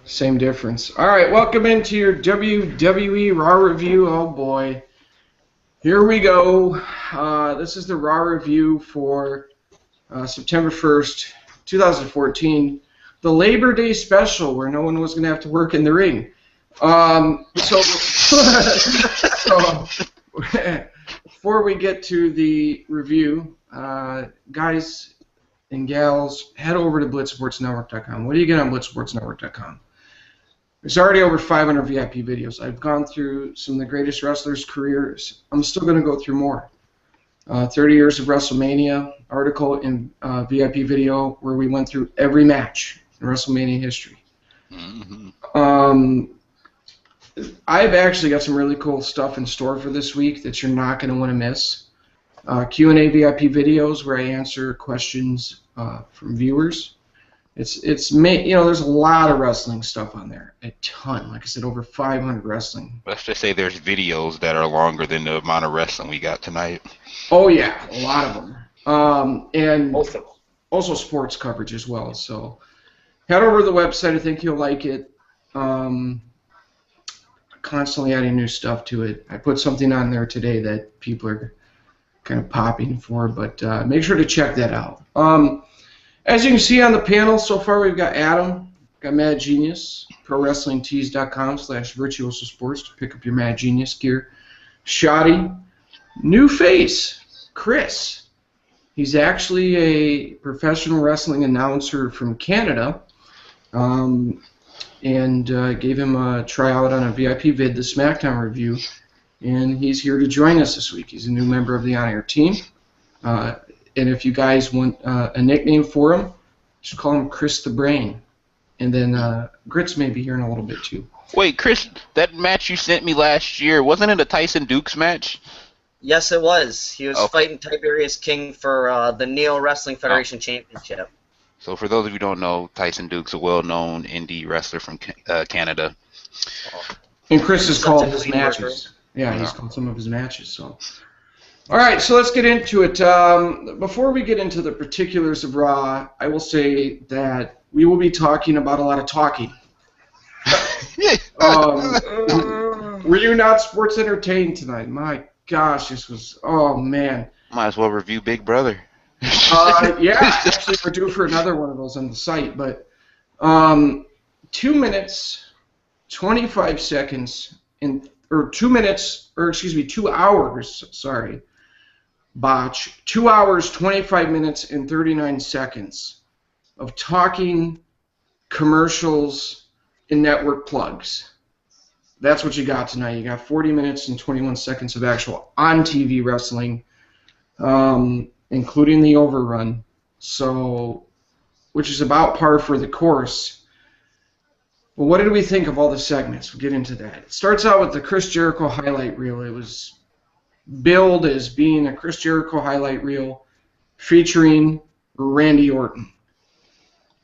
Same difference. All right, welcome into your WWE Raw review. Oh boy, here we go. This is the Raw review for September 1st, 2014, the Labor Day special where no one was going to have to work in the ring. So before we get to the review, guys and gals, head over to blitzsportsnetwork.com. What do you get on blitzsportsnetwork.com? There's already over 500 VIP videos. I've gone through some of the greatest wrestlers' careers. I'm still going to go through more. 30 years of WrestleMania article and VIP video where we went through every match in WrestleMania history. Mm-hmm. I've actually got some really cool stuff in store for this week that you're not going to want to miss. Q&A VIP videos where I answer questions from viewers. There's a lot of wrestling stuff on there, a ton. Like I said, over 500 wrestling. Let's just say there's videos that are longer than the amount of wrestling we got tonight. Oh yeah, a lot of them. And also sports coverage as well. So head over to the website. I think you'll like it. Constantly adding new stuff to it. I put something on there today that people are kind of popping for, but make sure to check that out. As you can see on the panel so far, we've got Adam, got Mad Genius, ProWrestlingTees.com/virtuososports to pick up your Mad Genius gear. Shoddy, new face, Chris. He's actually a professional wrestling announcer from Canada, and gave him a tryout on a VIP vid, the SmackDown review, and he's here to join us this week. He's a new member of the on-air team. And if you guys want a nickname for him, just call him Chris the Brain. And then Grits may be here in a little bit too. Wait, Chris, that match you sent me last year, wasn't it a Tyson Dukes match? Yes, it was. He was fighting Tiberius King for the Neo Wrestling Federation Championship. So for those of you who don't know, Tyson Dukes, a well-known indie wrestler from Canada. And Chris has called his matches. Yeah, he's called some of his matches. So, all right, so let's get into it. Before we get into the particulars of Raw, I will say that we will be talking about a lot of talking. Were you not sports entertained tonight? My gosh, this was, oh man. Might as well review Big Brother. Yeah, actually we're due for another one of those on the site, but 2 minutes, 25 seconds, or 2 hours, sorry, botch, 2 hours, 25 minutes, and 39 seconds of talking, commercials, and network plugs. That's what you got tonight. You got 40 minutes and 21 seconds of actual on-TV wrestling, including the overrun, which is about par for the course. Well, what did we think of all the segments? We'll get into that. It starts out with the Chris Jericho highlight reel. It was billed as being a Chris Jericho highlight reel featuring Randy Orton.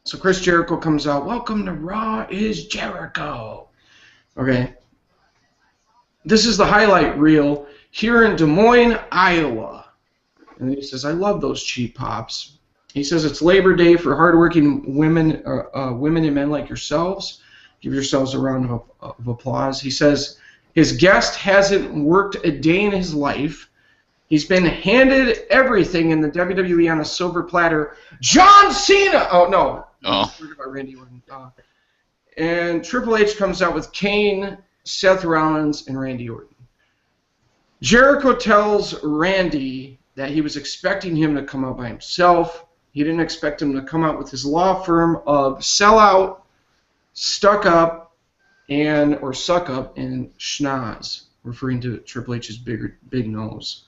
So Chris Jericho comes out, "Welcome to Raw is Jericho." Okay. This is the highlight reel here in Des Moines, Iowa. And he says, "I love those cheap pops." He says it's Labor Day for hardworking women and men like yourselves. Give yourselves a round of applause. He says his guest hasn't worked a day in his life. He's been handed everything in the WWE on a silver platter. John Cena! Oh, no. Oh. About Randy Orton. And Triple H comes out with Kane, Seth Rollins, and Randy Orton. Jericho tells Randy that he was expecting him to come out by himself. He didn't expect him to come out with his law firm of Sellout, Stuck Up, or Suck Up, and Schnoz, referring to Triple H's big nose.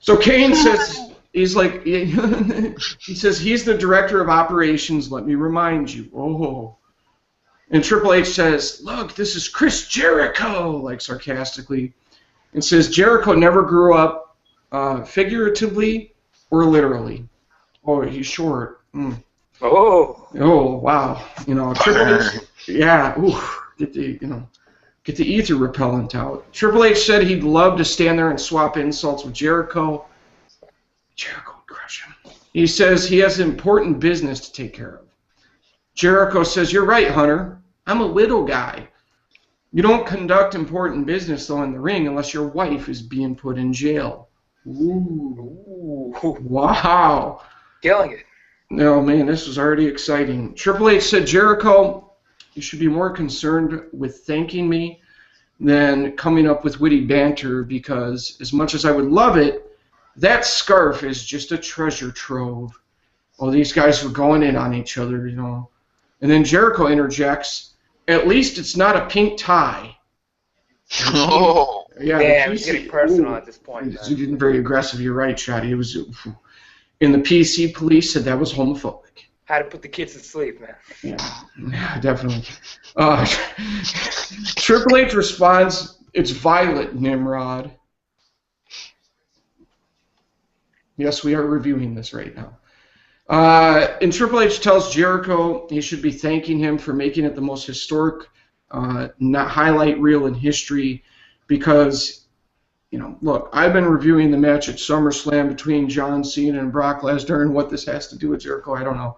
So Kane says, he says, he's the director of operations, let me remind you. Oh. And Triple H says, "Look, this is Chris Jericho," like sarcastically, and says Jericho never grew up figuratively or literally. Oh, he's short. Mm. Oh, wow. Triple H. Yeah. Ooh, get the ether repellent out. Triple H said he'd love to stand there and swap insults with Jericho. Jericho would crush him. He says he has important business to take care of. Jericho says, "You're right, Hunter. I'm a little guy. You don't conduct important business, though, in the ring unless your wife is being put in jail." Ooh. Wow. Killing it. No, man, this was already exciting. Triple H said, "Jericho, you should be more concerned with thanking me than coming up with witty banter, because as much as I would love it, that scarf is just a treasure trove." Oh, these guys were going in on each other, you know. And then Jericho interjects, "At least it's not a pink tie." Oh. Yeah, Damn, it's getting personal at this point. It's getting very aggressive. You're right, Shotty. It was, and the PC police said that was homophobic. How to put the kids to sleep, man. Yeah, definitely. Triple H responds, "It's Violet, Nimrod." Yes, we are reviewing this right now. And Triple H tells Jericho he should be thanking him for making it the most historic highlight reel in history, because, you know, look, I've been reviewing the match at SummerSlam between John Cena and Brock Lesnar, and what this has to do with Jericho, I don't know.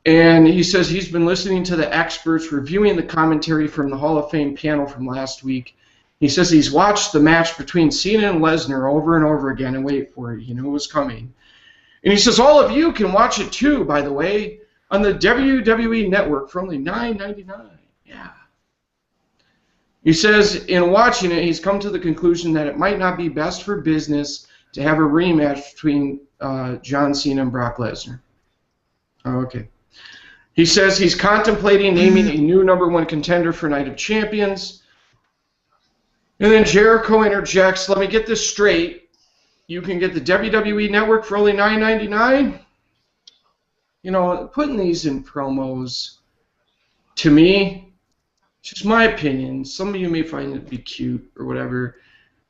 And he says he's been listening to the experts reviewing the commentary from the Hall of Fame panel from last week. He says he's watched the match between Cena and Lesnar over and over again, and wait for it, you know it was coming. And he says all of you can watch it too, by the way, on the WWE Network for only $9.99. Yeah. He says in watching it, he's come to the conclusion that it might not be best for business to have a rematch between John Cena and Brock Lesnar. Oh, okay. He says he's contemplating naming a new #1 contender for Night of Champions. And then Jericho interjects, "Let me get this straight. You can get the WWE Network for only $9.99? You know, putting these in promos, to me, it's just my opinion. Some of you may find it be cute or whatever.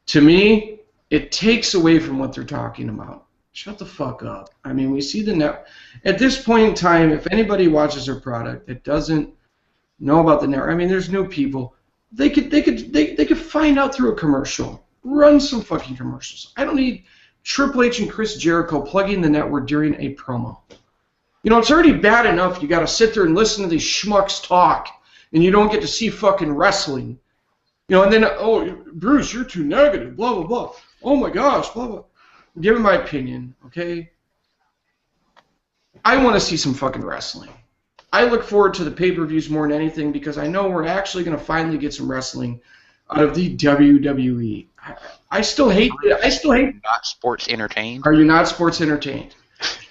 To me, it takes away from what they're talking about. Shut the fuck up. I mean, we see the net. At this point in time, if anybody watches their product that doesn't know about the network, I mean, there's new people. They could find out through a commercial. Run some fucking commercials. I don't need Triple H and Chris Jericho plugging the network during a promo. You know, it's already bad enough you got to sit there and listen to these schmucks talk, and you don't get to see fucking wrestling. You know, and then, "Oh, Bruce, you're too negative, blah, blah, blah. Oh my gosh, blah, blah." I'm giving my opinion, okay? I want to see some fucking wrestling. I look forward to the pay-per-views more than anything, because I know we're actually going to finally get some wrestling out of the WWE. I still hate. Not sports entertained. Are you not sports entertained?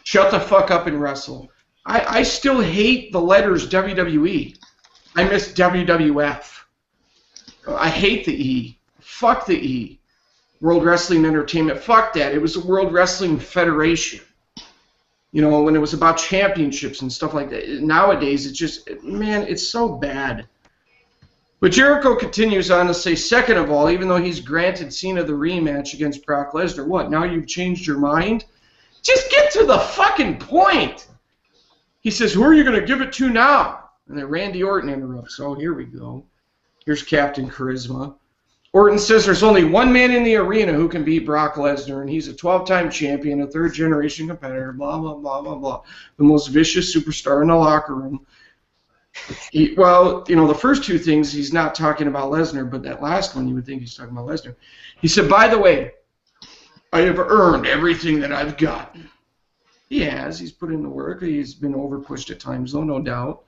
Shut the fuck up and wrestle. I still hate the letters WWE. I miss WWF. I hate the E. Fuck the E. World Wrestling Entertainment. Fuck that. It was the World Wrestling Federation. You know, when it was about championships and stuff like that. Nowadays, it's just, man, it's so bad. But Jericho continues on to say, second of all, even though he's granted Cena the rematch against Brock Lesnar, what, now you've changed your mind? Just get to the fucking point. He says, who are you going to give it to now? And then Randy Orton interrupts. Oh, here we go. Here's Captain Charisma. Orton says there's only one man in the arena who can beat Brock Lesnar, and he's a 12-time champion, a third-generation competitor, blah, blah, blah, blah, blah. The most vicious superstar in the locker room. Well, you know, the first two things, he's not talking about Lesnar, but that last one, you would think he's talking about Lesnar. He said, by the way, I have earned everything that I've gotten. He has. He's put in the work. He's been over-pushed at times, though, no doubt.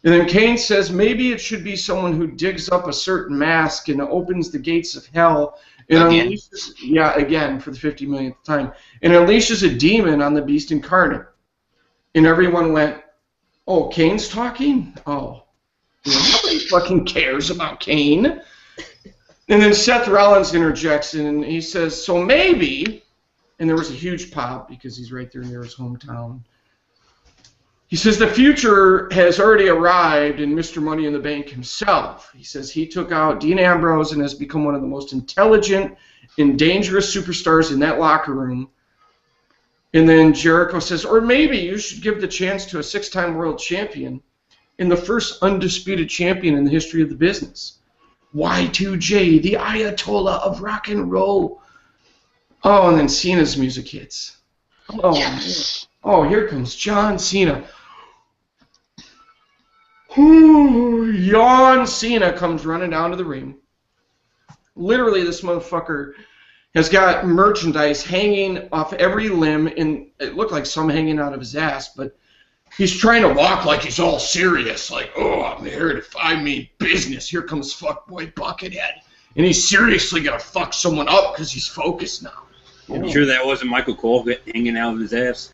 And then Kane says maybe it should be someone who digs up a certain mask and opens the gates of hell and unleashes, again, for the 50 millionth time, and unleashes a demon on the beast incarnate. And everyone went, oh, Kane's talking? Oh. You know, nobody fucking cares about Kane. And then Seth Rollins interjects and he says, so maybe, and there was a huge pop because he's right there near his hometown. He says the future has already arrived in Mr. Money in the Bank himself. He says he took out Dean Ambrose and has become one of the most intelligent and dangerous superstars in that locker room. And then Jericho says, or maybe you should give the chance to a 6-time world champion and the first undisputed champion in the history of the business. Y2J, the Ayatollah of rock and roll. Oh, and then Cena's music hits. Oh, yes. Oh, here comes John Cena. John Cena comes running down to the ring. Literally, this motherfucker has got merchandise hanging off every limb, and it looked like some hanging out of his ass, but he's trying to walk like he's all serious, like, oh, I'm here to find me business. Here comes fuckboy Buckethead. And he's seriously going to fuck someone up because he's focused now. I'm sure that wasn't Michael Cole hanging out of his ass.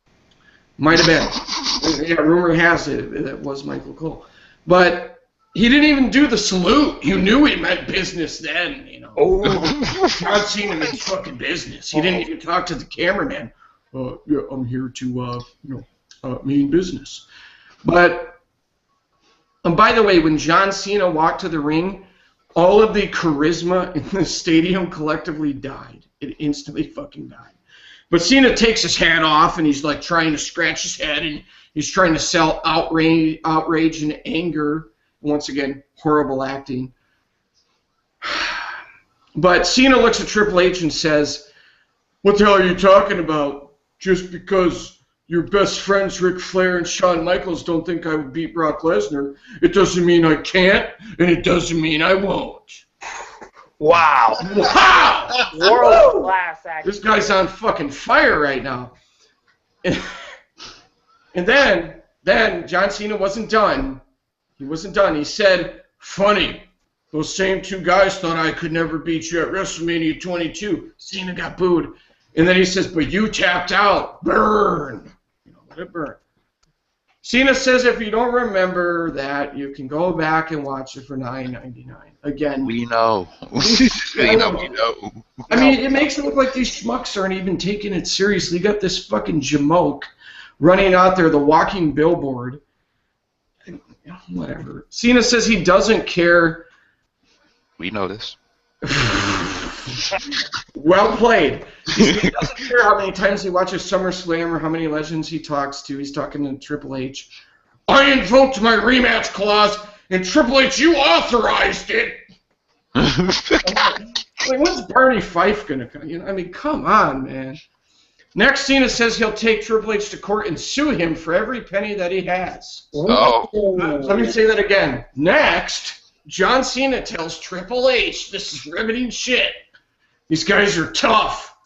Might have been. Yeah, rumor has it that was Michael Cole. But he didn't even do the salute. You knew he meant business then, you know. Oh. John Cena means fucking business. He didn't even talk to the cameraman. Yeah, I'm here to, mean business. But, and by the way, when John Cena walked to the ring, all of the charisma in the stadium collectively died. It instantly fucking died. But Cena takes his hat off, and he's like trying to scratch his head, and he's trying to sell outrage and anger. Once again, horrible acting. But Cena looks at Triple H and says, "What the hell are you talking about? Just because your best friends Ric Flair and Shawn Michaels don't think I would beat Brock Lesnar, it doesn't mean I can't, and it doesn't mean I won't." Wow. Wow! World class action. This guy's on fucking fire right now. And then John Cena wasn't done. He wasn't done. He said, "Funny, those same two guys thought I could never beat you at WrestleMania 22. Cena got booed. And then he says, "But you tapped out. Burn." Let it burn. Cena says if you don't remember that, you can go back and watch it for $9.99. Again. We know. We know. I mean, it makes it look like these schmucks aren't even taking it seriously. You got this fucking jamoke running out there, the walking billboard. Whatever. Cena says he doesn't care. We know this. Well played. He doesn't care how many times he watches SummerSlam or how many legends he talks to. He's talking to Triple H. "I invoked my rematch clause, and Triple H, you authorized it." Like, when's Barney Fife gonna come? I mean, come on, man. Next, Cena says he'll take Triple H to court and sue him for every penny that he has. Oh. Let me say that again. Next, John Cena tells Triple H, this is riveting shit, these guys are tough,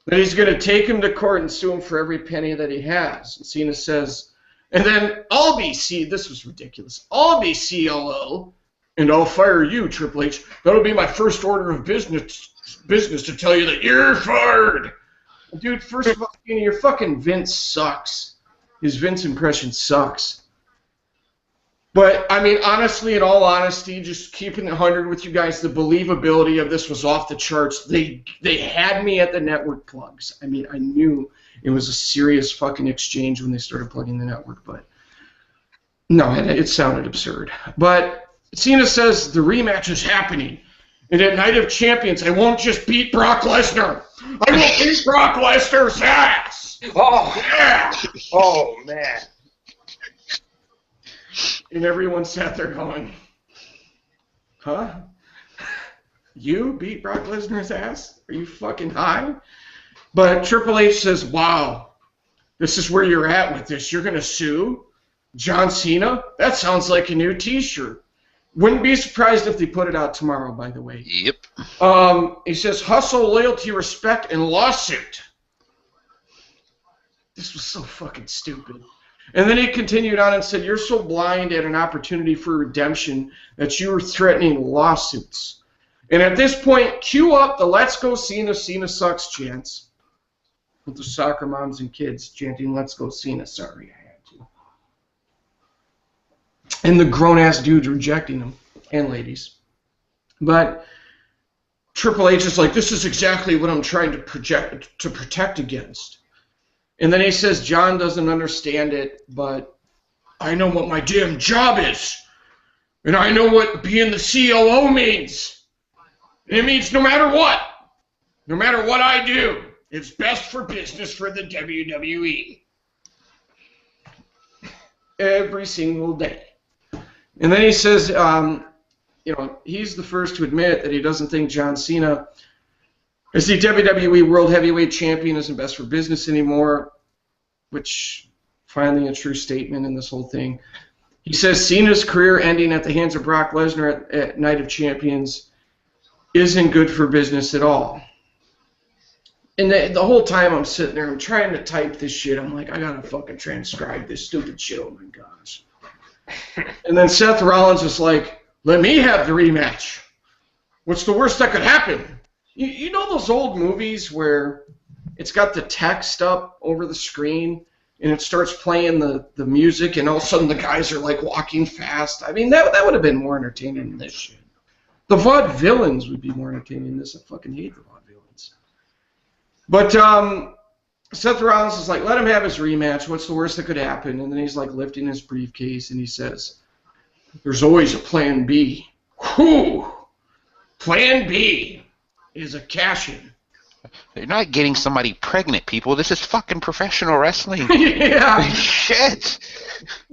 that he's going to take him to court and sue him for every penny that he has. And Cena says, and then I'll be this was ridiculous, I'll be COO, and I'll fire you, Triple H. That'll be my first order of business to tell you that you're fired. Dude, first of all, your fucking Vince sucks. His Vince impression sucks. But, I mean, honestly, in all honesty, just keeping it 100 with you guys, the believability of this was off the charts. They had me at the network plugs. I mean, I knew it was a serious fucking exchange when they started plugging the network, but no, it sounded absurd. But Cena says the rematch is happening. And at Night of Champions, I won't just beat Brock Lesnar. I will beat Brock Lesnar's ass. Oh, yeah. Oh, man. And everyone sat there going, huh? You beat Brock Lesnar's ass? Are you fucking high? But Triple H says, wow, this is where you're at with this. You're going to sue John Cena? That sounds like a new t-shirt. Wouldn't be surprised if they put it out tomorrow, by the way. Yep. He says, hustle, loyalty, respect, and lawsuit. This was so fucking stupid. And then he continued on and said, you're so blind at an opportunity for redemption that you were threatening lawsuits. And at this point, cue up the Let's Go Cena, Cena Sucks chants. With the soccer moms and kids chanting, Let's Go Cena. Sorry, I had to. And the grown-ass dudes rejecting him. And ladies. But Triple H is like, this is exactly what I'm trying to protect against. And then he says, John doesn't understand it, but I know what my damn job is. And I know what being the COO means. And it means no matter what I do, it's best for business for the WWE. Every single day. And then he says, he's the first to admit that he doesn't think John Cena as the WWE World Heavyweight Champion isn't best for business anymore, which finally a true statement in this whole thing. He says Cena's career ending at the hands of Brock Lesnar at Night of Champions isn't good for business at all. And the whole time I'm sitting there, I'm trying to type this shit. I'm like, I gotta fucking transcribe this stupid shit. Oh my gosh. And then Seth Rollins is like, let me have the rematch. What's the worst that could happen? You know those old movies where it's got the text up over the screen and it starts playing the music and all of a sudden the guys are like walking fast? I mean, that would have been more entertaining than this shit. The vaudevillains would be more entertaining than this. I fucking hate the vaudevillains. But Seth Rollins is like, let him have his rematch. What's the worst that could happen? And then he's like lifting his briefcase and he says, there's always a plan B. Whew! Plan B is a cash-in. They're not getting somebody pregnant, people. This is fucking professional wrestling. Yeah. Shit.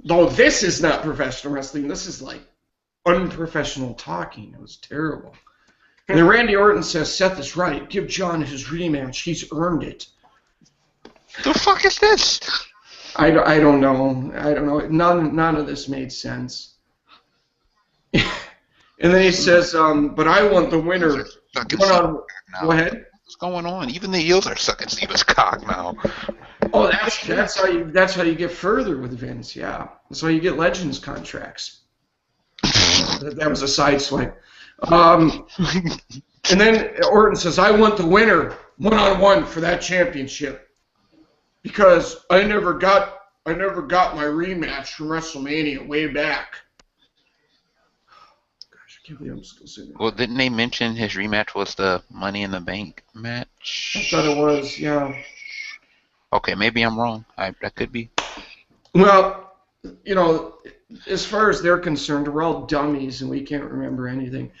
No, this is not professional wrestling. This is like unprofessional talking. It was terrible. And then Randy Orton says, Seth is right. Give John his rematch. He's earned it. The fuck is this? I don't know. I don't know. None of this made sense. And then he says, but I want the winner. Go ahead. What's going on? Even the heels are sucking Cena's cock now. Oh, that's how you get further with Vince. Yeah, that's how you get Legends contracts. That was a side swipe. And then Orton says, I want the winner one-on-one for that championship because I never got my rematch from WrestleMania way back. Gosh, I can't believe I'm still sitting there. Well, didn't they mention his rematch was the Money in the Bank match? I thought it was, yeah. Okay, maybe I'm wrong. That could be. Well, you know, as far as they're concerned, we're all dummies and we can't remember anything.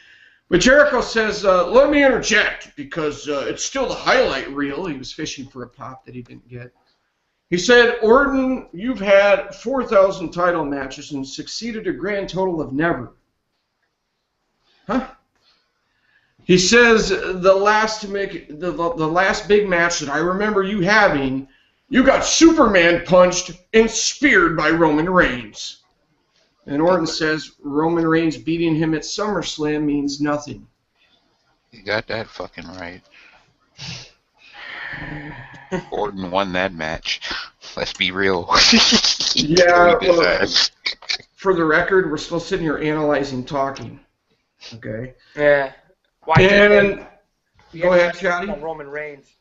But Jericho says, let me interject because it's still the highlight reel. He was fishing for a pop that he didn't get. He said, Orton, you've had 4,000 title matches and succeeded a grand total of never. Huh? He says, the last big match that I remember you having, you got Superman punched and speared by Roman Reigns. And Orton says Roman Reigns beating him at SummerSlam means nothing. You got that fucking right. Orton won that match. Let's be real. Yeah, well, for the record, we're still sitting here analyzing talking. Okay? Yeah. And go ahead, Shotty. Roman Reigns.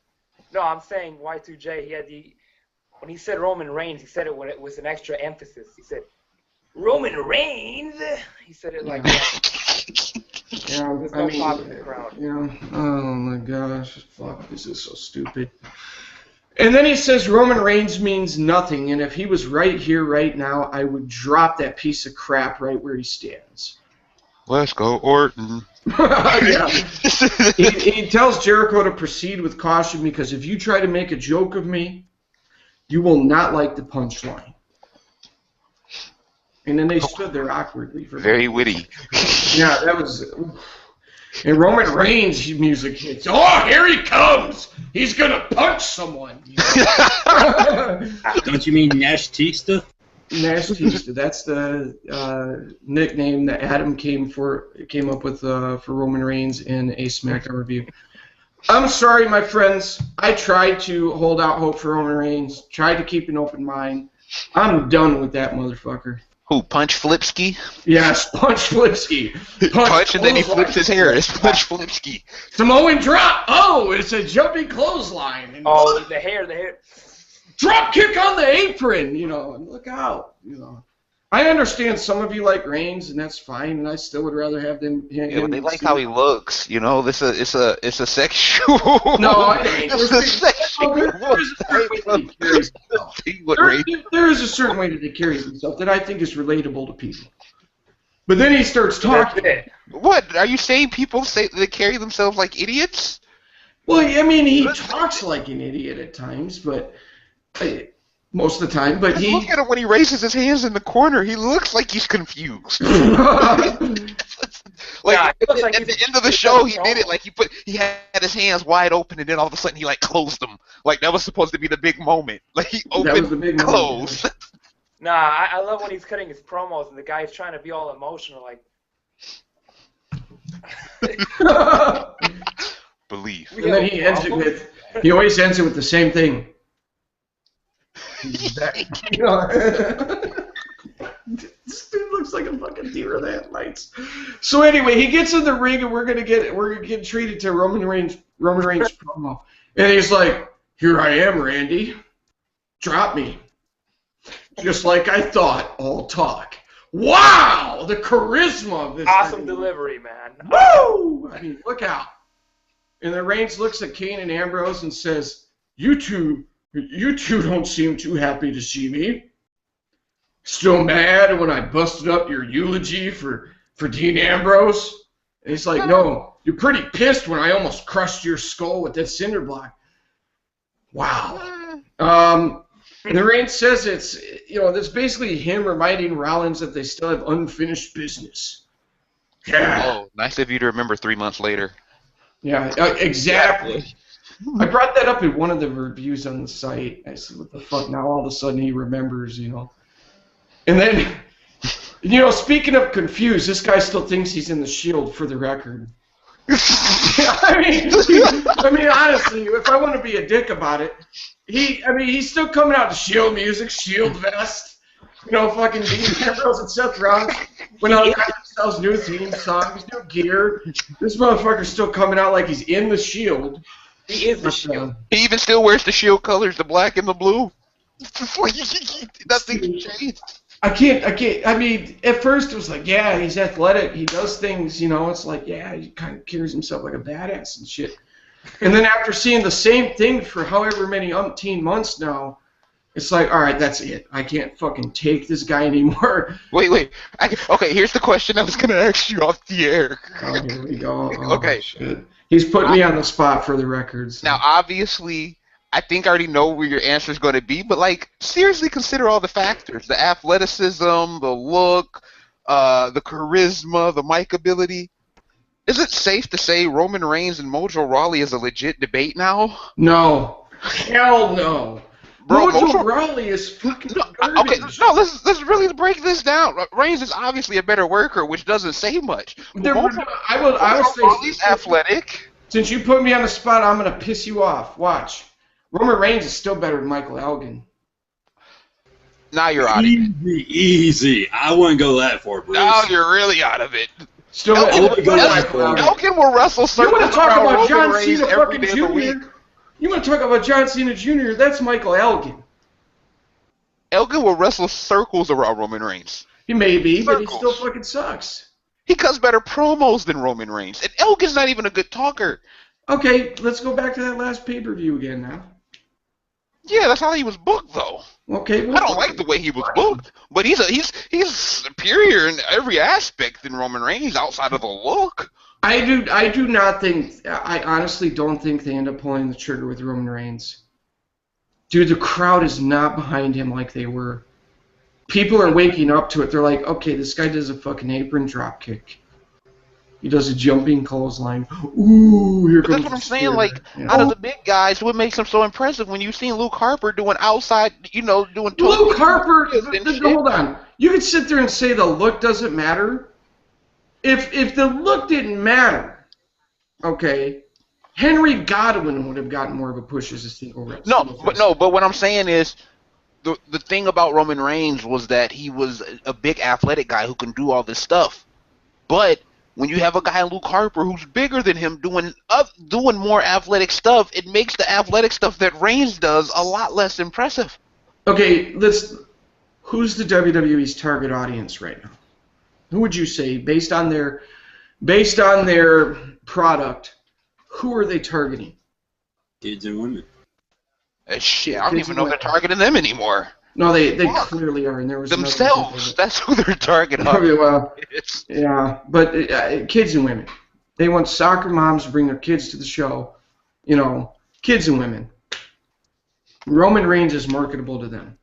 No, I'm saying Y2J, when he said Roman Reigns, he said it when it was an extra emphasis. He said, Roman Reigns. He said it like that. Yeah, There's no pop in the crowd. Yeah. Oh my gosh. Fuck, this is so stupid. And then he says Roman Reigns means nothing, and if he was right here, right now, I would drop that piece of crap right where he stands. Let's go, Orton. Yeah. He tells Jericho to proceed with caution because if you try to make a joke of me, you will not like the punchline. And then they stood there awkwardly for very witty. Yeah, that was. And Roman Reigns' music hits. Oh, here he comes! He's gonna punch someone. Don't you mean Nash Tista? Nash Tista. That's the nickname that Adam came up with for Roman Reigns in a SmackDown review. I'm sorry, my friends. I tried to hold out hope for Roman Reigns. Tried to keep an open mind. I'm done with that motherfucker. Who, Punch Flipsky? Yes, Punch Flipsky. Punch and then he flips his hair. It's Punch Flipsky. Samoan drop. Oh, it's a jumping clothesline. And oh, the hair. Drop kick on the apron. You know, and look out. You know, I understand some of you like Reigns, and that's fine. And I still would rather have them. Yeah, but they like how he looks. You know, it's a sexual. No, I ain't. It's a sexual. There is a certain way that he carries himself that I think is relatable to people. But then he starts talking. What? Are you saying people say they carry themselves like idiots? Well, I mean, he talks like an idiot at times, but most of the time. But look at him when he raises his hands in the corner. He looks like he's confused. Like at the end of the show, he did it like he had his hands wide open, and then all of a sudden he like closed them. Like that was supposed to be the big moment. Like he opened, closed. Nah, I love when he's cutting his promos and the guy's trying to be all emotional, like. Believe. And then he always ends it with the same thing. This dude looks like a fucking deer in the headlights. So anyway, he gets in the ring and we're gonna get treated to Roman Reigns promo, and he's like, "Here I am, Randy. Drop me." Just like I thought. All talk. Wow, the charisma of this. Awesome delivery, man. Woo! I mean, look out. And then Reigns looks at Kane and Ambrose and says, You two don't seem too happy to see me. Still mad when I busted up your eulogy for Dean Ambrose? And he's like, no, you're pretty pissed when I almost crushed your skull with that cinder block. Wow. And then Reigns says that's basically him reminding Rollins that they still have unfinished business. Yeah. Oh, nice of you to remember 3 months later. Yeah, exactly. I brought that up in one of the reviews on the site. I said, what the fuck? Now all of a sudden he remembers, And then, speaking of confused, this guy still thinks he's in the Shield, for the record. I mean, honestly, if I want to be a dick about it, he's still coming out to Shield music, Shield vest. Fucking Dean Ambrose and Seth Rollins went out and got themselves new theme songs, new gear. This motherfucker's still coming out like he's in the Shield. He is the Shield. He even still wears the Shield colors, the black and the blue. Nothing changed. I can't. I mean, at first it was like, yeah, he's athletic. He does things, It's like, yeah, he kind of carries himself like a badass and shit. And then after seeing the same thing for however many umpteen months now, it's like, all right, that's it. I can't fucking take this guy anymore. Wait. Okay, here's the question I was going to ask you off the air. Oh, here we go. Oh, okay. Shit. He's putting me on the spot for the records. So. Now, obviously, I think I already know where your answer is going to be, but, seriously consider all the factors. The athleticism, the look, the charisma, the mic ability. Is it safe to say Roman Reigns and Mojo Rawley is a legit debate now? No. Hell no. Bro, Mojo Rawley is fucking garbage. Okay, no, let's really break this down. Reigns is obviously a better worker, which doesn't say much. I will say Rawley's athletic. Since you put me on the spot, I'm gonna piss you off. Watch. Roman Reigns is still better than Michael Elgin. Now you're out of it. Easy. I wouldn't go that far, Bruce. Now you're really out of it. Still, Elgin will wrestle circles. You want to talk around about Roman John Reigns Cena every fucking day of the week. Jr.? You want to talk about John Cena Jr.? That's Michael Elgin. Elgin will wrestle circles around Roman Reigns. He may be, but he still fucking sucks. He cuts better promos than Roman Reigns, and Elgin's not even a good talker. Okay, let's go back to that last pay-per-view again now. Yeah, that's how he was booked, though. Okay, I don't like the way he was booked, but he's superior in every aspect than Roman Reigns outside of the look. I do not think. I honestly don't think they end up pulling the trigger with Roman Reigns. Dude, the crowd is not behind him like they were. People are waking up to it. They're like, okay, this guy does a fucking apron drop kick. He does a jumping clothesline. Ooh, here comes. That's what I'm saying. Out of the big guys, what makes him so impressive when you've seen Luke Harper doing outside, doing. Luke Harper. Hold on. You could sit there and say the look doesn't matter. If the look didn't matter, okay, Henry Godwin would have gotten more of a push as a single wrestler. But what I'm saying is, the thing about Roman Reigns was that he was a big athletic guy who can do all this stuff, but when you have a guy like Luke Harper who's bigger than him doing more athletic stuff, it makes the athletic stuff that Reigns does a lot less impressive. Okay, who's the WWE's target audience right now? Who would you say, based on their product, who are they targeting? Kids and women. Shit, I don't even know if they're targeting them anymore. No, they clearly are, and there was themselves. That's who they're targeting. Well, yeah, but kids and women. They want soccer moms to bring their kids to the show. Kids and women. Roman Reigns is marketable to them.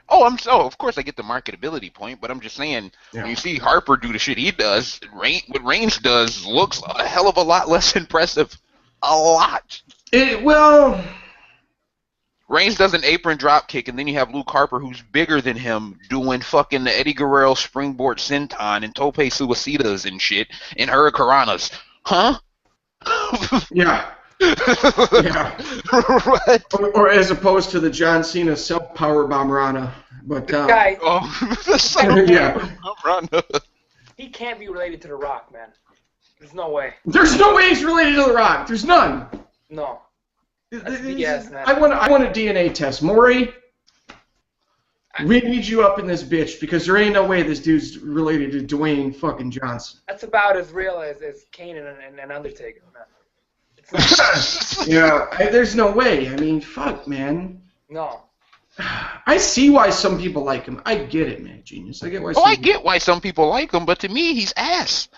Of course I get the marketability point, but I'm just saying, when you see Harper do the shit he does, what Reigns does looks a hell of a lot less impressive. A lot. Reigns does an apron drop kick, and then you have Luke Harper, who's bigger than him, doing fucking the Eddie Guerrero springboard senton and tope suicidas and shit and hurricanranas. Huh? Yeah. Yeah. What? Or as opposed to the John Cena self powerbomb Rana. But Guy, yeah. he can't be related to The Rock, man. There's no way. There's no way he's related to The Rock. There's none. No. That's BS, man. I want a DNA test. Maury, we need you up in this bitch because there ain't no way this dude's related to Dwayne fucking Johnson. That's about as real as Kane and Undertaker, man. It's not. Yeah, there's no way. I mean, fuck, man. No. I see why some people like him. I get it, man, genius. I get why. I get why some people like him, but to me, he's ass.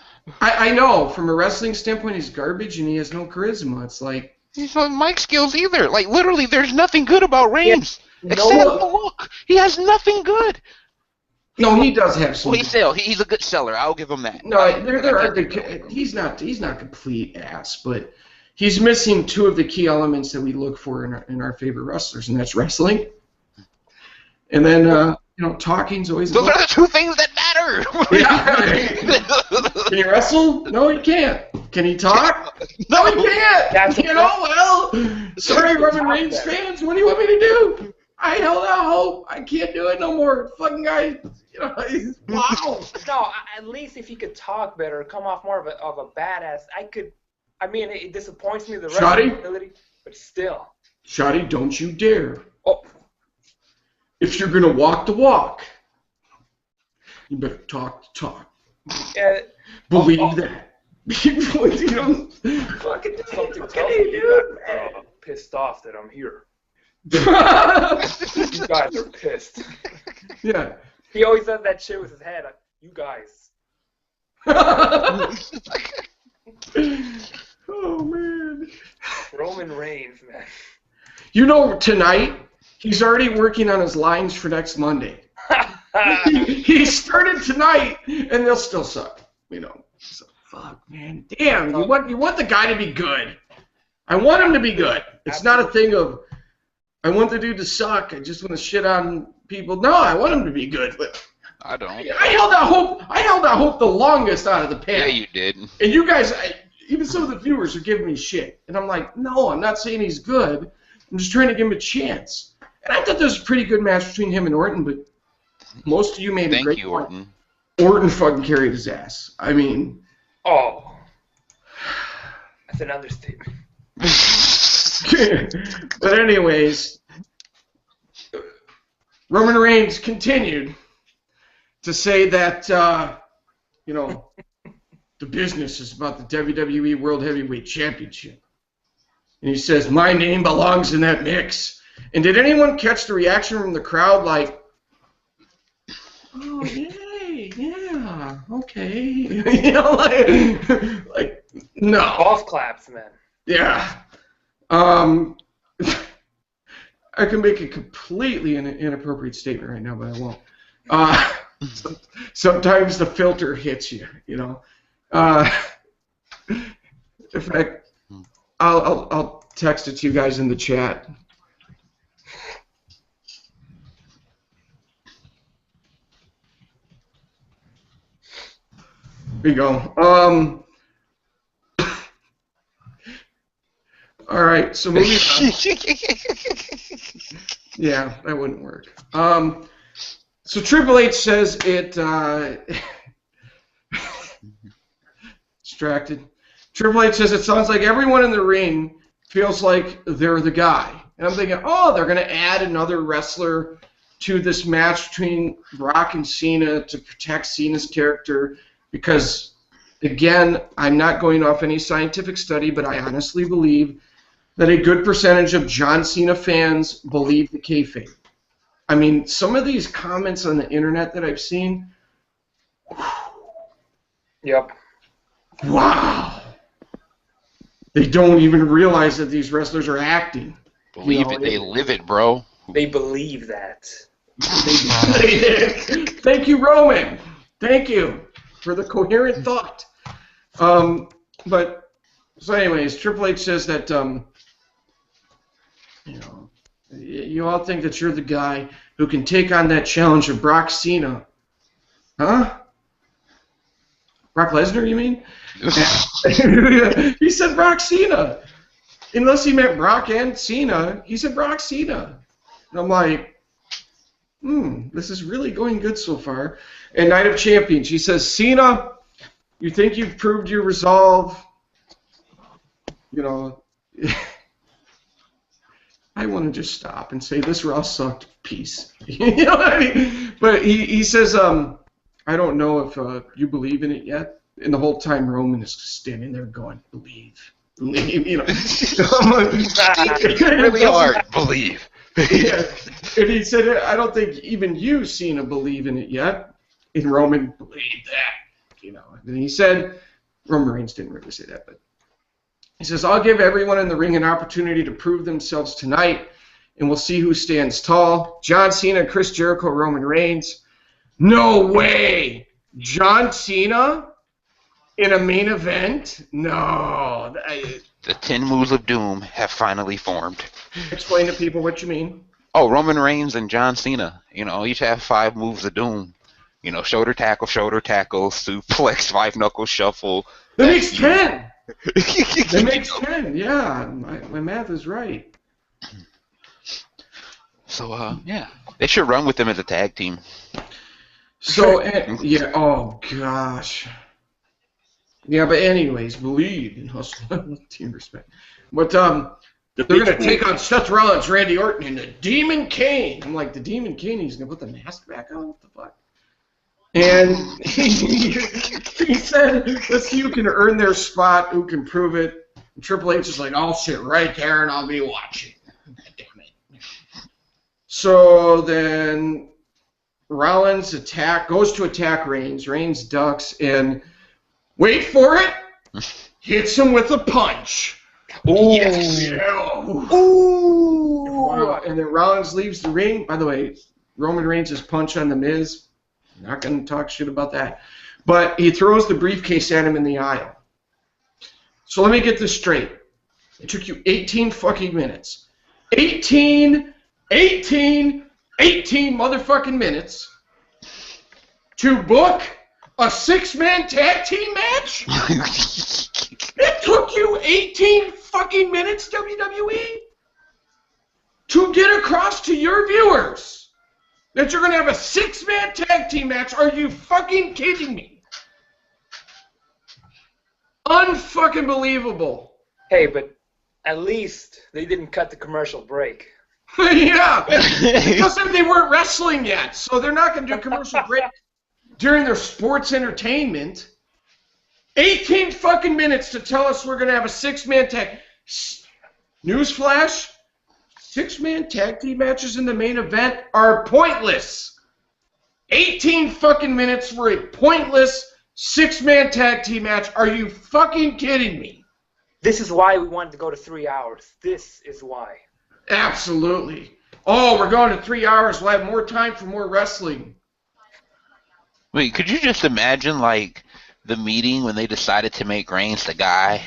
I know. From a wrestling standpoint, he's garbage and he has no charisma. It's like. He's not mic skills either. Like, literally, there's nothing good about Reigns. Yeah. Except the look. He has nothing good. No, he does have some. Well, he's a good seller. I'll give him that. No, there are good. He's not complete ass, but he's missing two of the key elements that we look for in our favorite wrestlers, and that's wrestling. And then talking's always. Those are the two things that matter. Yeah. Can he wrestle? No, he can't. Can he talk? No, he can't. That's well, sorry, Roman Reigns fans. What do you want me to do? I held out hope. I can't do it no more. Fucking guy, wow. No, at least if he could talk better, come off more of a badass, I mean, it disappoints me the wrestling ability, but still. Shotty, don't you dare. Oh. If you're gonna walk the walk, you better talk the talk. Yeah. Believe that. Fucking something tells me you got pissed off that I'm here. You guys are pissed. Yeah. He always does that shit with his head. Like, you guys. Oh man. Roman Reigns, man. Tonight he's already working on his lines for next Monday. He started tonight, and they'll still suck. So fuck, man. Damn, you want the guy to be good. I want him to be good. It's not a thing of I want the dude to suck. I just want to shit on people. No, I want him to be good. But I don't. I held out hope the longest out of the panel. Yeah, you did. And you guys, even some of the viewers are giving me shit. And I'm like, no, I'm not saying he's good. I'm just trying to give him a chance. And I thought there was a pretty good match between him and Orton, but most of you made a great point. Orton. Orton fucking carried his ass. I mean... Oh. That's an understatement. But anyways, Roman Reigns continued to say that, the business is about the WWE World Heavyweight Championship. And he says, my name belongs in that mix. And did anyone catch the reaction from the crowd like, oh, yay, yeah, okay. like no. Golf claps, man. Yeah. I can make a completely inappropriate statement right now, but I won't. Sometimes the filter hits you, In fact, I'll text it to you guys in the chat. Here you go. All right, so moving on. Yeah, that wouldn't work. So Triple H says it. Distracted. Triple H says it sounds like everyone in the ring feels like they're the guy. And I'm thinking, oh, they're going to add another wrestler to this match between Brock and Cena to protect Cena's character. Because, again, I'm not going off any scientific study, but I honestly believe that a good percentage of John Cena fans believe the kayfabe. I mean, some of these comments on the internet that I've seen. Yep. Wow. They don't even realize that these wrestlers are acting. Believe it, they live it, bro. They believe that. Thank you, Roman. Thank you for the coherent thought. But so, anyways, Triple H says that You all think that you're the guy who can take on that challenge of Brock Cena. Huh? Brock Lesnar, you mean? He said Brock Cena. Unless he meant Brock and Cena, he said Brock Cena. And I'm like, this is really going good so far. And Night of Champions, he says, Cena, you think you've proved your resolve? You know, I want to just stop and say this Raw sucked. Peace. You know what I mean? But he says, I don't know if you believe in it yet. And the whole time Roman is standing there going, believe, you know. Really hard, believe. Yeah. And he said, I don't think even you, Cena, believe in it yet. And Roman believed that, you know. And he said, Roman Reigns didn't really say that, but he says, I'll give everyone in the ring an opportunity to prove themselves tonight, and we'll see who stands tall. John Cena, Chris Jericho, Roman Reigns. No way! John Cena in a main event? No. The 10 moves of doom have finally formed. Explain to people what you mean. Oh, Roman Reigns and John Cena, you know, each have 5 moves of doom. You know, shoulder tackle, suplex, 5-knuckle shuffle. That makes 10! That makes 10, yeah. My math is right. So, yeah. They should run with them as a tag team. So, yeah, oh, gosh. Yeah, but anyways, believe in hustle, team respect. But, they're going to take on Seth Rollins, Randy Orton, and the Demon Kane. I'm like, the Demon Kane, he's going to put the mask back on? What the fuck? And he said, let's see who can earn their spot, who can prove it. And Triple H is like, I'll sit right there and I'll be watching. Damn it. So then Rollins goes to attack Reigns. Reigns ducks and, wait for it, hits him with a punch. Ooh. Yes. Ooh. And then Rollins leaves the ring. By the way, Roman Reigns' punch on The Miz. Not going to talk shit about that. But he throws the briefcase at him in the aisle. So let me get this straight. It took you 18 fucking minutes. 18 motherfucking minutes to book a 6-man tag team match? It took you 18 fucking minutes, WWE, to get across to your viewers that you're going to have a 6-man tag team match. Are you fucking kidding me? Unfucking believable. Hey, but at least they didn't cut the commercial break. Yeah. Because they weren't wrestling yet, so they're not going to do commercial break during their sports entertainment. 18 fucking minutes to tell us we're going to have a 6-man tag. Newsflash. 6-man tag team matches in the main event are pointless. 18 fucking minutes for a pointless 6-man tag team match. Are you fucking kidding me? This is why we wanted to go to 3 hours. This is why. Absolutely. Oh, we're going to 3 hours. We'll have more time for more wrestling. Wait, could you just imagine, like, the meeting when they decided to make Reigns the guy?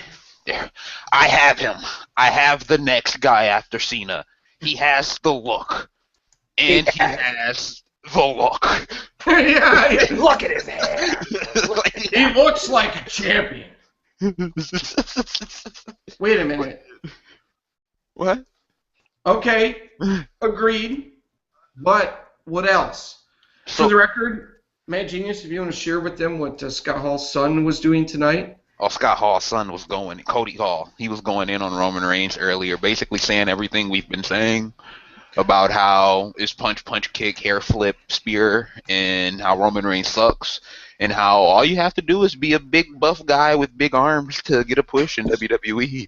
There, I have him. I have the next guy after Cena. He has the look. And he has the look. Yeah, Look at his hair. he looks like a champion. Wait a minute. What? Okay, agreed. But what else? For the record, Mad Genius, if you want to share with them what Scott Hall's son was doing tonight. Oh, Scott Hall's son was Cody Hall. He was going in on Roman Reigns earlier, basically saying everything we've been saying about how it's punch, kick, hair flip, spear, and how Roman Reigns sucks, and how all you have to do is be a big buff guy with big arms to get a push in WWE.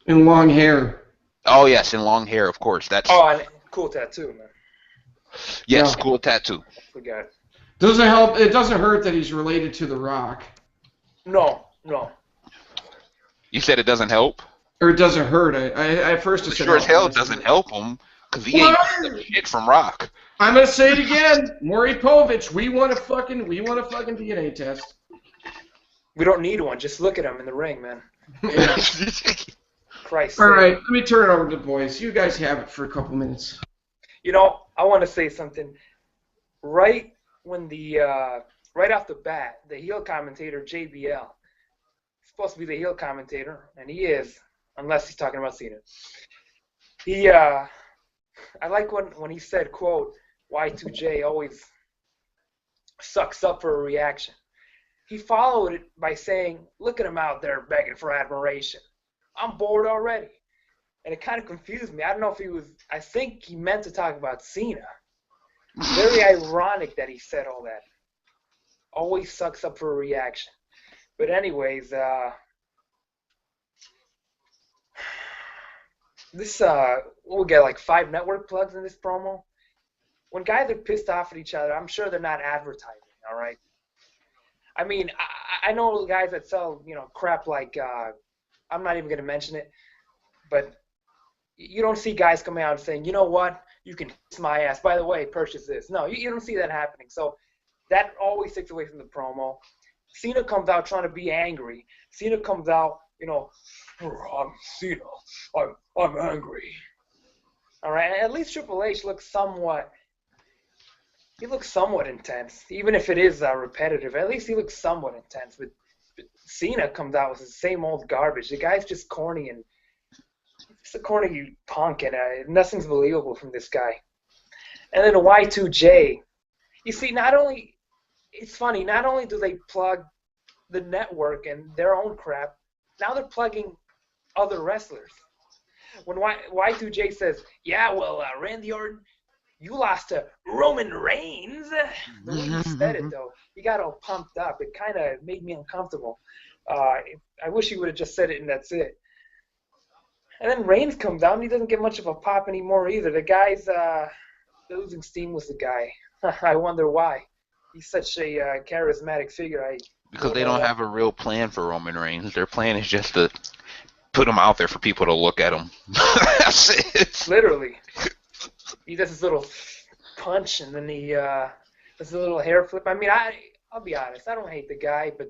And long hair. Oh, yes, and long hair, of course. That's and cool tattoo, man. Yes, Yeah. cool tattoo. Forgot. Doesn't help. It doesn't hurt that he's related to The Rock. No. You said it doesn't help? Or it doesn't hurt. I at first I said, Sure as hell it doesn't help him, because he ain't getting shit from Rock. I'm gonna say it again. Maury Povich, we want a fucking DNA test. We don't need one. Just look at him in the ring, man. Yeah. Christ. All right, let me turn it over to the boys. You guys have it for a couple minutes. You know, I want to say something. Right when right off the bat, the heel commentator JBL, supposed to be the heel commentator, and he is, unless he's talking about Cena. I like when he said, quote, Y2J always sucks up for a reaction. He followed it by saying, look at him out there begging for admiration. I'm bored already. And it kind of confused me. I don't know if I think he meant to talk about Cena. Very ironic that he said all that. Always sucks up for a reaction. But anyways, we'll get like 5 network plugs in this promo. When guys are pissed off at each other, I'm sure they're not advertising, all right? I mean, I know guys that sell, crap like, I'm not even going to mention it, but you don't see guys coming out and saying, you know what, you can kiss my ass. By the way, purchase this. No, you don't see that happening. So that always takes away from the promo. Cena comes out trying to be angry. Cena comes out, I'm Cena. I'm angry. All right, and at least Triple H looks somewhat intense, even if it is repetitive. At least he looks somewhat intense. But Cena comes out with the same old garbage. The guy's just corny and just a corny punk, and nothing's believable from this guy. And then the Y2J. You see, it's funny, not only do they plug the network and their own crap, now they're plugging other wrestlers. When Y2J says, yeah, well, Randy Orton, you lost to Roman Reigns. The way he said it, though, he got all pumped up. It kind of made me uncomfortable. I wish he would have just said it and that's it. And then Reigns comes out and he doesn't get much of a pop anymore either. The guy's losing steam with the guy. I wonder why. He's such a charismatic figure. Because they don't have a real plan for Roman Reigns. Their plan is just to put him out there for people to look at him. That's it. Literally. He does his little punch and then he does a little hair flip. I mean, I'll be honest. I don't hate the guy, but,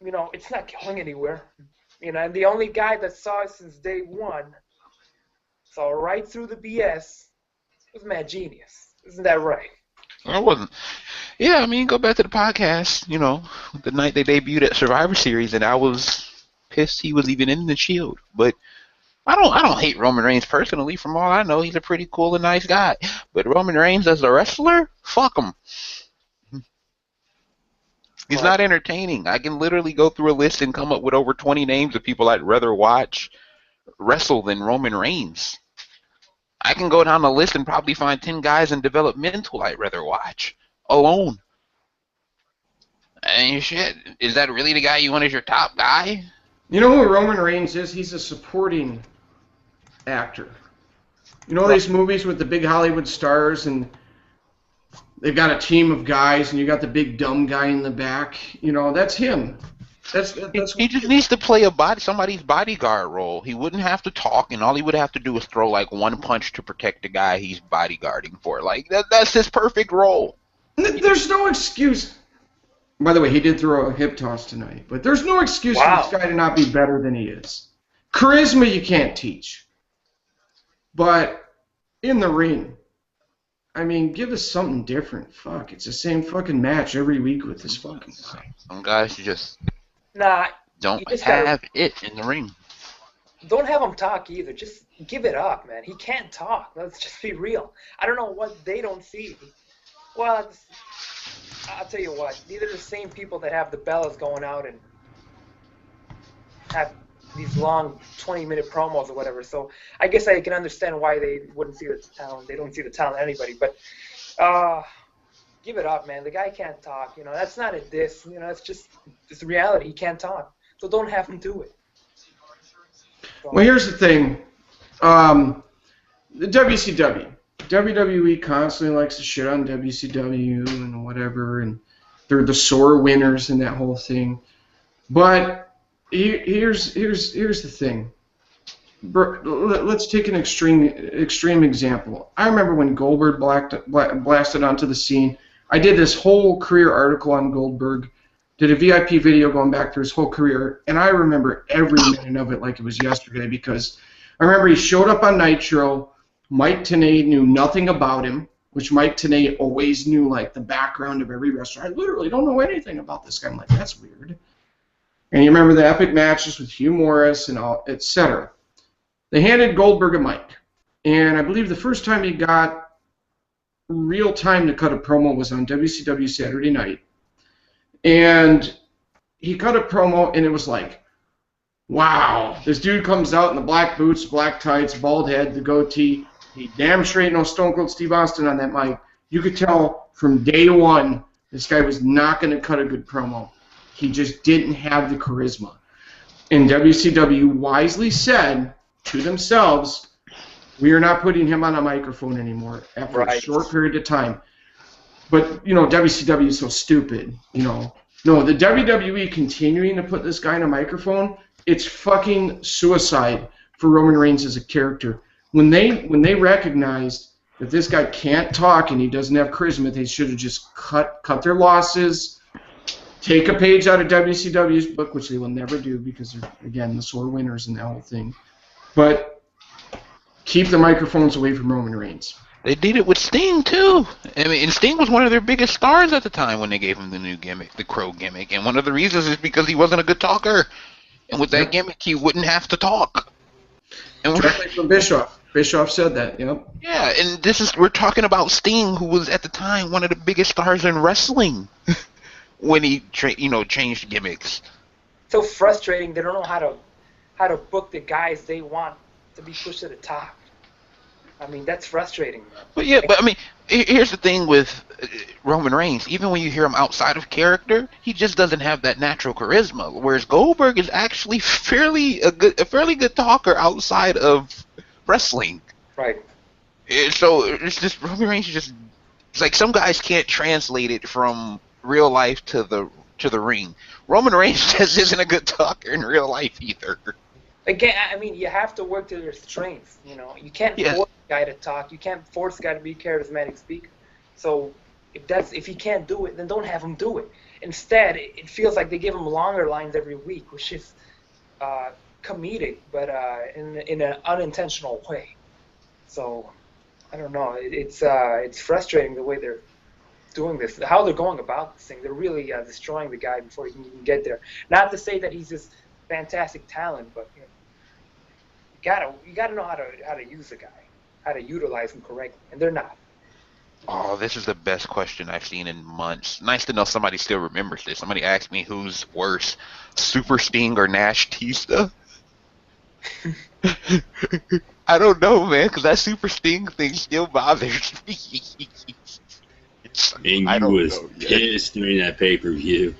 it's not going anywhere. And the only guy that saw it since day one, saw right through the BS, was Mad Genius. Isn't that right? I wasn't. Yeah, I mean, go back to the podcast, the night they debuted at Survivor Series, and I was pissed he was even in the Shield. But I don't hate Roman Reigns personally. From all I know, he's a pretty cool and nice guy. But Roman Reigns as a wrestler, fuck him. He's not entertaining. I can literally go through a list and come up with over 20 names of people I'd rather watch wrestle than Roman Reigns. I can go down the list and probably find 10 guys in developmental I'd rather watch alone. And shit, is that really the guy you want as your top guy? You know who Roman Reigns is? He's a supporting actor. You know these movies with the big Hollywood stars and they've got a team of guys and you got the big dumb guy in the back? That's him. He just needs to play somebody's bodyguard role. He wouldn't have to talk, and all he would have to do is throw like one punch to protect the guy he's bodyguarding for. Like that's his perfect role. There's no excuse. By the way, he did throw a hip toss tonight, but there's no excuse for this guy to not be better than he is. Charisma you can't teach, but in the ring, I mean, give us something different. Fuck, it's the same fucking match every week with this fucking guy. Some guys just don't just have it in the ring. Don't have him talk either. Just give it up, man. He can't talk. Let's just be real. I don't know what they don't see. Well, I'll tell you what. These are the same people that have the Bellas going out and have these long 20-minute promos or whatever. So I guess I can understand why they wouldn't see the talent. They don't see the talent in anybody. But give it up, man. The guy can't talk. That's not a diss. It's just reality. He can't talk. So don't have him do it. So, well, here's the thing. The WCW. WWE constantly likes to shit on WCW and whatever, and they're the sore winners and that whole thing. But here's the thing. Let's take an extreme example. I remember when Goldberg blasted onto the scene. I did this whole career article on Goldberg. did a VIP video going back through his whole career, and I remember every minute of it like it was yesterday because I remember he showed up on Nitro. Mike Tenay knew nothing about him, which Mike Tenay always knew, like, the background of every wrestler. I literally don't know anything about this guy. I'm like, that's weird. And you remember the epic matches with Hugh Morris and all, etc. They handed Goldberg a mic, and I believe the first time he got real time to cut a promo was on WCW Saturday Night. And he cut a promo, and it was like, wow, this dude comes out in the black boots, black tights, bald head, the goatee. He damn straight no Stone Cold Steve Austin on that mic. You could tell from day one this guy was not going to cut a good promo. He just didn't have the charisma. And WCW wisely said to themselves, we are not putting him on a microphone anymore after a short period of time. But, you know, WCW is so stupid, you know. No, the WWE continuing to put this guy on a microphone, it's fucking suicide for Roman Reigns as a character. When they recognized that this guy can't talk and he doesn't have charisma, they should have just cut their losses, take a page out of WCW's book, which they will never do because they're, again, the sore winners in that whole thing. But keep the microphones away from Roman Reigns. They did it with Sting, too. I mean, and Sting was one of their biggest stars at the time when they gave him the new gimmick, the Crow gimmick. And one of the reasons is because he wasn't a good talker. And with that gimmick, he wouldn't have to talk. And directly from Bischoff. Bischoff said that, yep. Yeah, and we're talking about Sting, who was at the time one of the biggest stars in wrestling when he changed gimmicks. So frustrating. They don't know how to book the guys they want to be pushed to the top. I mean, that's frustrating. But yeah, but I mean, here's the thing with Roman Reigns. Even when you hear him outside of character, he just doesn't have that natural charisma. Whereas Goldberg is actually a fairly good talker outside of wrestling. Right. So it's just Roman Reigns is just, it's like some guys can't translate it from real life to the ring. Roman Reigns just isn't a good talker in real life either. Again, I mean, you have to work to your strengths. You know, you can't force a guy to talk. You can't force a guy to be a charismatic speaker. So if he can't do it, then don't have him do it. Instead, it feels like they give him longer lines every week, which is comedic, but in an unintentional way. So I don't know. It's frustrating the way they're doing this, how they're going about this thing. They're really destroying the guy before he can even get there. Not to say that he's just fantastic talent, but you know, you gotta know how to use the guy, how to utilize him correctly, and they're not. Oh, this is the best question I've seen in months. Nice to know somebody still remembers this. Somebody asked me who's worse, Super Sting or Nash Tista. I don't know, man, because that Super Sting thing still bothers me. And you was pissed during that pay-per-view.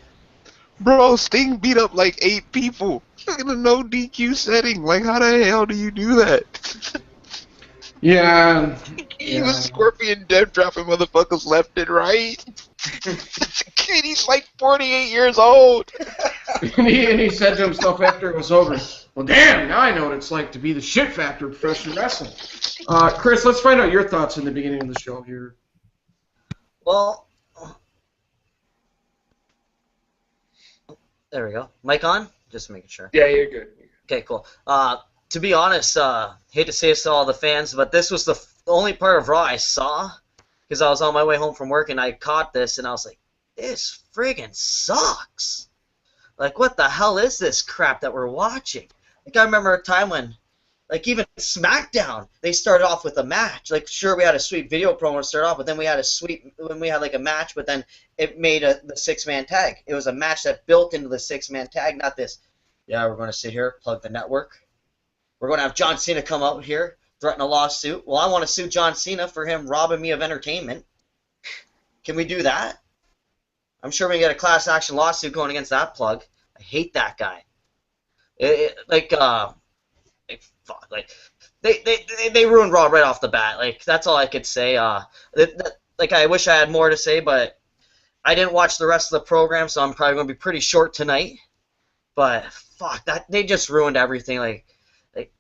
Bro, Sting beat up like 8 people in a no DQ setting. Like, how the hell do you do that? Yeah. He was Scorpion death dropping motherfuckers left and right. Kid, he's like 48 years old. and he said to himself after it was over, well, damn, now I know what it's like to be the shit factor of professional wrestling. Chris, let's find out your thoughts in the beginning of the show here. Well, there we go. Mic on? Just making sure. Yeah, you're good. Okay, cool. To be honest, hate to say this to all the fans, but this was the only part of Raw I saw because I was on my way home from work and I caught this and I was like, this friggin' sucks. Like, what the hell is this crap that we're watching? Like, I remember a time when, like, even SmackDown, they started off with a match. Like, sure, we had a sweet video promo to start off, but then we had like a match, but then it made the 6-man tag. It was a match that built into the 6-man tag, not this, yeah, we're going to sit here, plug the network. We're going to have John Cena come out here, threaten a lawsuit. Well, I want to sue John Cena for him robbing me of entertainment. Can we do that? I'm sure we can get a class action lawsuit going against that plug. I hate that guy. They ruined Raw right off the bat. Like, that's all I could say. Like, I wish I had more to say, but I didn't watch the rest of the program, so I'm probably going to be pretty short tonight. But fuck, that they just ruined everything. Like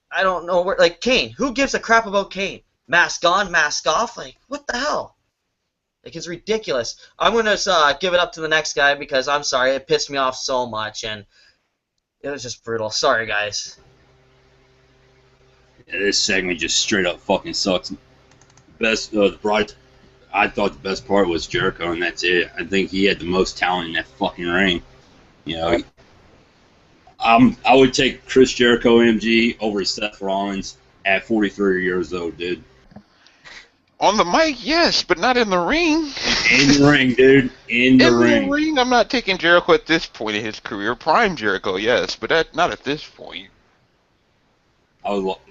I don't know where. Like Kane, who gives a crap about Kane? Mask on, mask off. Like, what the hell? Like, it's ridiculous. I'm going to give it up to the next guy because I'm sorry. It pissed me off so much, and it was just brutal. Sorry, guys. Yeah, this segment just straight up fucking sucks. I thought the best part was Jericho, and that's it. I think he had the most talent in that fucking ring. You know, I would take Chris Jericho MG over Seth Rollins at 43 years old, dude. On the mic, yes, but not in the ring. In the ring, dude. In the ring. In the ring, I'm not taking Jericho at this point in his career. Prime Jericho, yes, but not at this point.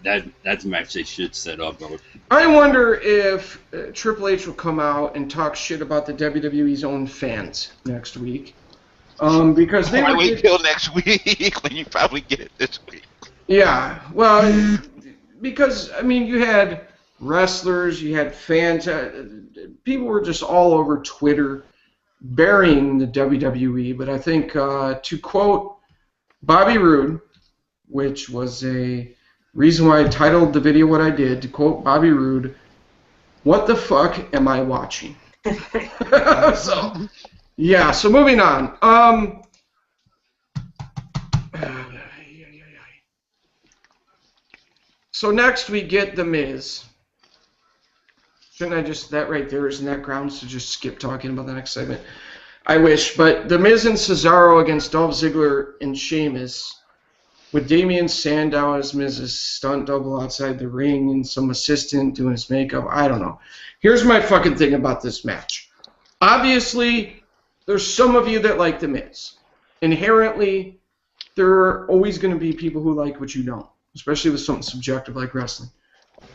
That's a match they should set up, though. I wonder if Triple H will come out and talk shit about the WWE's own fans next week. Because they wait until next week when you probably get it this week. Yeah, well, because, I mean, you had wrestlers, you had fans, people were just all over Twitter burying the WWE, but I think, to quote Bobby Roode, which was a reason why I titled the video what I did, to quote Bobby Roode, "What the fuck am I watching?" So, yeah, so moving on. So next we get The Miz. Shouldn't I just, that right there, isn't that grounds to just skip talking about the next segment? I wish, but The Miz and Cesaro against Dolph Ziggler and Sheamus, with Damian Sandow as Miz's stunt double outside the ring and some assistant doing his makeup. I don't know. Here's my fucking thing about this match. Obviously, there's some of you that like The Miz. Inherently, there are always going to be people who like what you don't, especially with something subjective like wrestling.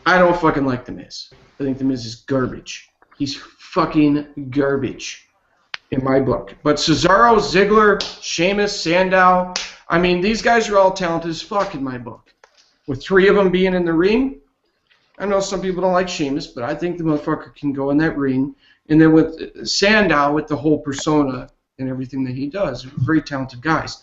I don't fucking like The Miz. I think The Miz is garbage. He's fucking garbage in my book. But Cesaro, Ziggler, Sheamus, Sandow, I mean, these guys are all talented as fuck in my book. With three of them being in the ring, I know some people don't like Sheamus, but I think the motherfucker can go in that ring. And then with Sandow, with the whole persona and everything that he does, very talented guys.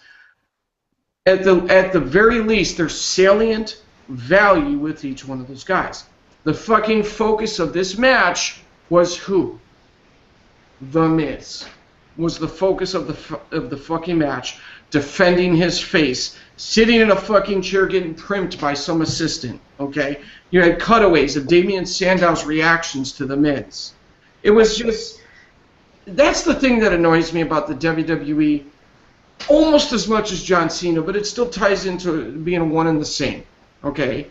At the very least, there's salient value with each one of those guys. The fucking focus of this match was who? The Miz was the focus of the fucking match, defending his face, sitting in a fucking chair getting primped by some assistant, okay? You had cutaways of Damian Sandow's reactions to The Miz. It was just, that's the thing that annoys me about the WWE almost as much as John Cena, but it still ties into being one and the same, okay?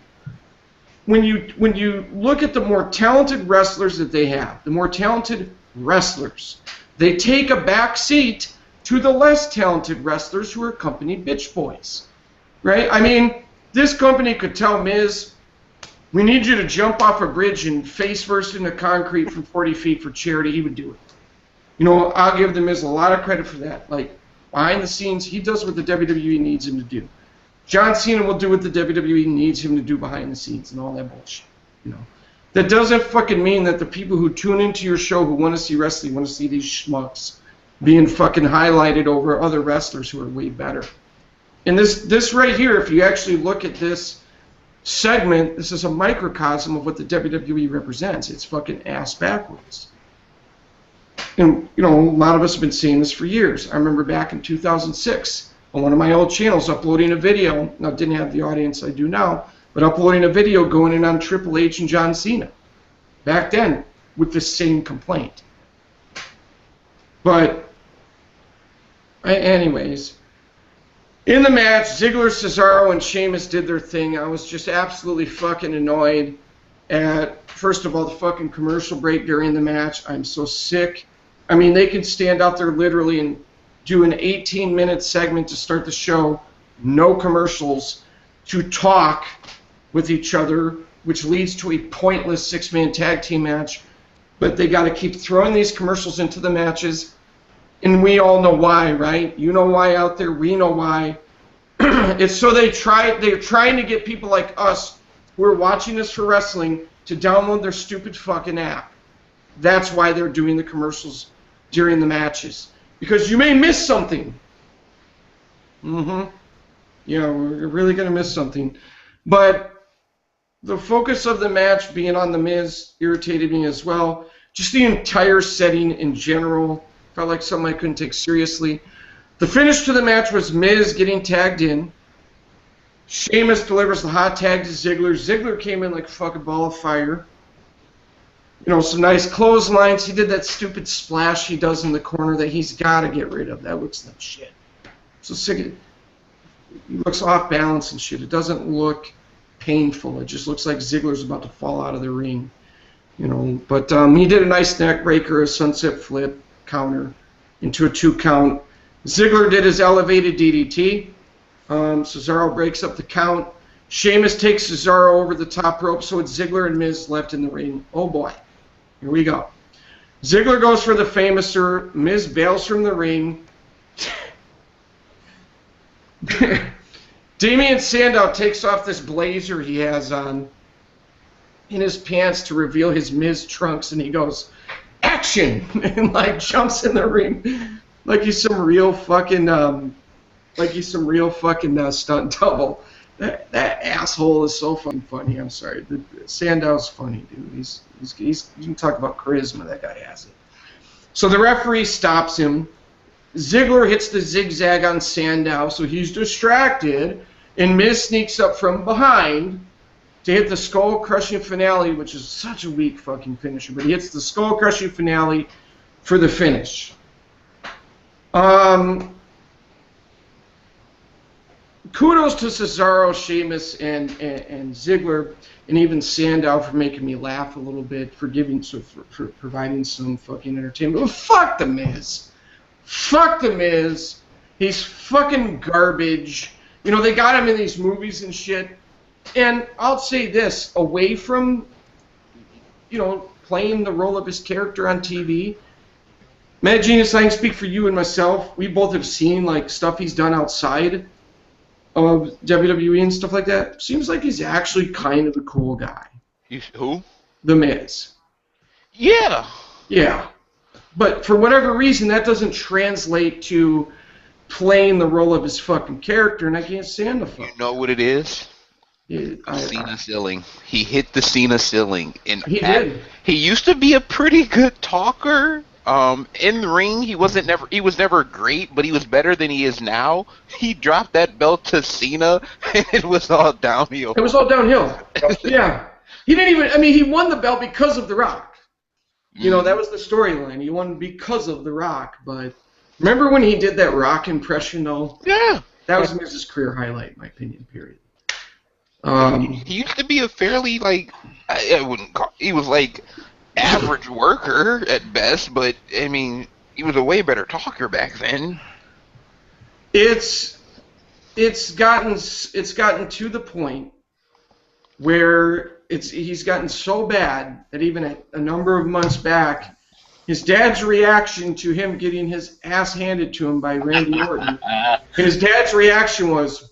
When you look at the more talented wrestlers that they have, the more talented wrestlers, they take a back seat to the less talented wrestlers who are company bitch boys, right? I mean, this company could tell Miz, we need you to jump off a bridge and face first into concrete from 40 feet for charity. He would do it. You know, I'll give the Miz a lot of credit for that. Like, behind the scenes, he does what the WWE needs him to do. John Cena will do what the WWE needs him to do behind the scenes and all that bullshit, you know. That doesn't fucking mean that the people who tune into your show who want to see wrestling want to see these schmucks being fucking highlighted over other wrestlers who are way better. And this right here, if you actually look at this segment, this is a microcosm of what the WWE represents. It's fucking ass backwards. And, you know, a lot of us have been seeing this for years. I remember back in 2006 on one of my old channels uploading a video. Now, didn't have the audience I do now, but uploading a video going in on Triple H and John Cena. Back then, with the same complaint. But, anyways, in the match, Ziggler, Cesaro, and Sheamus did their thing. I was just absolutely fucking annoyed at, first of all, the fucking commercial break during the match. I'm so sick. I mean, they can stand out there literally and do an 18-minute segment to start the show, no commercials, to talk with each other, which leads to a pointless six-man tag team match. But they got to keep throwing these commercials into the matches, and we all know why, right? You know why out there. We know why. It's so they're trying to get people like us who are watching this for wrestling to download their stupid fucking app. That's why they're doing the commercials during the matches. Because you may miss something. Yeah, we're really going to miss something. But the focus of the match being on The Miz irritated me as well. Just the entire setting in general felt like something I couldn't take seriously. The finish to the match was Miz getting tagged in. Sheamus delivers the hot tag to Ziggler. Ziggler came in like a fucking ball of fire. You know, some nice clotheslines. He did that stupid splash he does in the corner that he's got to get rid of. That looks like shit. So sick of, he looks off balance and shit. It doesn't look painful. It just looks like Ziggler's about to fall out of the ring. You know, but he did a nice neck breaker, a sunset flip counter into a 2 count. Ziggler did his elevated DDT. Cesaro breaks up the count. Sheamus takes Cesaro over the top rope, so it's Ziggler and Miz left in the ring. Oh boy. Here we go. Ziggler goes for the famouser. Miz bails from the ring. Damian Sandow takes off this blazer he has on in his pants to reveal his Miz trunks, and he goes, action! And like jumps in the ring like he's some real fucking stunt double. That asshole is so fucking funny. I'm sorry. Sandow's funny, dude. He's you can talk about charisma. That guy has it. So the referee stops him. Ziggler hits the zigzag on Sandow, so he's distracted, and Miz sneaks up from behind to hit the skull-crushing finale, which is such a weak fucking finisher, but he hits the skull-crushing finale for the finish. Kudos to Cesaro, Sheamus, and Ziggler, and even Sandow for making me laugh a little bit, for providing some fucking entertainment. But fuck the Miz. Fuck the Miz. He's fucking garbage. You know, they got him in these movies and shit. And I'll say this, away from, you know, playing the role of his character on TV, Mad Genius, I can speak for you and myself. We both have seen, like, stuff he's done outside of WWE and stuff like that. Seems like he's actually kind of a cool guy. Who? The Miz. Yeah. Yeah. But for whatever reason, that doesn't translate to playing the role of his fucking character, and I can't stand the fuck. You know what it is? Cena ceiling. He hit the Cena ceiling. And he did. He used to be a pretty good talker. In the ring, he was never great, but he was better than he is now. He dropped that belt to Cena, and it was all downhill. It was all downhill. Yeah. He didn't even, I mean, he won the belt because of The Rock. You know, that was the storyline. He won because of The Rock, but remember when he did that Rock impression, though? Yeah. That was Miz's career highlight, in my opinion, period. He used to be a fairly, like, I wouldn't call, he was like average worker at best, but I mean, he was a way better talker back then. It's gotten to the point where he's gotten so bad that even a number of months back, his dad's reaction to him getting his ass handed to him by Randy Orton, his dad's reaction was,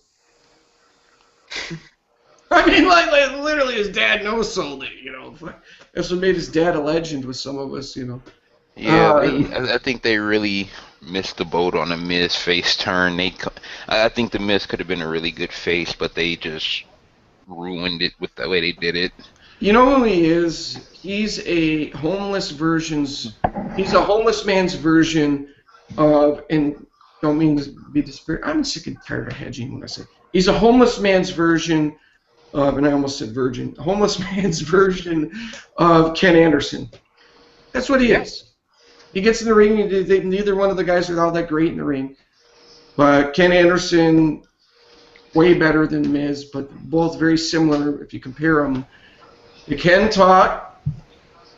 I mean, like literally his dad no-sold it, you know. That's what made his dad a legend with some of us, you know. Yeah, I think they really missed the boat on the Miz face turn. I think the Miz could have been a really good face, but they just ruined it with the way they did it. You know who he is? He's a homeless man's version of, and don't mean to be disparaging, I'm sick and tired of hedging when I say, he's a homeless man's version of, and I almost said virgin, a homeless man's version of Ken Anderson. That's what he is. He gets in the ring, neither one of the guys are all that great in the ring, but Ken Anderson, way better than Miz, but both very similar if you compare them. They can talk.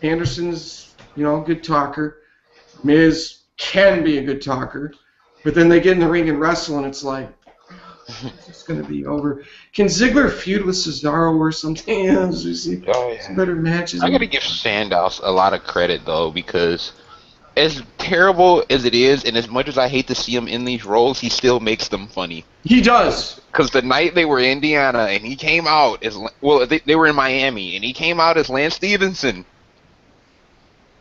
Anderson's, you know, a good talker. Miz can be a good talker, but then they get in the ring and wrestle, and it's like, it's going to be over. Can Ziggler feud with Cesaro or something? Yeah, some better matches. I got to give Sandow a lot of credit, though, because as terrible as it is, and as much as I hate to see him in these roles, he still makes them funny. He does. Because the night they were in Indiana, and he came out as, well, they were in Miami, and he came out as Lance Stevenson.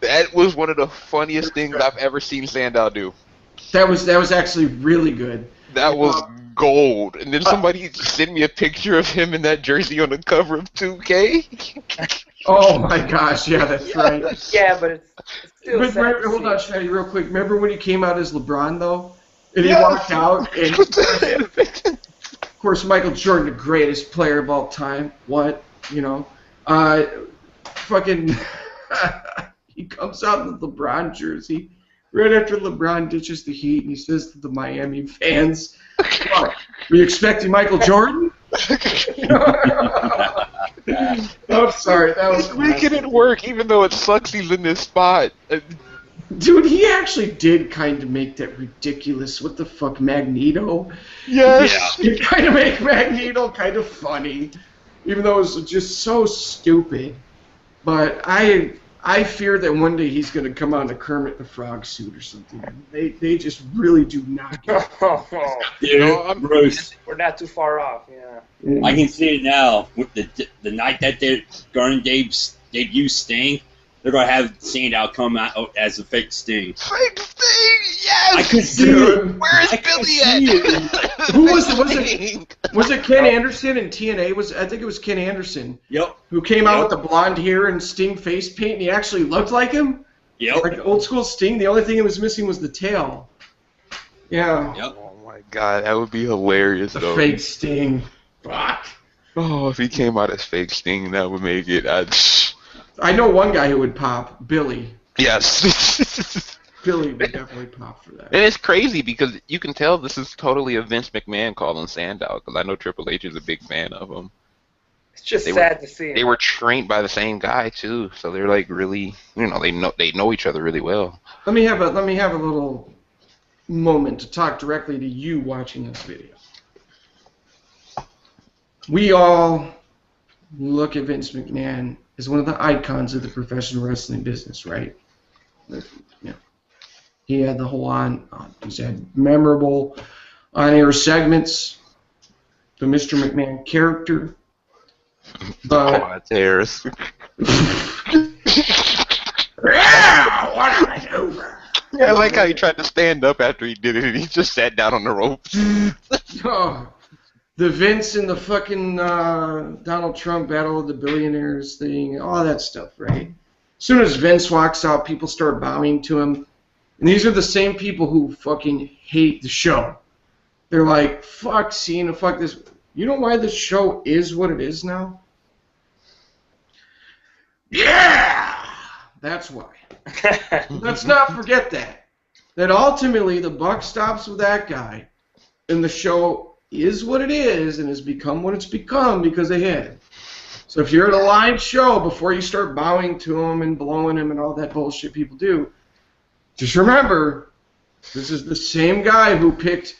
That was one of the funniest things I've ever seen Sandow do. That was actually really good. That was gold, and then somebody sent me a picture of him in that jersey on the cover of 2K. Oh my gosh, yeah, that's right. Yeah, but it's still But sad to hold see. on, Shady, real quick. Remember when he came out as LeBron, though? And he Yes. walked out, and of course, Michael Jordan, the greatest player of all time. What? You know? Fucking... he comes out in the LeBron jersey right after LeBron ditches the Heat, and he says to the Miami fans, "What, were you expecting Michael Jordan?" I'm sorry, that was He's making it work, even though it sucks he's in this spot. Dude, he actually did kind of make that ridiculous, what the fuck, Magneto? Yes. He kind of make Magneto kind of funny, even though it was just so stupid. But I fear that one day he's going to come out in a Kermit the Frog suit or something. They just really do not get it. Dude, Bruce, We're not too far off, yeah. I can see it now. With the night that they're going to debut Sting, they're going to have Sandow come out as a fake Sting. Fake Sting, yes! I could see Dude. it. Where's I could Billy see at? Who was it? Was it Ken Anderson in TNA? I think it was Ken Anderson Yep. who came out with the blonde hair and Sting face paint, and he actually looked like him. Yep. Like old school Sting. The only thing it was missing was the tail. Yeah. Yep. Oh my god, that would be hilarious The though. fake Sting. Fuck. Oh, if he came out as fake Sting, that would make it. I know one guy who would pop. Billy. Yes. Billy would definitely pop for that. And it's crazy because you can tell this is totally a Vince McMahon calling Sandow, because I know Triple H is a big fan of him. It's just They sad to see. They were trained by the same guy too, so they're like really, they know each other really well. Let me have a little moment to talk directly to you watching this video. We all look at Vince McMahon as one of the icons of the professional wrestling business, right? You know, he had the whole he's had memorable on-air segments, the Mr. McMahon character. But Terrace. yeah, what I do? Yeah, I like how he tried to stand up after he did it, and he just sat down on the ropes. Oh, the Vince and the fucking Donald Trump Battle of the Billionaires thing, all that stuff, right? As soon as Vince walks out, people start bowing to him. And these are the same people who fucking hate the show. They're like, fuck Cena, fuck this. You know why this show is what it is now? Yeah! That's why. Let's not forget that. That ultimately the buck stops with that guy, and the show is what it is and has become what it's become because of him. So if you're at a live show, before you start bowing to him and blowing him and all that bullshit people do, just remember, this is the same guy who picked,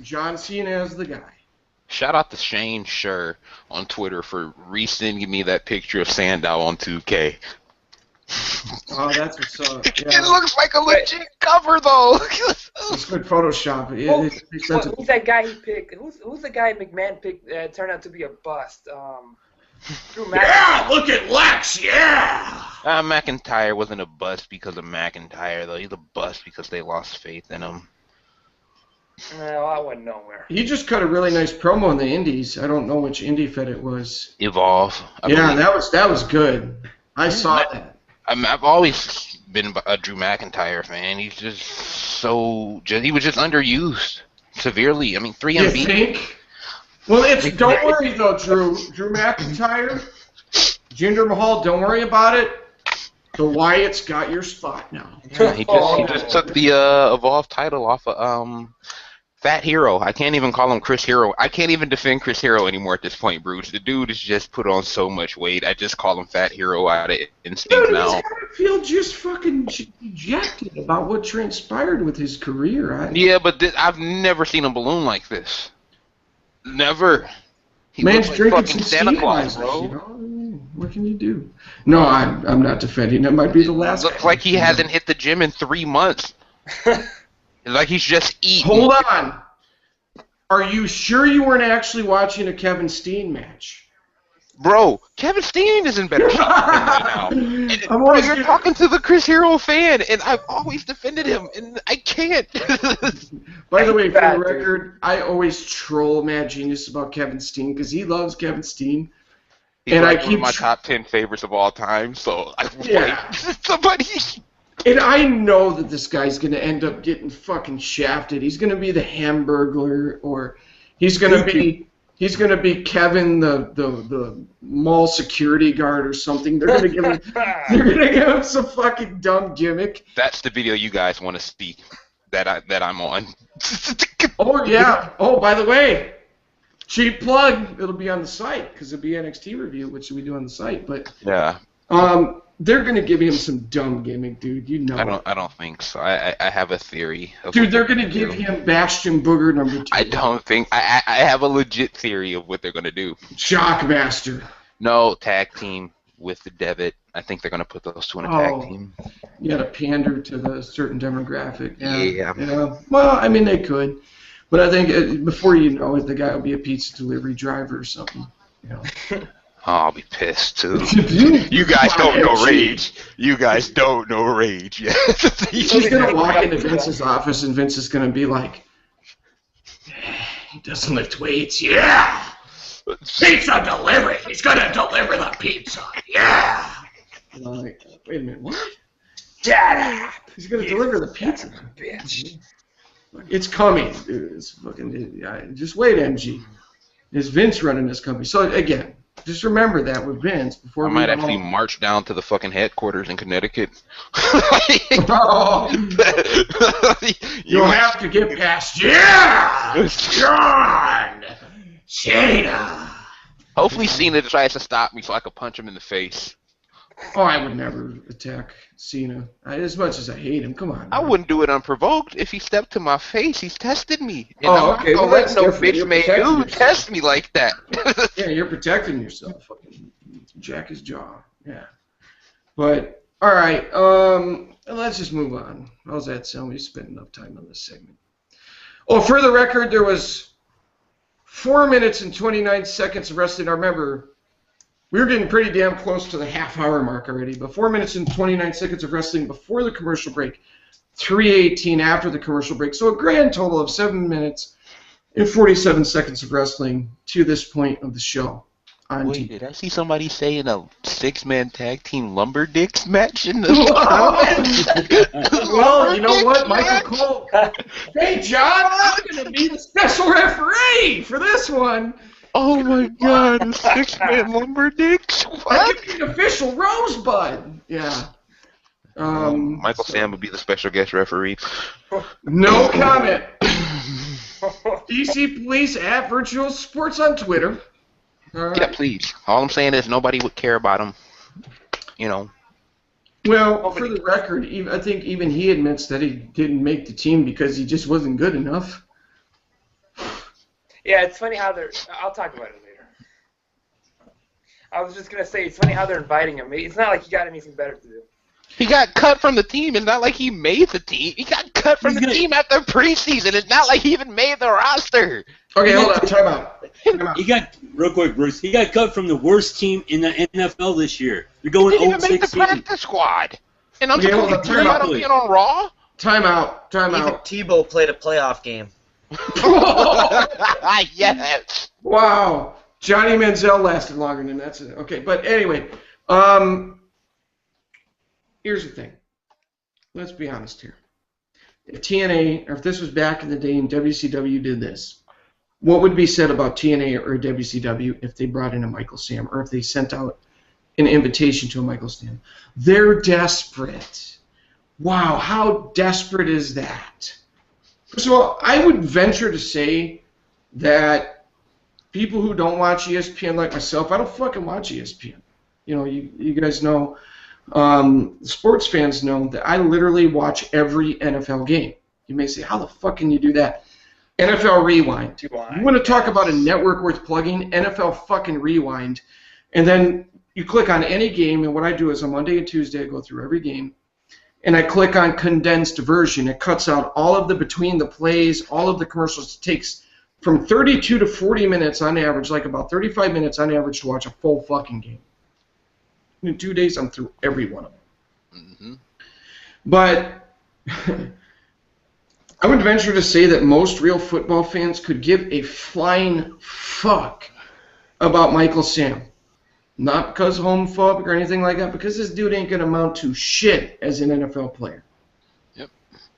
John Cena as the guy. Shout out to Shane Scher on Twitter for resending me that picture of Sandow on 2K. Oh, that's what's up. It Yeah. looks like a legit cover though. It's good Photoshop. Who's that guy he picked? Who's the guy McMahon picked that turned out to be a bust? Drew McIntyre. Yeah, look at Lex, yeah! McIntyre wasn't a bust because of McIntyre though. He's a bust because they lost faith in him. No, I went nowhere. He just cut a really nice promo in the Indies. I don't know which indie fed it was. Evolve. I Yeah, believe. that was good. I saw that. I've always been a Drew McIntyre fan. He's just he was just underused severely. I mean, 3 You MB. think? Well, don't worry though, Drew. Drew McIntyre, Jinder Mahal, don't worry about it. The Wyatt's got your spot now. Yeah, he just took the Evolve title off of Fat Hero. I can't even call him Chris Hero. I can't even defend Chris Hero anymore at this point, Bruce. The dude has just put on so much weight. I just call him Fat Hero out of instinct Dude, now. he's gotta feel just fucking dejected about what transpired with his career. Yeah, but I've never seen a balloon like this. Never. He Man's looks like drinking fucking some Santa Steve Claus, Weiss, bro. you know? What can you do? No, I'm not defending. That might be the last. Looks like he hasn't hit the gym in 3 months. Like he's just eating. Hold on. Are you sure you weren't actually watching a Kevin Steen match? Bro, Kevin Steen is in better shape than him right now. And, I'm bro, always you're gonna- talking to the Chris Hero fan, and I've always defended him, and I can't. By the way, for Bad, the dude. record, I always troll Mad Genius about Kevin Steen because he loves Kevin Steen. He's And like I one of keep my tr- top 10 favorites of all time, so I Yeah. somebody. And I know that this guy's going to end up getting fucking shafted. He's going to be the Hamburglar, or he's going to be Kevin, the mall security guard or something. They're going to give him some fucking dumb gimmick. That's the video you guys want to see that I'm on. Oh yeah. Oh, by the way, cheap plug. It'll be on the site because it'll be NXT review, which we do on the site. But Yeah. they're gonna give him some dumb gimmick, dude. You know. I don't think so. I have a theory. Of Dude, what they're gonna give do. him Bastion Booger number 2. I don't think I have a legit theory of what they're gonna do. Shockmaster. No, tag team with the debit. I think they're gonna put those two in a tag team. You gotta pander to the certain demographic. Yeah. Well, I mean they could, but I think before you know it, the guy will be a pizza delivery driver or something. You know. Oh, I'll be pissed too. You guys don't know Rage. You guys don't know Rage yet. He's gonna walk into Vince's office and Vince is gonna be like, he doesn't lift weights, yeah. Pizza delivery. He's gonna deliver the pizza, yeah. And I'm like, wait a minute, what? Shut up, He's gonna deliver the pizza. bitch. It's coming, dude. It's fucking. Just wait, MG. Is Vince running this company? So again, just remember that with Vince before I we might all- actually march down to the fucking headquarters in Connecticut. Oh, you'll have to get past. Yeah, John Cena. Hopefully Cena tries to stop me so I can punch him in the face. Oh, I would never attack Cena. As much as I hate him, come on. I man. wouldn't do it unprovoked. If he stepped to my face, he's tested me. And Oh, I'm okay, not well, gonna that's let no different. You're bitch-made protecting dude yourself. test me like that. Yeah, you're protecting yourself. Fucking jack his jaw. Yeah. But all right, let's just move on. How's that sound? We spent enough time on this segment. Oh, for the record, there was 4 minutes and 29 seconds of wrestling. I remember we were getting pretty damn close to the half-hour mark already, but 4 minutes and 29 seconds of wrestling before the commercial break, 3:18 after the commercial break. So a grand total of 7 minutes and 47 seconds of wrestling to this point of the show. On Wait, TV. did I see somebody saying a 6-man tag team lumber dicks match in the comments? Well, you know what, Lumber dicks Michael Cole? Hey, John, I'm going to be the special referee for this one. Oh my god, a 6-man lumber dicks? I What? could be an official rosebud. Yeah. Michael Sam would be the special guest referee. No comment. DC Police at Virtual Sports on Twitter. All right. Yeah, please. All I'm saying is nobody would care about him. You know. Well, for the record, I think even he admits that he didn't make the team because he just wasn't good enough. Yeah, it's funny how they're. I'll talk about it later. I was just gonna say it's funny how they're inviting him. It's not like he got anything better to do. He got cut from the team. It's not like he made the team. He got cut from the team after preseason. It's not like he even made the roster. Okay, hold on. Time out. He got, real quick, Bruce, he got cut from the worst team in the NFL this year. They're going He didn't even make the 0-16. practice squad. And I'm Okay, hold supposed on, to time about out. him being on Raw? Time out. Even Tebow played a playoff game. Yes. Wow. Johnny Manziel lasted longer than that's it. Okay, but anyway, here's the thing. Let's be honest here. If TNA, or if this was back in the day and WCW did this, what would be said about TNA or WCW if they brought in a Michael Sam, or if they sent out an invitation to a Michael Sam? They're desperate. Wow, how desperate is that? First of all, I would venture to say that people who don't watch ESPN like myself, I don't fucking watch ESPN. You know, you guys know, sports fans know that I literally watch every NFL game. You may say, how the fuck can you do that? NFL Rewind. You want to talk about a network worth plugging? NFL fucking Rewind. And then you click on any game, and what I do is on Monday and Tuesday I go through every game, and I click on condensed version. It cuts out all of the between the plays, all of the commercials. It takes from 32 to 40 minutes on average, like about 35 minutes on average to watch a full fucking game. In 2 days, I'm through every one of them. Mm-hmm. But I would venture to say that most real football fans could give a flying fuck about Michael Sam. Not because homophobic or anything like that, because this dude ain't going to amount to shit as an NFL player. Yep.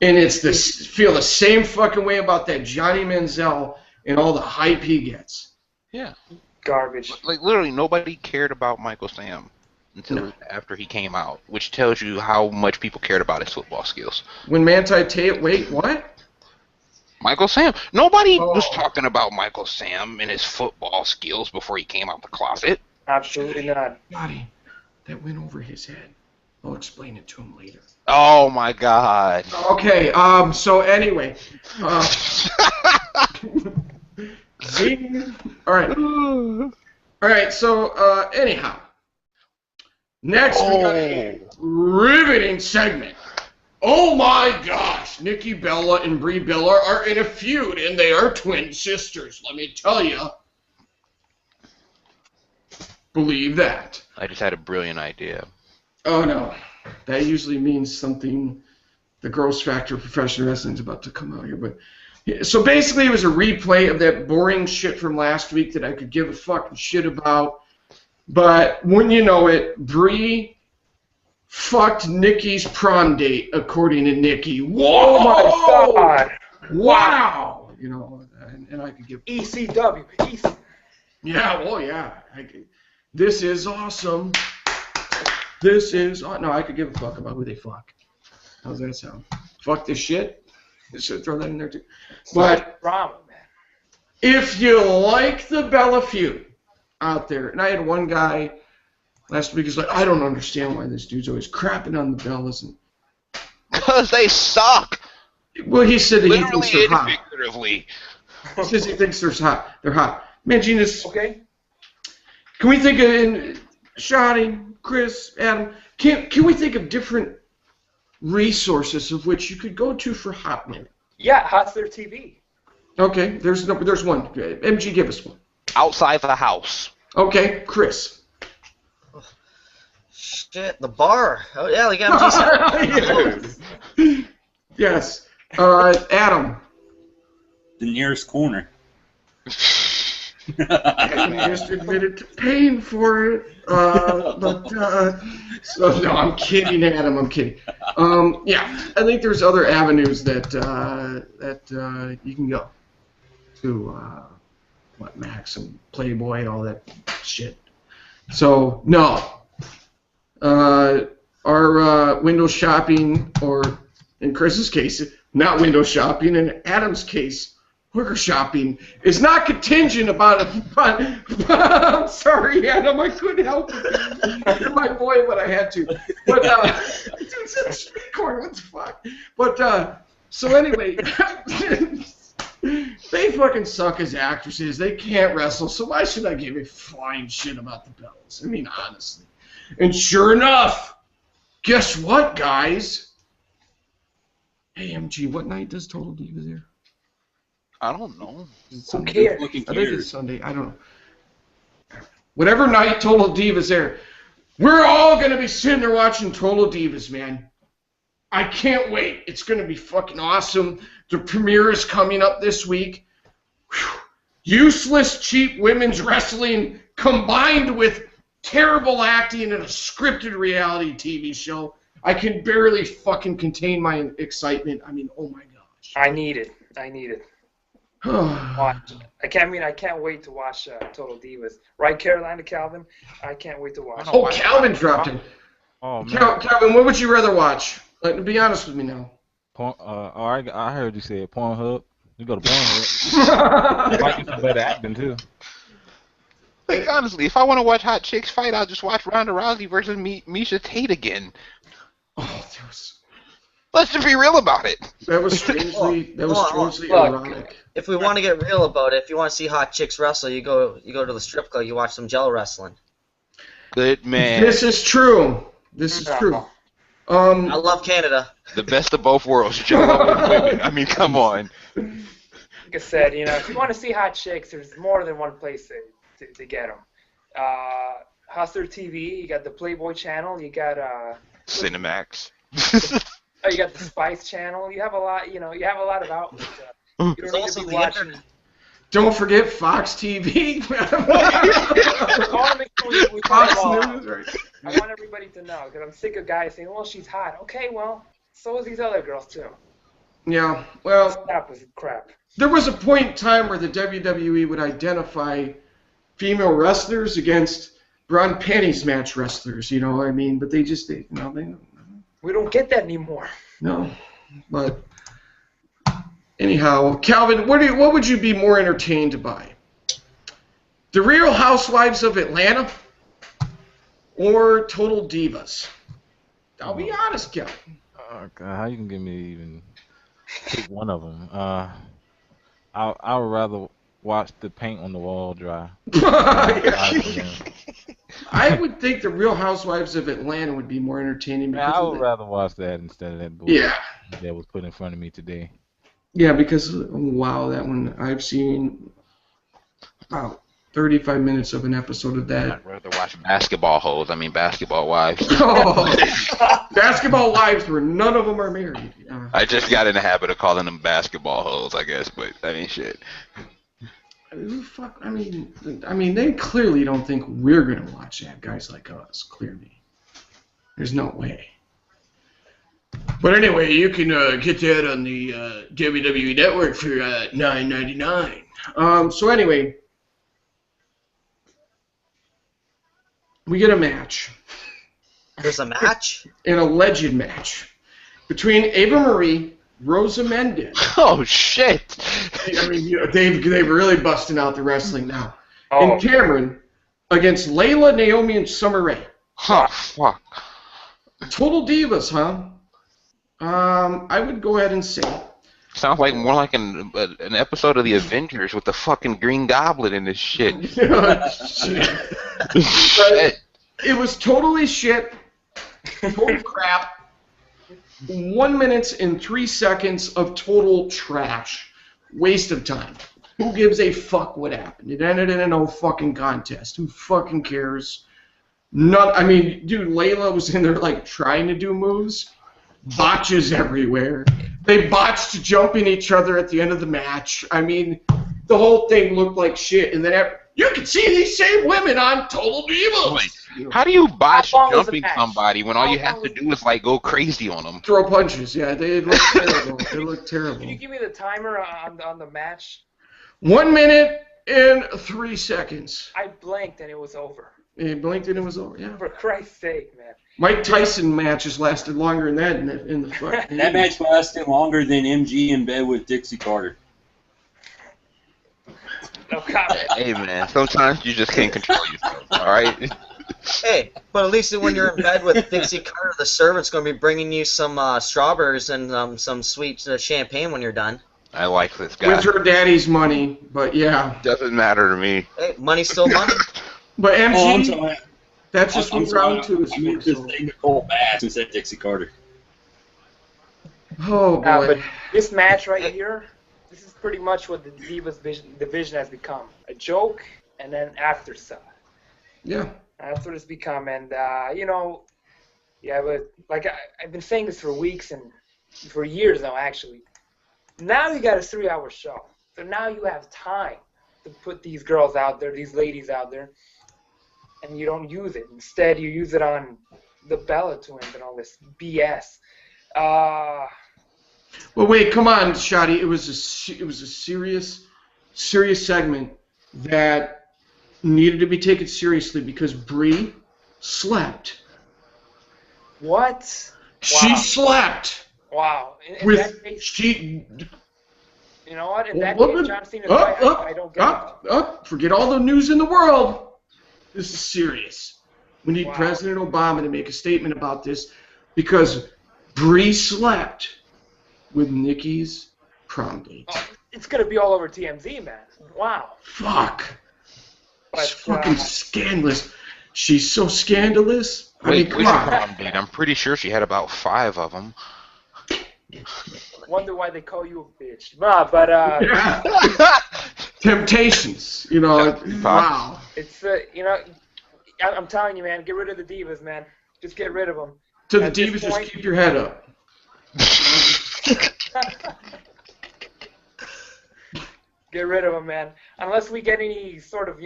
And it's this feel the same fucking way about that Johnny Manziel and all the hype he gets. Yeah. Garbage. Like, literally, nobody cared about Michael Sam until after he came out, which tells you how much people cared about his football skills. When Manti Te'o, wait, what? Michael Sam. Nobody was talking about Michael Sam and his football skills before he came out the closet. Absolutely not. Buddy, that went over his head. I'll explain it to him later. Oh my God. Okay, so anyway. Zing. All right, so anyhow. Next, we got a riveting segment. Oh my gosh, Nikki Bella and Brie Bella are in a feud, and they are twin sisters. Let me tell you. Believe that. I just had a brilliant idea. Oh no, that usually means something. The gross factor of professional wrestling is about to come out here, but so basically, it was a replay of that boring shit from last week that I could give a fucking shit about. But wouldn't you know it, Brie fucked Nikki's prom date, according to Nikki. Whoa! Oh my God! Wow! You know, and I could give ECW. Yeah, well, yeah. This is awesome. This is no. I could give a fuck about who they fuck. How's that sound? Fuck this shit. Should throw that in there too. But Drama, man. if you like the Bella feud out there, and I had one guy last week who's like, I don't understand why this dude's always crapping on the Bellas. And Because they suck. well, he said that he thinks Literally they're and hot. figuratively. He says he thinks they're hot. They're hot. Man, Genius. Okay. Can we think of Shotty, Chris, Adam? Can we think of different resources of which you could go to for hot women? Yeah, Hotster TV. Okay, there's one. MG, give us one. Outside the house. Okay, Chris. Shit, the bar. Oh yeah, like MG said. Yes. Adam. The nearest corner. Adam just admitted to paying for it. So no, I'm kidding, Adam. I'm kidding. Yeah, I think there's other avenues that you can go to. Maxim, Playboy, all that shit. So no, our window shopping, or in Chris's case, not window shopping. In Adam's case, hooker shopping is not contingent upon a. I'm sorry, Adam, I couldn't help it. You're my boy, but I had to. But dude's in the street corner. What the fuck? But so anyway. They fucking suck as actresses. They can't wrestle, so why should I give a flying shit about the Bellas? I mean, honestly. And sure enough, guess what, guys? Hey, MG, what night does Total Divas air? I don't know. Who cares? I think it's Sunday. I don't know. Whatever night Total Divas air, we're all going to be sitting there watching Total Divas, man. I can't wait. It's going to be fucking awesome. The premiere is coming up this week. Whew. Useless, cheap women's wrestling combined with terrible acting in a scripted reality TV show. I can barely fucking contain my excitement. I mean, oh my gosh. I need it. Watch. I can't wait to watch Total Divas. Right, Carolina Calvin? I can't wait to watch. Oh, Calvin dropped in. Oh man. Calvin, what would you rather watch? Be honest with me now. I heard you say Pornhub. You go to Pornhub. Might get some better acting too. Like, honestly, if I want to watch hot chicks fight, I'll just watch Ronda Rousey versus Misha Tate again. Oh, that was. Let's just be real about it. That was strangely Look, ironic. If we want to get real about it, if you want to see hot chicks wrestle, you go to the strip club, you watch some gel wrestling. Good man. This is true. This is true. I love Canada. The best of both worlds, Jello and women. I mean, come on. Like I said, if you want to see hot chicks, there's more than one place to get them. Hustler TV, you got the Playboy channel, you got Cinemax. you got the Spice channel. You have a lot, you have a lot of outlets. You There's don't need also to be the watching. internet. Don't forget Fox TV. I want to make sure we Fox talk about- News, right? I want everybody to know because I'm sick of guys saying, "Well, she's hot." Okay, well, so is these other girls too. Yeah, well, Stop with crap. there was a point in time where the WWE would identify female wrestlers against bra and panties match wrestlers, I mean, but they We don't get that anymore. no. But anyhow, Calvin, what would you be more entertained by? The Real Housewives of Atlanta or Total Divas? I'll be honest, Calvin. Oh, God, how you can get me to even pick one of them? I would rather watch the paint on the wall dry. I would think the Real Housewives of Atlanta would be more entertaining because I of would the- rather watch that instead of that bullshit Yeah. that was put in front of me today. Yeah, because wow, that one I've seen about 35 minutes of an episode of that. I'd rather watch basketball hoes. I mean, basketball wives. Oh, Basketball Wives, where none of them are married. I just got in the habit of calling them basketball hoes, I guess. But I mean, shit. Who fuck? I mean, they clearly don't think we're gonna watch that. Guys like us, clearly. There's no way. But anyway, you can get that on the WWE Network for $9.99. So anyway, we get a match, There's a match? an alleged match, between Ava Marie, Rosa Mendez. Oh shit! I mean, they're really busting out the wrestling now. Oh, And Cameron against Layla, Naomi, and Summer Rae. Oh fuck! Total Divas, huh? I would go ahead and say. Sounds like more like an episode of the Avengers with the fucking Green Goblin in this shit. Shit. It was totally shit. Total crap. 1 minute and 3 seconds of total trash. Waste of time. Who gives a fuck what happened? It ended in a no fucking contest. Who fucking cares? I mean, dude, Layla was in there like trying to do moves. Botches everywhere. They botched jumping each other at the end of the match. I mean, the whole thing looked like shit. And then you can see these same women on Total Divas. Wait, how do you botch How long was the jumping match? somebody when all How you have long to was- do is like go crazy on them? Throw punches. Yeah, they look terrible. They look Can you terrible. give me the timer on the match? 1 minute and 3 seconds. I blinked and it was over. He blinked and it was over. Yeah. For Christ's sake, man. Mike Tyson matches lasted longer than that in the fucking. That match lasted longer than MG in bed with Dixie Carter. No comment. Hey man, sometimes you just can't control yourself. All right. Hey, but at least when you're in bed with Dixie Carter, the servant's going to be bringing you some strawberries and some sweet champagne when you're done. I like this guy. With her daddy's money, but yeah. Doesn't matter to me. Hey, money's still money. But Oh, I'm MG, sorry. that's just I'm what sorry. round 2 is I meant for. to So. say Nicole Bass instead of Dixie Carter. Oh But boy. this match right here, this is pretty much what the Divas division has become. A joke and then afterthought. Yeah. That's what it's become. And, yeah, but like I've been saying this for weeks and for years now, actually. Now you got a 3-hour show. So now you have time to put these girls out there, these ladies out there, and you don't use it. Instead, you use it on the Bella Twins and all this BS. Well, wait, come on, Shotty. It was a serious segment that needed to be taken seriously because Bree slept. What? She Wow. slept Wow. In with that case, she. you know what? In that What case, the- John Cena's right. I don't get Up. Forget all the news in the world. This is serious. We need Wow. President Obama to make a statement about this because Bree slept with Nikki's prom date. it. Oh, it's going to be all over TMZ, man. Wow. Fuck. It's But, fucking scandalous. She's so scandalous. I mean, Wait, come which on. prom date? I'm pretty sure she had about 5 of them. Wonder why they call you a bitch. Nah, but Temptations, you know. Wow. it's I'm telling you, man, get rid of the divas, man. Just get rid of them. To the At this divas, just point- keep your head up. Get rid of them, man. Unless we get any sort of,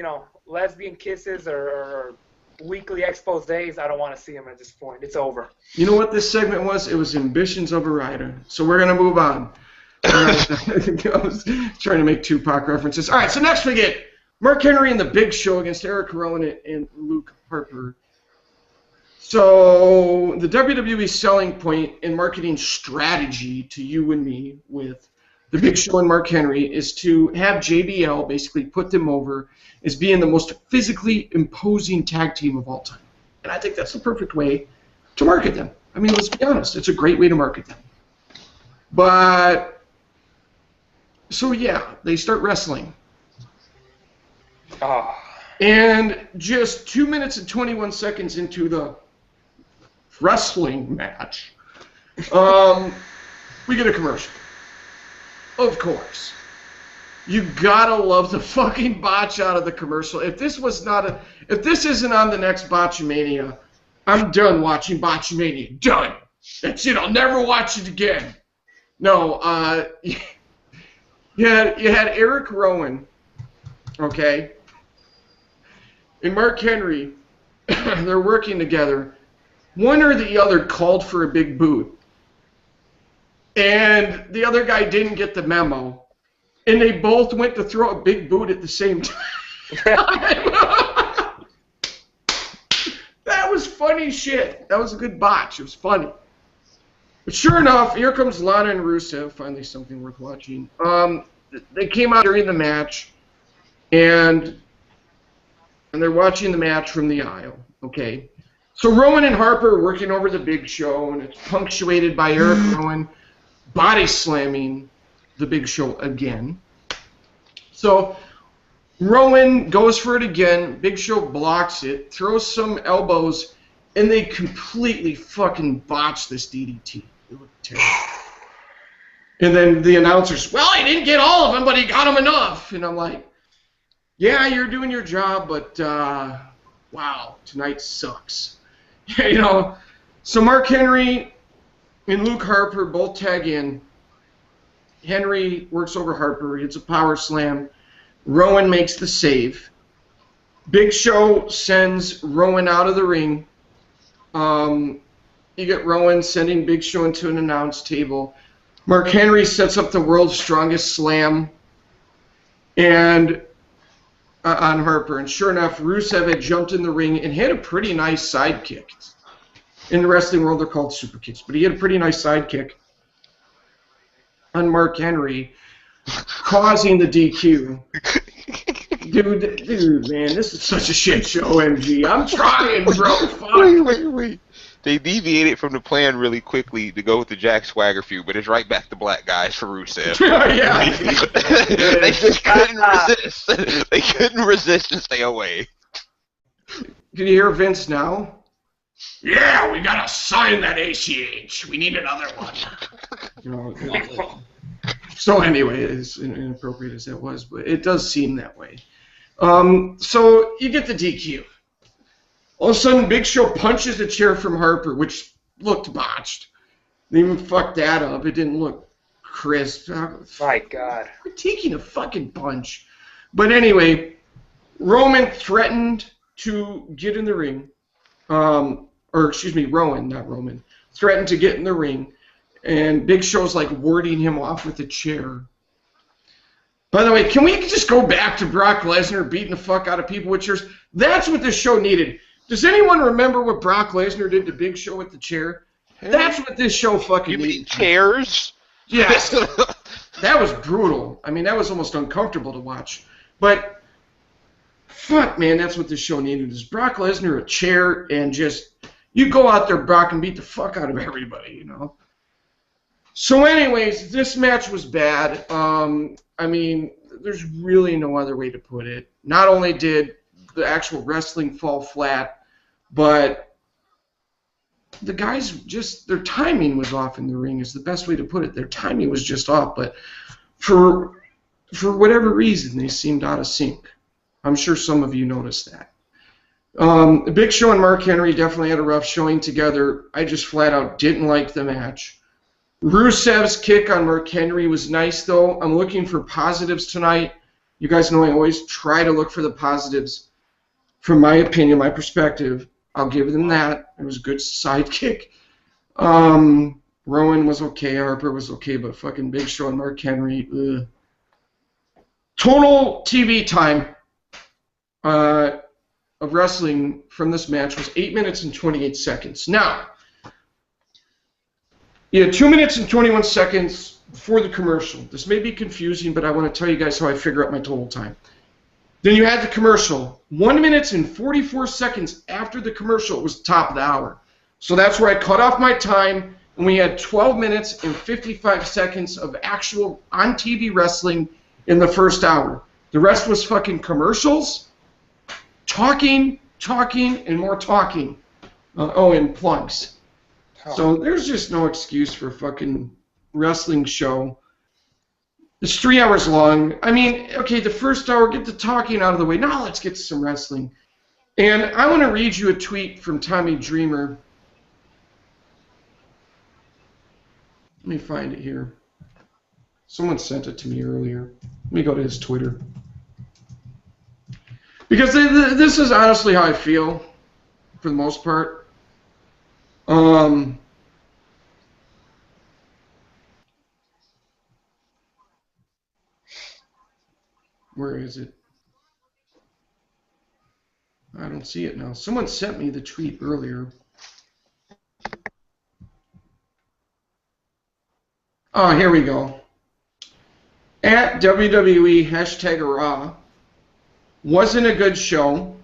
lesbian kisses or weekly exposés, I don't want to see them at this point. It's over. You know what this segment was? It was Ambitions of a Rider. So we're going to move on. All right. I was trying to make Tupac references. All right, so next we get Mark Henry and the Big Show against Eric Rowan and Luke Harper. So the WWE selling point and marketing strategy to you and me with the Big Show and Mark Henry is to have JBL basically put them over as being the most physically imposing tag team of all time. And I think that's the perfect way to market them. I mean, let's be honest. It's a great way to market them. But, so yeah, they start wrestling. Oh. And just 2 minutes and 21 seconds into the wrestling match, we get a commercial. Of course. You gotta love the fucking botch out of the commercial. If this isn't on the next Botchamania, I'm done watching Botchamania. Done. That's it. I'll never watch it again. No, you had Eric Rowan, okay, and Mark Henry. They're working together. One or the other called for a big boot. And the other guy didn't get the memo. And they both went to throw a big boot at the same time. That was funny shit. That was a good botch. It was funny. But sure enough, here comes Lana and Rusev. Finally something worth watching. They came out during the match. And they're watching the match from the aisle. Okay. So Rowan and Harper are working over the Big Show. And it's punctuated by Eric Rowan body slamming the Big Show again. So Rowan goes for it again. Big Show blocks it, throws some elbows, and they completely fucking botch this DDT. It looked terrible. And then the announcers, well, he didn't get all of them, but he got them enough. And I'm like, yeah, you're doing your job, but wow, tonight sucks. So Mark Henry and Luke Harper both tag in. Henry works over Harper. It's a power slam. Rowan makes the save. Big Show sends Rowan out of the ring. You get Rowan sending Big Show into an announce table. Mark Henry sets up the world's strongest slam and on Harper. And sure enough, Rusev had jumped in the ring and hit a pretty nice sidekick. In the wrestling world, they're called super kicks, but he had a pretty nice sidekick on Mark Henry, causing the DQ. Dude, man, this is such a shit show, MG. I'm trying, bro. Fuck. Wait. They deviated from the plan really quickly to go with the Jack Swagger feud, but it's right back to black guys for Rusev. Yeah. They just couldn't resist. They couldn't resist and stay away. Can you hear Vince now? Yeah, we gotta sign that ACH. We need another one. So anyway, as inappropriate as that was, but it does seem that way. So you get the DQ. All of a sudden, Big Show punches a chair from Harper, which looked botched. They even fucked that up. It didn't look crisp. My God. Critiquing a fucking punch. But anyway, Rowan threatened to get in the ring. Rowan, not Roman, threatened to get in the ring, and Big Show's like warding him off with a chair. By the way, can we just go back to Brock Lesnar beating the fuck out of people with chairs? That's what this show needed. Does anyone remember what Brock Lesnar did to Big Show with the chair? That's what this show fucking needed. You mean chairs? Yes. That was brutal. I mean, that was almost uncomfortable to watch. But, fuck, man, that's what this show needed. Is Brock Lesnar a chair and just... You go out there, Brock, and beat the fuck out of everybody, So anyways, this match was bad. I mean, there's really no other way to put it. Not only did the actual wrestling fall flat, but the guys just, their timing was off in the ring is the best way to put it. Their timing was just off, but for whatever reason, they seemed out of sync. I'm sure some of you noticed that. Big Show and Mark Henry definitely had a rough showing together. I just flat out didn't like the match. Rusev's kick on Mark Henry was nice, though. I'm looking for positives tonight. You guys know I always try to look for the positives. From my opinion, my perspective, I'll give them that. It was a good sidekick. Rowan was okay. Harper was okay, but fucking Big Show and Mark Henry, ugh. Total TV time of wrestling from this match was 8 minutes and 28 seconds. Now, you had 2 minutes and 21 seconds before the commercial. This may be confusing, but I want to tell you guys how I figure out my total time. Then you had the commercial. 1 minute and 44 seconds after the commercial, it was the top of the hour. So that's where I cut off my time, and we had 12 minutes and 55 seconds of actual on-TV wrestling in the first hour. The rest was fucking commercials, talking, and more talking. And plugs. So there's just no excuse for a fucking wrestling show. It's 3 hours long. I mean, okay, the first hour, get the talking out of the way. Now let's get to some wrestling. And I want to read you a tweet from Tommy Dreamer. Let me find it here. Someone sent it to me earlier. Let me go to his Twitter. Because this is honestly how I feel, for the most part. Where is it? I don't see it now. Someone sent me the tweet earlier. Oh, here we go. At WWE #Raw. Wasn't a good show.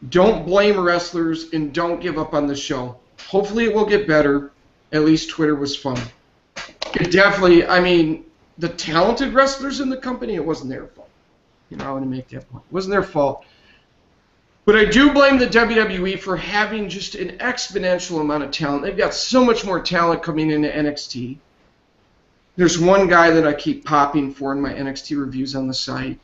Don't blame wrestlers and don't give up on the show. Hopefully it will get better. At least Twitter was fun. It definitely, I mean, the talented wrestlers in the company, it wasn't their fault. You know, I want to make that point. It wasn't their fault. But I do blame the WWE for having just an exponential amount of talent. They've got so much more talent coming into NXT. There's one guy that I keep popping for in my NXT reviews on the site.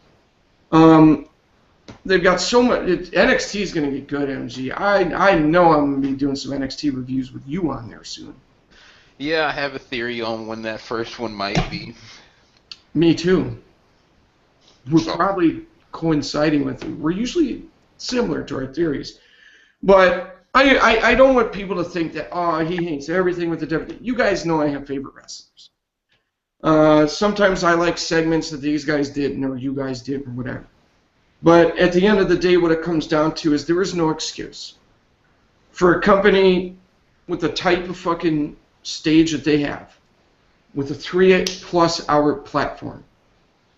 They've got so much. NXT is going to get good, MG. I know I'm going to be doing some NXT reviews with you on there soon. Yeah, I have a theory on when that first one might be. Me too. We're probably coinciding with it. We're usually similar to our theories. But I don't want people to think that, oh, he hates everything with the WWE. You guys know I have favorite wrestlers. Sometimes I like segments that these guys did or you guys did or whatever. But at the end of the day, what it comes down to is there is no excuse for a company with the type of fucking stage that they have, with a 3+ hour platform,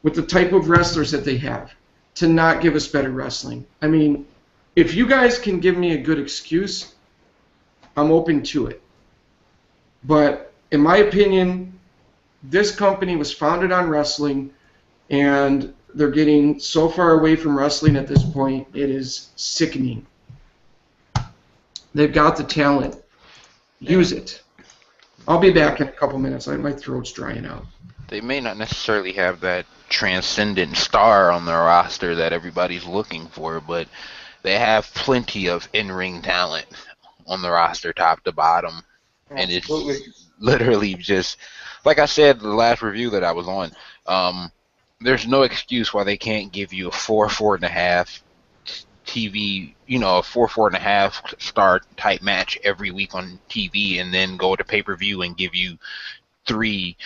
with the type of wrestlers that they have, to not give us better wrestling. I mean, if you guys can give me a good excuse, I'm open to it. But in my opinion, this company was founded on wrestling, and they're getting so far away from wrestling at this point, it is sickening. They've got the talent. Use it. I'll be back in a couple minutes. My throat's drying out. They may not necessarily have that transcendent star on their roster that everybody's looking for, but they have plenty of in-ring talent on the roster, top to bottom. And Absolutely. it's literally just, like I said, the last review that I was on, there's no excuse why they can't give you a 4.5 TV, a 4.5 star type match every week on TV, and then go to pay-per-view and give you 3,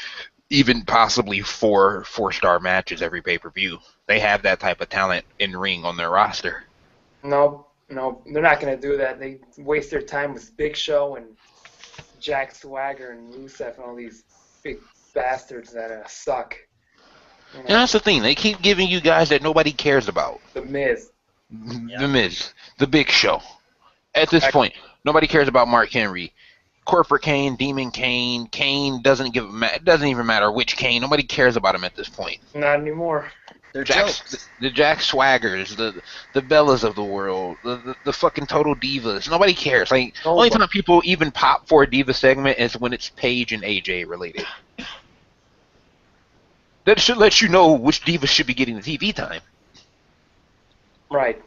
even possibly 4 4-star matches every pay-per-view. They have that type of talent in ring on their roster. No, they're not going to do that. They waste their time with Big Show and Jack Swagger and Rusev and all these big bastards that suck. And that's the thing. They keep giving you guys that nobody cares about. The Miz. The Miz. The Big Show. At this point, nobody cares about Mark Henry. Corporate Kane, Demon Kane. Kane doesn't even matter which Kane. Nobody cares about him at this point. Not anymore. They're jokes. The Jack Swaggers, the Bellas of the world, the fucking total divas. Nobody cares. Like, only time people even pop for a diva segment is when it's Paige and AJ related. That should let you know which divas should be getting the TV time. Right.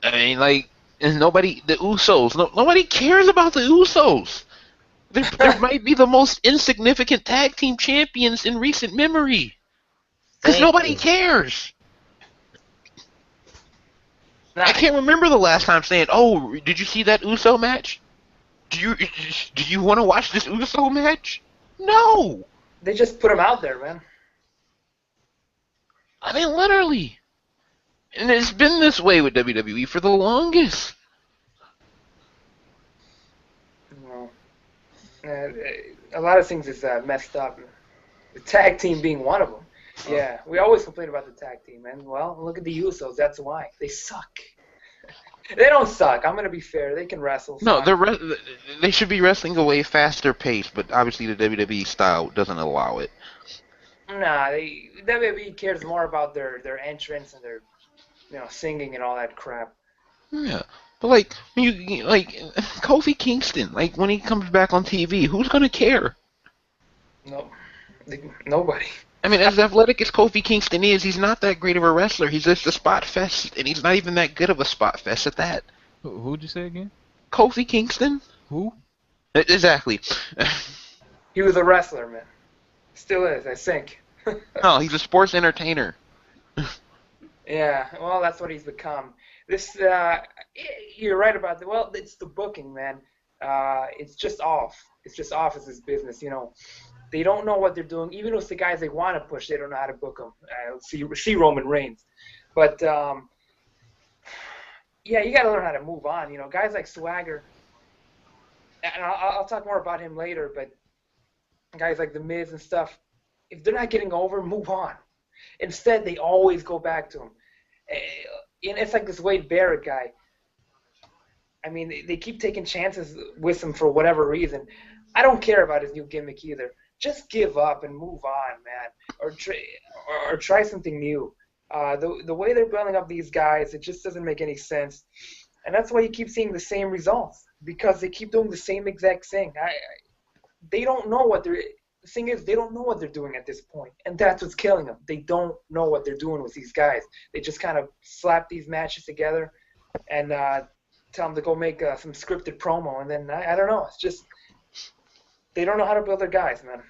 I mean, like, and nobody, the Usos, nobody cares about the Usos. They might be the most insignificant tag team champions in recent memory. Because nobody cares. I can't remember the last time saying, "Oh, did you see that Uso match? Do you want to watch this Uso match?" No. They just put them out there, man. I mean, literally. And it's been this way with WWE for the longest. No. A lot of things is messed up. The tag team being one of them. Yeah, we always complain about the tag team, man. Well, look at the Usos. That's why. They suck. They don't suck. I'm going to be fair. They can wrestle. No, they should be wrestling a way faster pace, but obviously the WWE style doesn't allow it. Nah, WWE cares more about their entrance and their singing and all that crap. Yeah. But like Kofi Kingston, like when he comes back on TV, who's going to care? No. Nobody. I mean, as athletic as Kofi Kingston is, he's not that great of a wrestler. He's just a spot fest, and he's not even that good of a spot fest at that. Who'd you say again? Kofi Kingston? Who? Exactly. He was a wrestler, man. Still is, I think. No, he's a sports entertainer. Yeah, well, that's what he's become. This, you're right about that. Well, it's the booking, man. It's just off. It's just off as his business, They don't know what they're doing. Even if it's the guys they want to push, they don't know how to book them. See Roman Reigns. But, yeah, you got to learn how to move on. Guys like Swagger, and I'll talk more about him later, but guys like The Miz and stuff, if they're not getting over, move on. Instead, they always go back to him. And it's like this Wade Barrett guy. I mean, they keep taking chances with him for whatever reason. I don't care about his new gimmick either. Just give up and move on, man, or try something new. The way they're building up these guys, it just doesn't make any sense, and that's why you keep seeing the same results because they keep doing the same exact thing. They don't know what they're. The thing is, they don't know what they're doing at this point, and that's what's killing them. They don't know what they're doing with these guys. They just kind of slap these matches together and tell them to go make some scripted promo, and then I don't know. It's just. They don't know how to build their guys, man.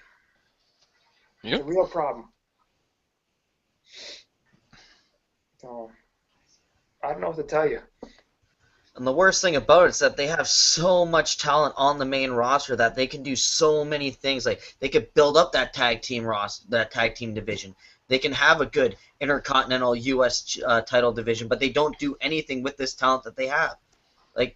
Yep. It's a real problem. So, I don't know what to tell you. And the worst thing about it is that they have so much talent on the main roster that they can do so many things. Like, they could build up that tag team division. They can have a good Intercontinental U.S. Title division, but they don't do anything with this talent that they have. Like,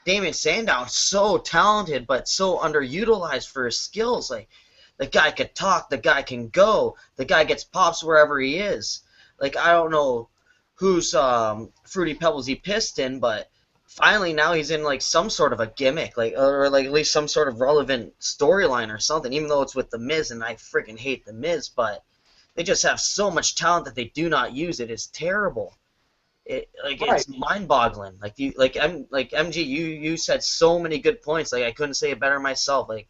Damien Sandow's so talented, but so underutilized for his skills. Like, the guy can talk, the guy can go, the guy gets pops wherever he is. Like, I don't know whose Fruity Pebbles he pissed in, but finally now he's in like some sort of a gimmick, or at least some sort of relevant storyline or something. Even though it's with The Miz, and I freaking hate The Miz, but they just have so much talent that they do not use. It is terrible. It's mind-boggling. MG, you said so many good points. Like, I couldn't say it better myself. Like,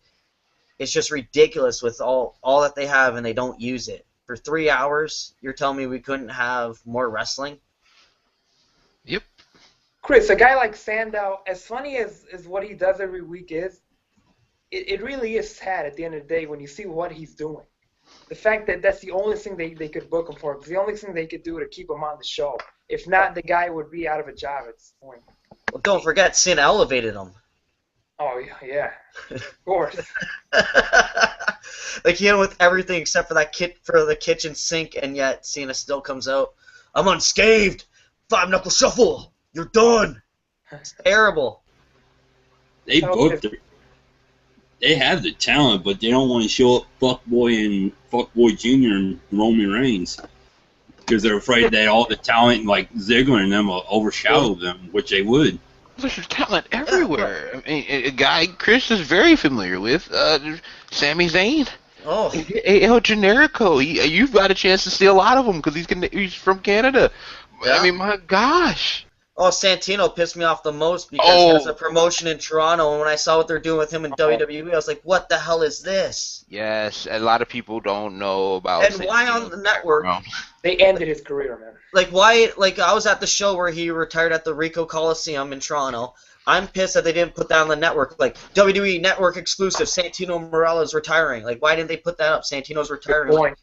it's just ridiculous with all that they have, and they don't use it. For 3 hours, you're telling me we couldn't have more wrestling? Yep. Chris, a guy like Sandow, as funny as what he does every week is, it really is sad at the end of the day when you see what he's doing. The fact that that's the only thing they could book him for, it's the only thing they could do to keep him on the show. If not, the guy would be out of a job at this point. Well, don't forget, Sin elevated him. Oh, yeah. Of course. Like, he hit with everything except for that for the kitchen sink, and yet Cena still comes out, I'm unscathed! 5-knuckle shuffle! You're done! It's terrible. They booked it. They have the talent, but they don't want to show up Fuckboy and Fuckboy Jr. and Roman Reigns. Because they're afraid that all the talent, like Ziggler and them, will overshadow them, which they would. There's talent everywhere. I mean, a guy Chris is very familiar with, Sami Zayn. Oh, Hey, El Generico, you've got a chance to see a lot of him because he's from Canada. yeah. I mean, my gosh. Oh, Santino pissed me off the most because he has a Oh, promotion in Toronto, and when I saw what they're doing with him in WWE, I was like, what the hell is this? yes. A lot of people don't know about And why on Santino's the network? background. They ended his career, man. Like, why? Like, I was at the show where he retired at the Rico Coliseum in Toronto. I'm pissed that they didn't put that on the network. Like, WWE Network exclusive, Santino Marella is retiring. Like, why didn't they put that up? Santino's retiring. Like,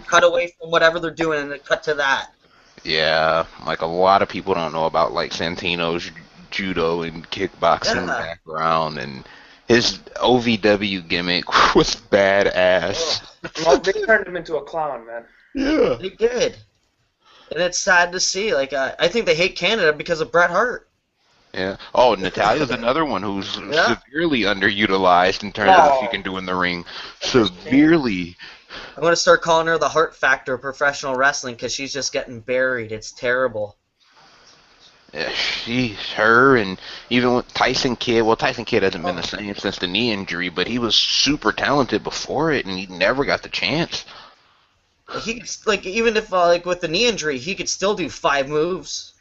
cut away from whatever they're doing and then cut to that. Yeah, like a lot of people don't know about like Santino's judo and kickboxing Yeah. background, and his OVW gimmick was badass. Well, they turned him into a clown, man. Yeah. They did. And it's sad to see. Like, I think they hate Canada because of Bret Hart. Yeah. Oh, Natalia's another one who's Yeah. severely underutilized in terms of what she can do in the ring. Severely. I'm going to start calling her the Hart Factor of professional wrestling because she's just getting buried. It's terrible. Yeah, her, and even with Tyson Kidd. Well, Tyson Kidd hasn't been the same since the knee injury, but he was super talented before it, and he never got the chance. He could, like, even if like with the knee injury, he could still do 5 moves.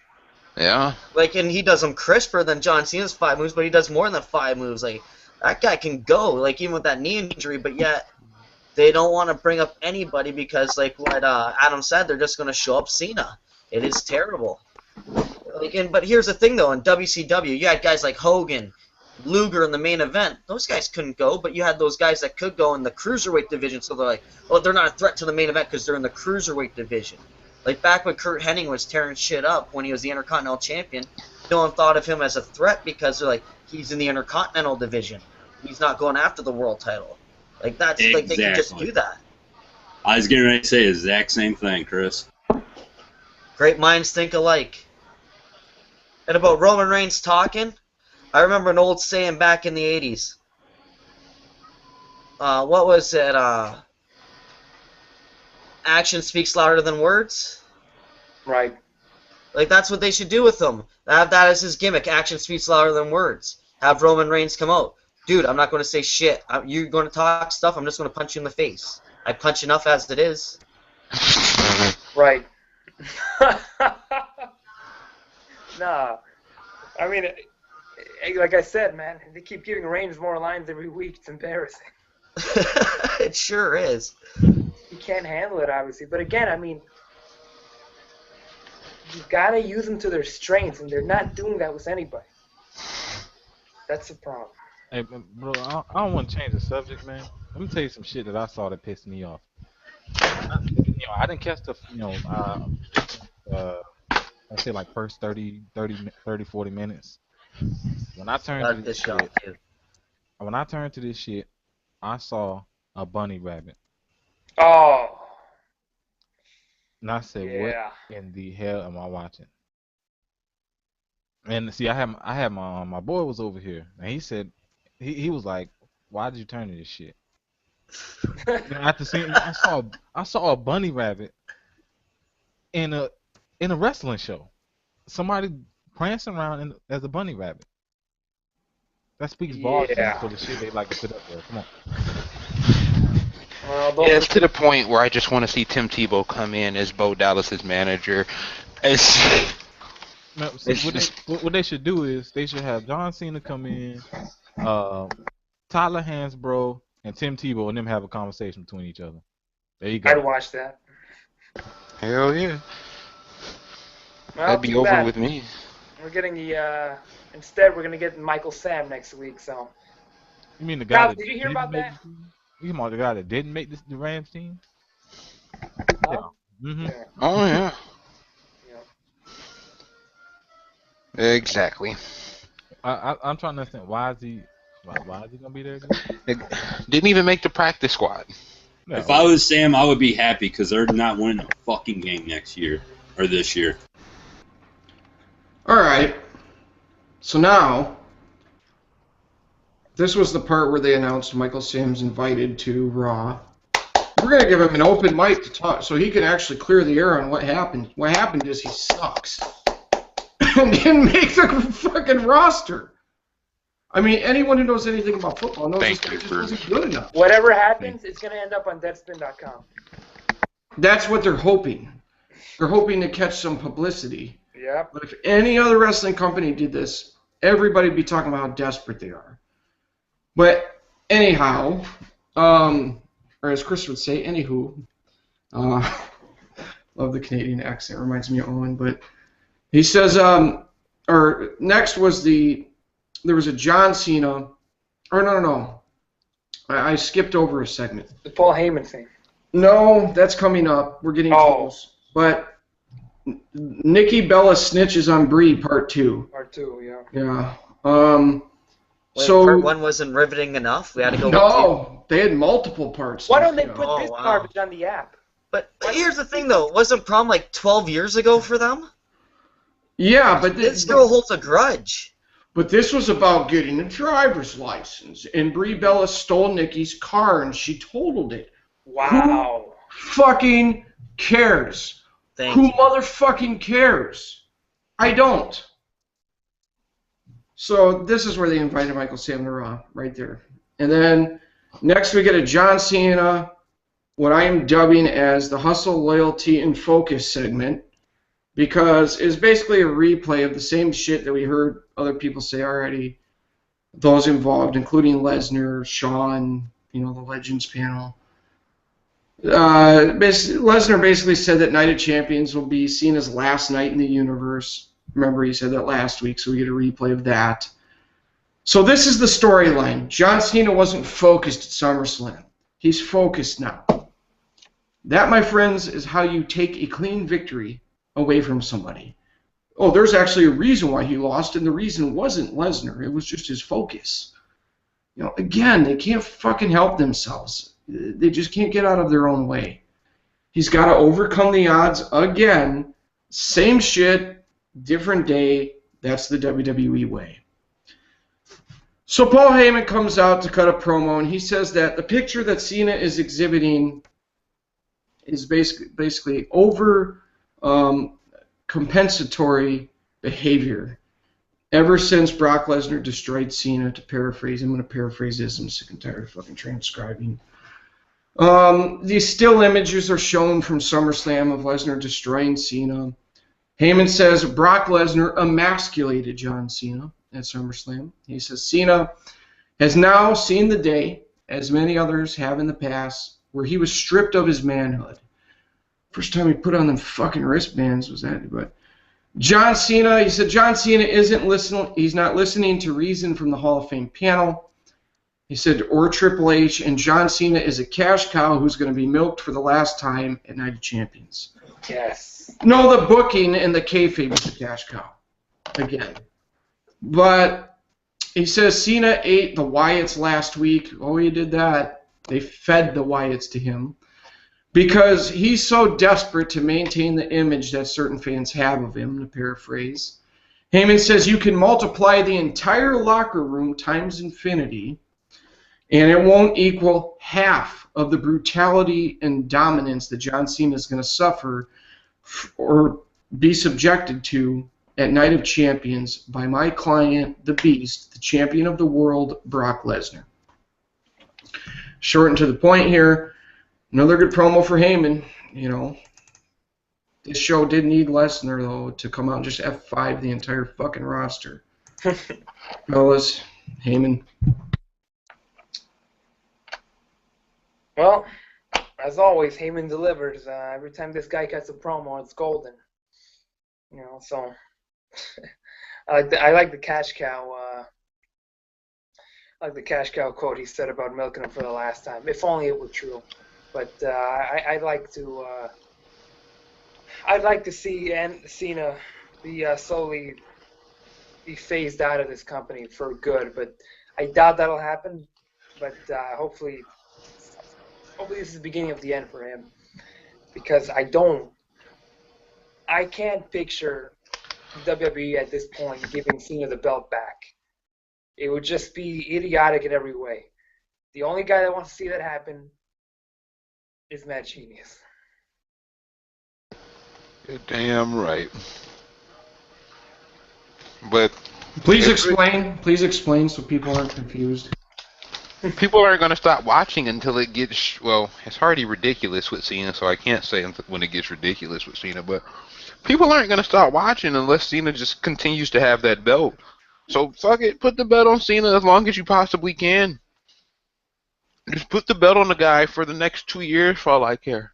Yeah. Like, and he does them crisper than John Cena's 5 moves, but he does more than 5 moves. Like, that guy can go. Like, even with that knee injury, but yet they don't want to bring up anybody because, like what Adam said, they're just going to show up Cena. It is terrible. Like, but here's the thing, though. In WCW, you had guys like Hogan, Luger in the main event. Those guys couldn't go, but you had those guys that could go in the cruiserweight division. So they're like, oh, they're not a threat to the main event because they're in the cruiserweight division. Like back when Kurt Hennig was tearing shit up when he was the Intercontinental Champion, no one thought of him as a threat because they're like, he's in the Intercontinental division. He's not going after the world title. Like that's like they can just do that. I was getting ready to say the exact same thing, Chris. Great minds think alike. And about Roman Reigns talking, I remember an old saying back in the 80s. What was it? Action speaks louder than words? Right. Like, that's what they should do with him. Have that as his gimmick. Action speaks louder than words. Have Roman Reigns come out. Dude, I'm not going to say shit. You're going to talk stuff, I'm just going to punch you in the face. I punch enough as it is. Right. Nah. I mean, like I said, man, they keep giving Reigns more lines every week. It's embarrassing. It sure is. He can't handle it, obviously. But again, I mean, you gotta use them to their strengths, and they're not doing that with anybody. That's the problem. Hey, bro, I don't want to change the subject, man. Let me tell you some shit that I saw that pissed me off. I didn't catch the, I say like first 30, 40 minutes. When I turned to this shit, I saw a bunny rabbit. Oh. And I said, Yeah. what in the hell am I watching? And see, I had my boy was over here, and he said, he was like, why did you turn to this shit? After seeing, I saw a bunny rabbit in a wrestling show. Somebody prancing around as a bunny rabbit. That speaks volumes for the shit they like to put up there. Come on. Well, Yeah, it's to the point where I just want to see Tim Tebow come in as Bo Dallas's manager. No, what they should do is they should have John Cena come in, Tyler Hansbrough, and Tim Tebow, and them have a conversation between each other. There you go. I'd watch that. Hell yeah. Well, That'd be too over bad. with me. We're getting the instead we're gonna get Michael Sam next week. So You mean the guy Now, that did you hear didn't about make that? the team? You talking about the guy that didn't make the Rams team? Huh? Mm-hmm. Yeah. Oh yeah. Yeah. Exactly. I'm trying to understand why is he gonna be there again? Didn't even make the practice squad. No. If I was Sam, I would be happy because they're not winning a fucking game next year or this year. All right. So now, this was the part where they announced Michael Sam's invited to Raw. We're going to give him an open mic to talk so he can actually clear the air on what happened. What happened is he sucks. And didn't make the fucking roster. I mean, anyone who knows anything about football knows this Thank guy you just for- wasn't good enough. Whatever happens, it's going to end up on Deadspin.com. That's what they're hoping. They're hoping to catch some publicity. Yep. But if any other wrestling company did this, everybody would be talking about how desperate they are. But anyhow, or as Chris would say, anywho, love the Canadian accent, reminds me of Owen, but he says, or next was there was a John Cena, or no, I skipped over a segment. The Paul Heyman thing. No, that's coming up. We're getting close. But Nikki Bella snitches on Brie, part 2. Part 2, yeah. Yeah. Wait, So part 1 wasn't riveting enough? We had to go with 2? no, they had multiple parts. Why don't they you know. put this wow. garbage on the app? But here's the thing, though. Wasn't prom like 12 years ago for them? Yeah, but This girl holds a grudge. But this was about getting a driver's license, and Brie Bella stole Nikki's car, and she totaled it. Wow. Fucking cares? Thank Who you. motherfucking cares? I don't. So this is where they invited Michael Sam to Raw, right there. And then next we get a John Cena, what I am dubbing as the Hustle, Loyalty, and Focus segment, because it's basically a replay of the same shit that we heard other people say already, those involved, including Lesnar, Shawn, the Legends panel. Lesnar basically said that Night of Champions will be Cena's last night in the universe. Remember, he said that last week, so we get a replay of that. So this is the storyline. John Cena wasn't focused at SummerSlam. He's focused now. That, my friends, is how you take a clean victory away from somebody. Oh, there's actually a reason why he lost, and the reason wasn't Lesnar. It was just his focus. Again, they can't fucking help themselves. They just can't get out of their own way. He's got to overcome the odds again. Same shit, different day. That's the WWE way. So Paul Heyman comes out to cut a promo, and he says that the picture that Cena is exhibiting is basically over compensatory behavior ever since Brock Lesnar destroyed Cena, to paraphrase. I'm going to paraphrase this. I'm sick and tired of fucking transcribing. These still images are shown from SummerSlam of Lesnar destroying Cena. Heyman says Brock Lesnar emasculated John Cena at SummerSlam. He says Cena has now seen the day, as many others have in the past, where he was stripped of his manhood. First time he put on them fucking wristbands was that, but John Cena, he said John Cena isn't listening. He's not listening to reason from the Hall of Fame panel. He said, or Triple H, and John Cena is a cash cow who's going to be milked for the last time at Night of Champions. Yes. No, the booking and the kayfabe is the cash cow. Again. But he says Cena ate the Wyatts last week. Oh, he did that. They fed the Wyatts to him. Because he's so desperate to maintain the image that certain fans have of him, to paraphrase. Heyman says you can multiply the entire locker room times infinity, and it won't equal half of the brutality and dominance that John Cena is going to suffer or be subjected to at Night of Champions by my client, the Beast, the champion of the world, Brock Lesnar. Short and to the point here. Another good promo for Heyman, This show did need Lesnar, though, to come out and just F5 the entire fucking roster. Fellas, Heyman. Well, as always, Heyman delivers. Every time this guy cuts a promo, it's golden. So I like the cash cow. I like the cash cow quote he said about milking him for the last time. If only it were true. But I'd like to see Cena be slowly be phased out of this company for good. But I doubt that'll happen. But hopefully this is the beginning of the end for him, because I can't picture WWE at this point giving Cena the belt back. It would just be idiotic in every way. The only guy that wants to see that happen is Mad Genius. You're damn right. But Please explain. Please explain so people aren't confused. People aren't going to stop watching until it gets, well, it's already ridiculous with Cena, so I can't say when it gets ridiculous with Cena, but people aren't going to stop watching unless Cena just continues to have that belt. So fuck it, put the belt on Cena as long as you possibly can. Just put the belt on the guy for the next 2 years for all I care.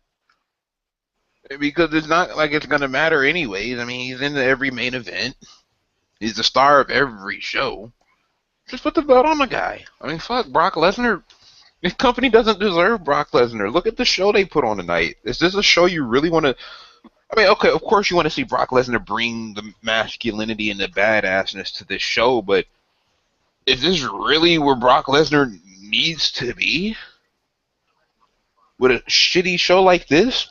Because it's not like it's going to matter anyways. I mean, he's in every main event. He's the star of every show. Just put the belt on the guy. I mean, fuck, Brock Lesnar. This company doesn't deserve Brock Lesnar. Look at the show they put on tonight. Is this a show you really want to... I mean, okay, of course you want to see Brock Lesnar bring the masculinity and the badassness to this show, but is this really where Brock Lesnar needs to be? With a shitty show like this?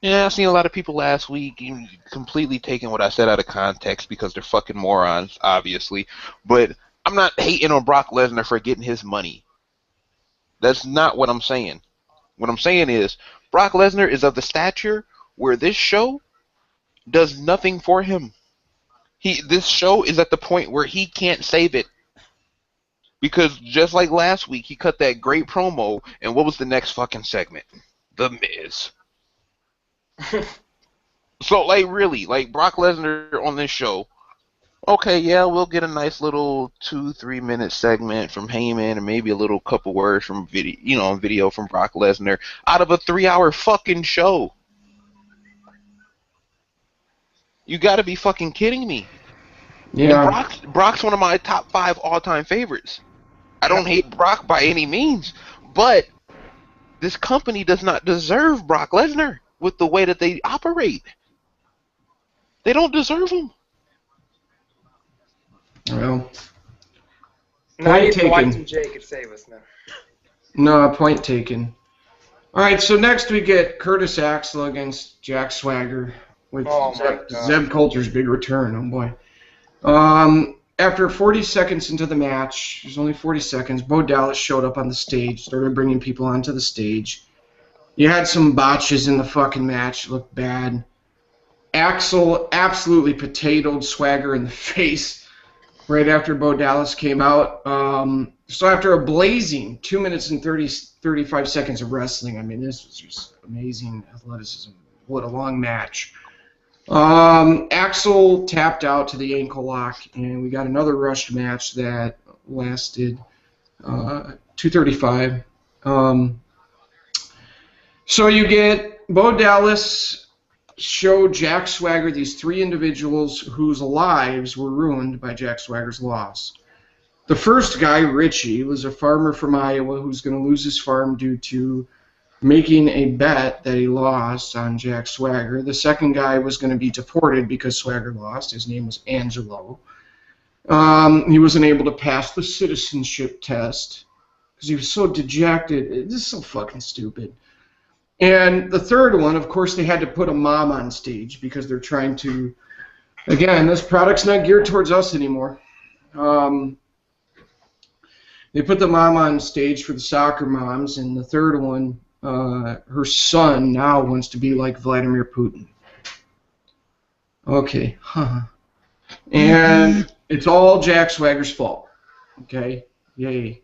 Yeah, I've seen a lot of people last week completely taking what I said out of context because they're fucking morons, obviously. But I'm not hating on Brock Lesnar for getting his money. That's not what I'm saying. What I'm saying is Brock Lesnar is of the stature where this show does nothing for him. This show is at the point where he can't save it. Because just like last week, he cut that great promo, and what was the next fucking segment? The Miz. So, like, really, like, Brock Lesnar on this show, okay, yeah, we'll get a nice little 2-3 minute segment from Heyman and maybe a little couple words from video from Brock Lesnar out of a 3-hour fucking show. You gotta be fucking kidding me. Yeah. And Brock's one of my top 5 all-time favorites. I don't hate Brock by any means, but this company does not deserve Brock Lesnar with the way that they operate. They don't deserve him. Well, Not point even taken. Y2J could save us now. No, point taken. All right, so next we get Curtis Axel against Jack Swagger with Oh my God. Zeb Coulter's big return. Oh boy. After 40 seconds into the match, there's only 40 seconds, Bo Dallas showed up on the stage, started bringing people onto the stage. You had some botches in the fucking match, it looked bad. Axel absolutely potatoed Swagger in the face right after Bo Dallas came out. So after a blazing 2 minutes and 35 seconds of wrestling, I mean, this was just amazing athleticism. What a long match. Axel tapped out to the ankle lock, and we got another rushed match that lasted 2:35. So you get Bo Dallas show Jack Swagger these 3 individuals whose lives were ruined by Jack Swagger's loss. The first guy, Richie, was a farmer from Iowa who's going to lose his farm due to making a bet that he lost on Jack Swagger. The second guy was going to be deported because Swagger lost. His name was Angelo. He wasn't able to pass the citizenship test because he was so dejected. This is so fucking stupid. And the third one, of course, they had to put a mom on stage because they're trying to, again, this product's not geared towards us anymore. They put the mom on stage for the soccer moms, and the third one, her son now wants to be like Vladimir Putin. Okay, And it's all Jack Swagger's fault. Okay, yay.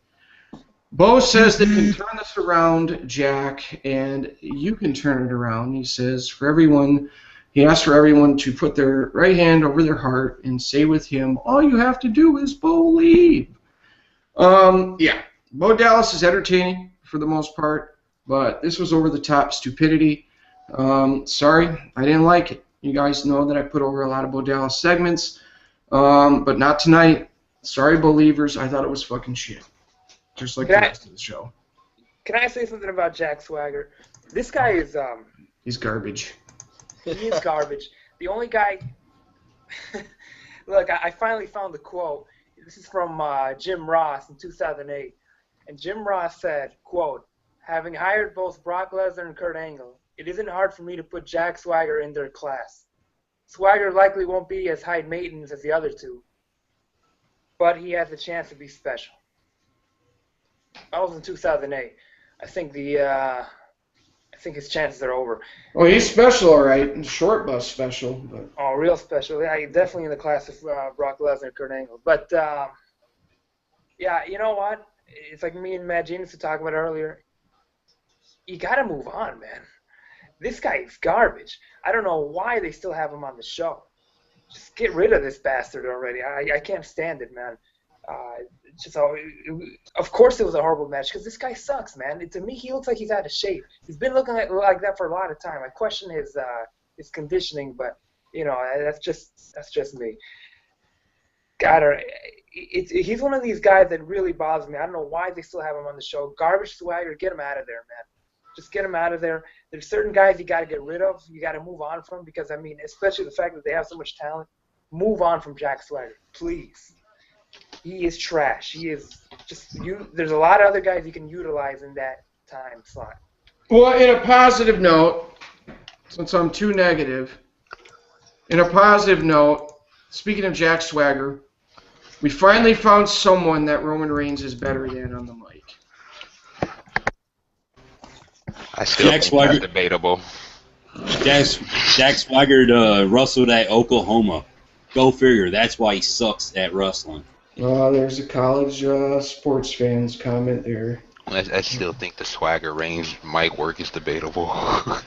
Bo says they can turn this around, Jack, and you can turn it around. He says he asks for everyone to put their right hand over their heart and say with him, all you have to do is believe. Yeah, Bo Dallas is entertaining for the most part, but this was over-the-top stupidity. Sorry, I didn't like it. You guys know that I put over a lot of Bo Dallas segments, but not tonight. Sorry, believers, I thought it was fucking shit. Just like the rest of the show. Can I say something about Jack Swagger? This guy is He's garbage. He is garbage. The only guy. Look, I finally found the quote. This is from Jim Ross in 2008, and Jim Ross said, "Quote: Having hired both Brock Lesnar and Kurt Angle, it isn't hard for me to put Jack Swagger in their class. Swagger likely won't be as high maintenance as the other two, but he has a chance to be special." That was in 2008. I think the I think his chances are over. Well, he's special, all right. Short bus special. But. Oh, real special. Yeah, definitely in the class of Brock Lesnar, Kurt Angle. But, yeah, you know what? It's like me and Matt Genius were talking about earlier. You got to move on, man. This guy is garbage. I don't know why they still have him on the show. Just get rid of this bastard already. I can't stand it, man. Of course it was a horrible match because this guy sucks, man. To me, he looks like he's out of shape. He's been looking like that for a lot of time. I question his conditioning, but you know that's just me. God, he's one of these guys that really bothers me. I don't know why they still have him on the show. Garbage Swagger, get him out of there, man. Just get him out of there. There's certain guys you got to get rid of. You got to move on from because, I mean, especially the fact that they have so much talent. Move on from Jack Swagger, please. He is trash. He is just there's a lot of other guys you can utilize in that time slot. Well, in a positive note, since I'm too negative, in a positive note, speaking of Jack Swagger, we finally found someone that Roman Reigns is better than on the mic. I still think that's debatable. Jack Swagger wrestled at Oklahoma. Go figure. That's why he sucks at wrestling. There's a college sports fans comment there. I still think the Swagger Reigns mic work is debatable. I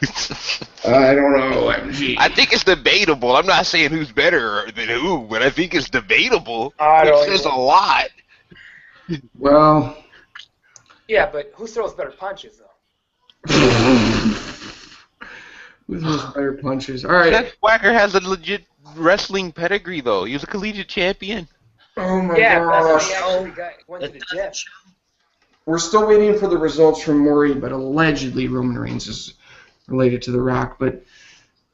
don't know, MG. I think it's debatable. I'm not saying who's better than who, but I think it's debatable. Which says a lot. Well. Yeah, but who throws better punches, though? Who throws better punches? All right. Jack Swagger has a legit wrestling pedigree, though. He was a collegiate champion. Oh my gosh. gosh. He went to the gym. We're still waiting for the results from Maury, but allegedly Roman Reigns is related to The Rock. But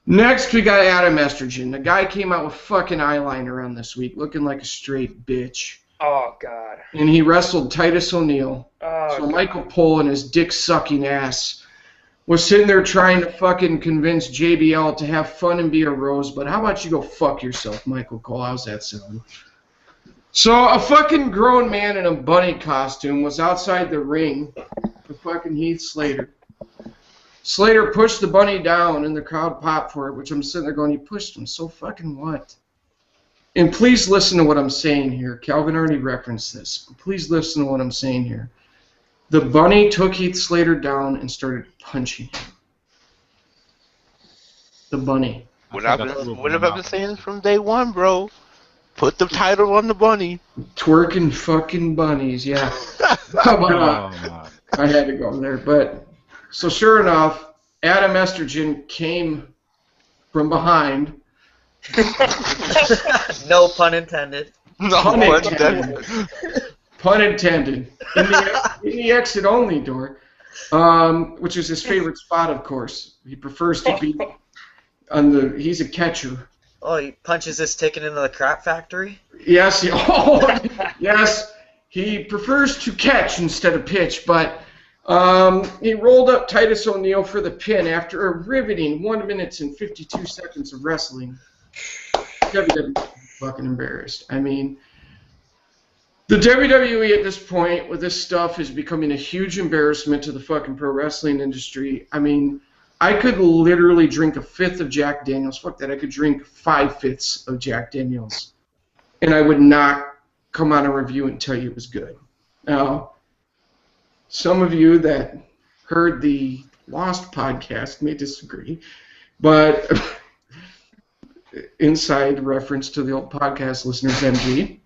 next we got Adam Estrogen. The guy came out with fucking eyeliner on this week, looking like a straight bitch. Oh, God. And he wrestled Titus O'Neil. Oh, so Michael Cole and his dick-sucking ass was sitting there trying to fucking convince JBL to have fun and be a rosebud. How about you go fuck yourself, Michael Cole? How's that sound? So a fucking grown man in a bunny costume was outside the ring with fucking Heath Slater. Slater pushed the bunny down and the crowd popped for it, which I'm sitting there going, you pushed him, so fucking what? And please listen to what I'm saying here. Calvin already referenced this. Please listen to what I'm saying here. The bunny took Heath Slater down and started punching him. The bunny. What have I been saying from day one, bro? Put the title on the bunny. Twerking fucking bunnies, yeah. How about I had to go there. But so sure enough, Adam Estrogen came from behind. No pun intended. No pun intended. Pun intended. In the exit only door, which is his favorite spot, of course. He prefers to be on the. He's a catcher. Oh, he punches his ticket into the crap factory? Yes, yes. He prefers to catch instead of pitch, but he rolled up Titus O'Neil for the pin after a riveting 1 minute and 52 seconds of wrestling. WWE fucking embarrassed. I mean, the WWE at this point with this stuff is becoming a huge embarrassment to the fucking pro wrestling industry. I mean, I could literally drink a fifth of Jack Daniels. Fuck that. I could drink 5/5 of Jack Daniels. And I would not come on a review and tell you it was good. Now, some of you that heard the Lost podcast may disagree. But inside reference to the old podcast listeners, MG,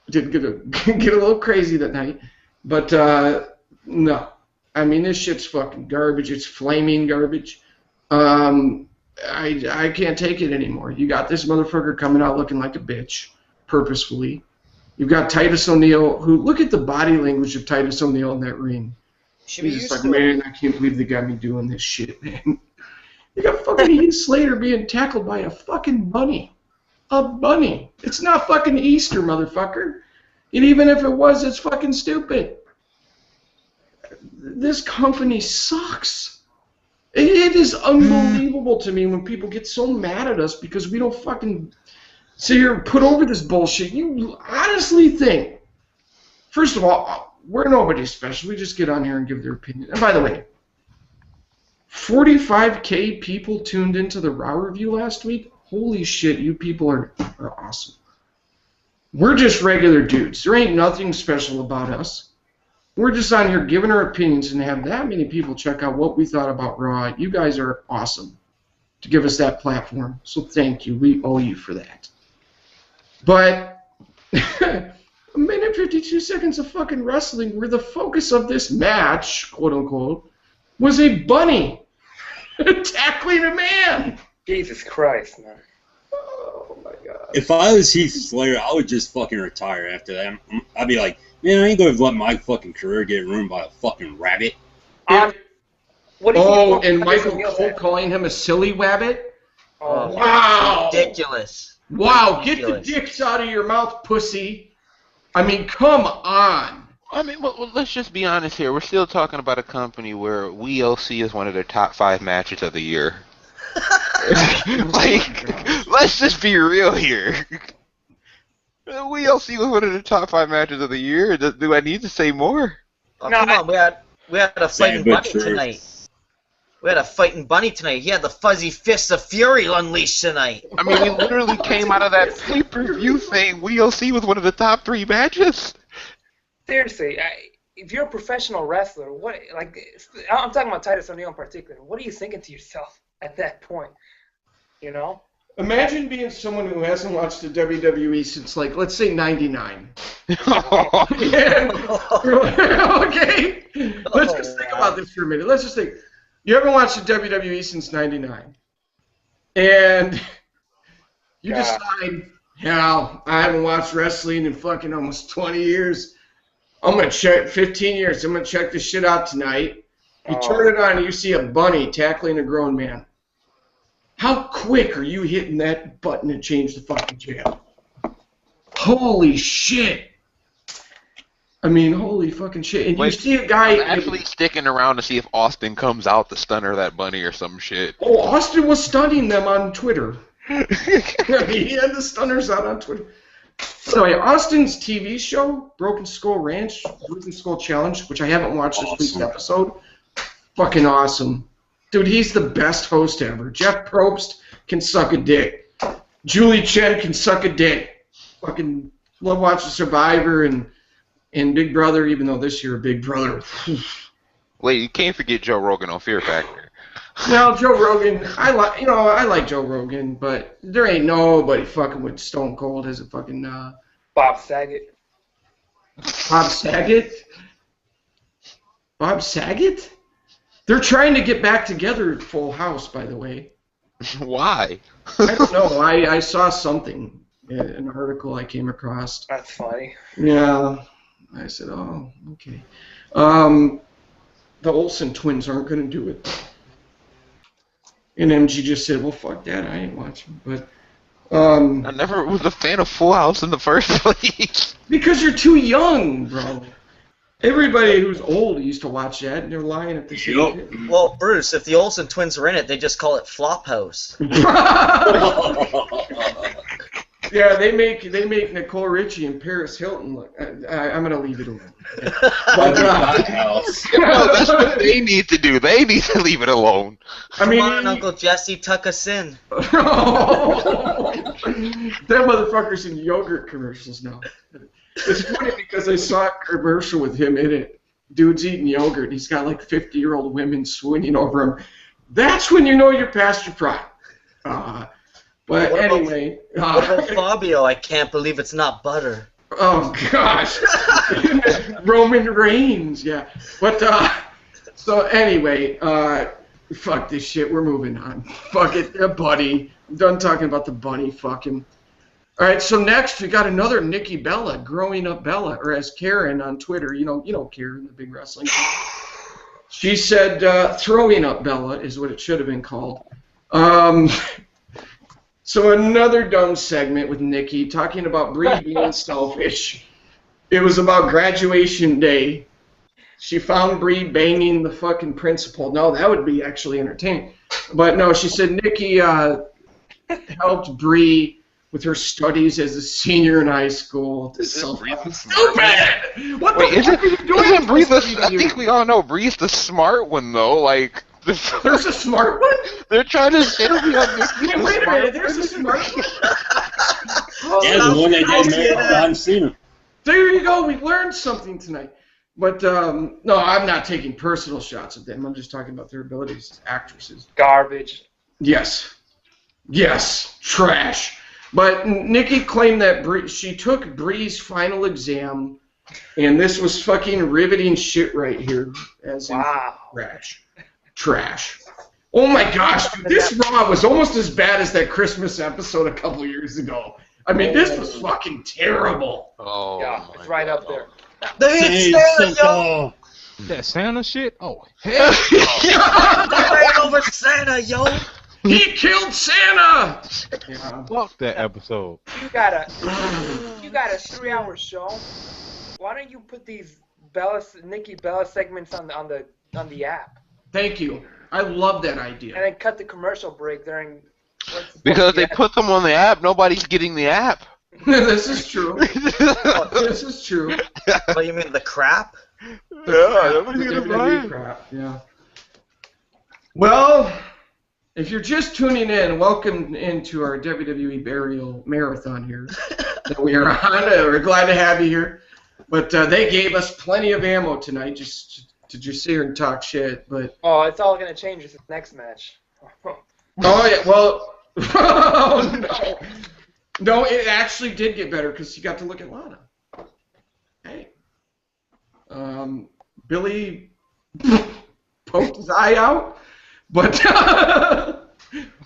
did get a little crazy that night. But no. I mean, this shit's fucking garbage. It's flaming garbage. I can't take it anymore. You got this motherfucker coming out looking like a bitch, purposefully. You've got Titus O'Neil, who, look at the body language of Titus O'Neil in that ring. He's just like, man, I can't believe they got me doing this shit, man. You got fucking Heath Slater being tackled by a fucking bunny. A bunny. It's not fucking Easter, motherfucker. And even if it was, it's fucking stupid. This company sucks. It is unbelievable to me when people get so mad at us because we don't fucking sit here and put over this bullshit. You honestly think, first of all, we're nobody special. We just get on here and give their opinion. And by the way, 45K people tuned into the Raw review last week. Holy shit, you people are awesome. We're just regular dudes. There ain't nothing special about us. We're just on here giving our opinions, and have that many people check out what we thought about Raw. You guys are awesome to give us that platform. So thank you. We owe you for that. But a minute 52 seconds of fucking wrestling where the focus of this match, quote unquote, was a bunny tackling a man. Jesus Christ, man. Oh my god. If I was Heath Slater, I would just fucking retire after that. I'd be like, man, I ain't gonna let my fucking career get ruined by a fucking rabbit. What do you Oh, think and about Michael Anderson Cole Neil's calling him a silly wabbit? Oh, Wow. Ridiculous. Wow, get the Ridiculous. dicks out of your mouth, pussy. I mean, come on. I mean, well, let's just be honest here. We're still talking about a company where WLC is one of their top 5 matches of the year. Like, let's just be real here. WLC was one of the top 5 matches of the year. Do I need to say more? Oh, No, come on, we had a fighting but bunny true. tonight. We had a fighting bunny tonight. He had the fuzzy fists of fury unleashed tonight. I mean, we literally came out of that pay-per-view saying WLC was one of the top 3 matches. seriously, if you're a professional wrestler, what I'm talking about Titus O'Neil in particular. What are you thinking to yourself at that point? You know? Imagine being someone who hasn't watched the WWE since, like, let's say 99. Okay? Let's just think about this for a minute. Let's just think. You haven't watched the WWE since 99. And you decide, hell, I haven't watched wrestling in fucking almost 20 years. I'm going to check 15 years. I'm going to check this shit out tonight. You turn it on and you see a bunny tackling a grown man. How quick are you hitting that button to change the fucking channel? Holy shit. I mean, holy fucking shit. And Wait, you see a guy... I'm actually sticking around to see if Austin comes out to stunner that bunny or some shit. Oh, Austin was stunning them on Twitter. He had the stunners out on Twitter. So, Austin's TV show, Broken Skull Ranch, Broken Skull Challenge, which I haven't watched this week's episode, fucking awesome. Dude, he's the best host ever. Jeff Probst can suck a dick. Julie Chen can suck a dick. Fucking love watching Survivor and Big Brother, even though this year Big Brother. Wait, you can't forget Joe Rogan on Fear Factor. Well, Joe Rogan, I like Joe Rogan, but there ain't nobody fucking with Stone Cold as a fucking Bob Saget. Bob Saget. Bob Saget? They're trying to get back together at Full House, by the way. Why? I don't know. I saw something, an article I came across. That's funny. Yeah. I said, oh, okay. The Olsen twins aren't going to do it. And MG just said, well, fuck that. I ain't watching. But I never was a fan of Full House in the first place. because you're too young, bro. Everybody who's old used to watch that, and they're lying at the Yup. Well, Bruce, if the Olsen twins were in it, they just call it Flophouse. Yeah, they make Nicole Richie and Paris Hilton look. I'm gonna leave it alone. But, No, that's what they need to do. They need to leave it alone. I mean, Come on, Uncle Jesse, tuck us in. That motherfucker's in yogurt commercials now. It's funny because I saw a commercial with him in it. Dude's eating yogurt. He's got like 50-year-old women swooning over him. That's when you know you're past your prime. But What about- anyway. What about Fabio? I can't believe it's not butter. Oh, gosh. Roman Reigns, yeah. But, so anyway, fuck this shit. We're moving on. Fuck it, buddy. I'm done talking about the bunny. Fuck him. All right, so next we got another Nikki Bella, Growing Up Bella, or as Karen on Twitter, you know Karen, the big wrestling. She said, Throwing Up Bella is what it should have been called. So another dumb segment with Nikki talking about Brie being selfish. It was about graduation day. She found Brie banging the fucking principal. No, that would be actually entertaining. But no, she said Nikki helped Brie with her studies as a senior in high school. This is so stupid! What the fuck are you doing? Isn't Bree the, I think we all know Bree's the smart one, though. Like, There's a smart one? They're trying to sell me on this. Hey, wait a minute, there's a smart one? Oh, Yeah, the one that did Marathon, I haven't seen him. there you go, we learned something tonight. But, no, I'm not taking personal shots at them. I'm just talking about their abilities as actresses. Garbage. Yes. Yes. Trash. But Nikki claimed that she took Bree's final exam, and this was fucking riveting shit right here. As in trash. Trash. Oh my gosh, dude, this Raw was almost as bad as that Christmas episode a couple years ago. I mean, this was fucking terrible. Oh, Yeah, it's right up there. They hit Santa, yo! That Santa shit? Oh, hell. They ran over Santa, yo! He killed Santa! Yeah. Fuck that episode. You got a 3-hour show. Why don't you put these Nikki Bella segments on the app, Thank you. I love that idea. and then cut the commercial break during? because they put them on the app, nobody's getting the app. This is true. This is true. What, you mean the crap? nobody's gonna buy WWE it. crap, yeah. Well, if you're just tuning in, welcome into our WWE Burial Marathon here that we are on. We're glad to have you here. But they gave us plenty of ammo tonight just to just sit here and talk shit. But Oh, it's all gonna change this next match. oh yeah, well, oh, no. No, it actually did get better because you got to look at Lana. Hey. Billy poked his eye out, but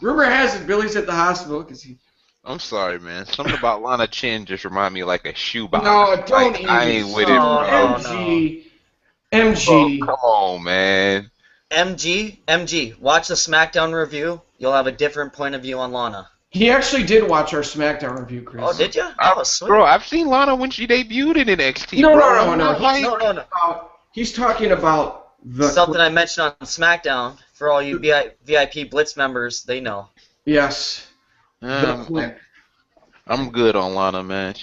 rumor has it Billy's at the hospital because he. I'm sorry, man. Something about Lana Chin just remind me like a shoebox. No, don't like, I ain't with it, Oh, bro. MG. MG. Oh, come on, man. MG, watch the SmackDown review. You'll have a different point of view on Lana. He actually did watch our SmackDown review, Chris. Oh, did you? Oh, sweet. Bro, I've seen Lana when she debuted in NXT. No, bro. no. No. He's talking about the. Something I mentioned on SmackDown. For all you VIP Blitz members, they know. Yes. The clip. I'm good on Lana, man.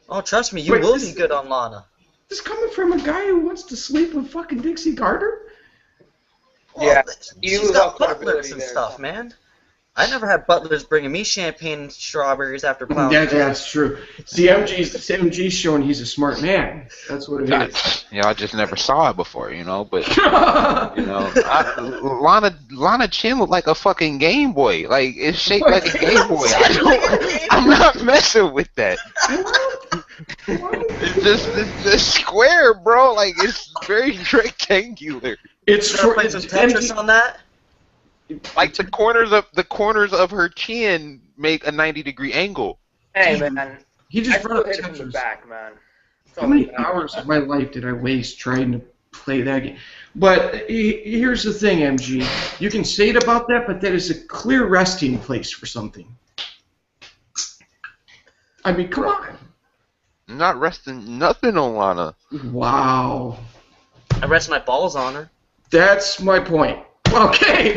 Oh, trust me, you Wait, will this- be good on Lana. This coming from a guy who wants to sleep with fucking Dixie Carter? Yeah, Well, you she's got love credibility butlers and there. stuff, man. I never had butlers bringing me champagne and strawberries after plowing. That's true. See, MG's showing he's a smart man. That's what it is. Yeah, I just never saw it before, you know. But you know, Lana Chin looked like a fucking Game Boy. Like it's shaped like a Game Boy. I'm not messing with that. It's just square, bro. Like it's very rectangular. It's Should I play some Tetris on that? Like the corners of her chin make a 90-degree angle. Hey, man. He I just still brought up hit him in the Tetris. back, man. How many hours of my life did I waste trying to play that game? But here's the thing, MG. You can say it about that, but that is a clear resting place for something. I mean, come on. I'm not resting nothing on Lana. Wow. I rest my balls on her. That's my point. Okay.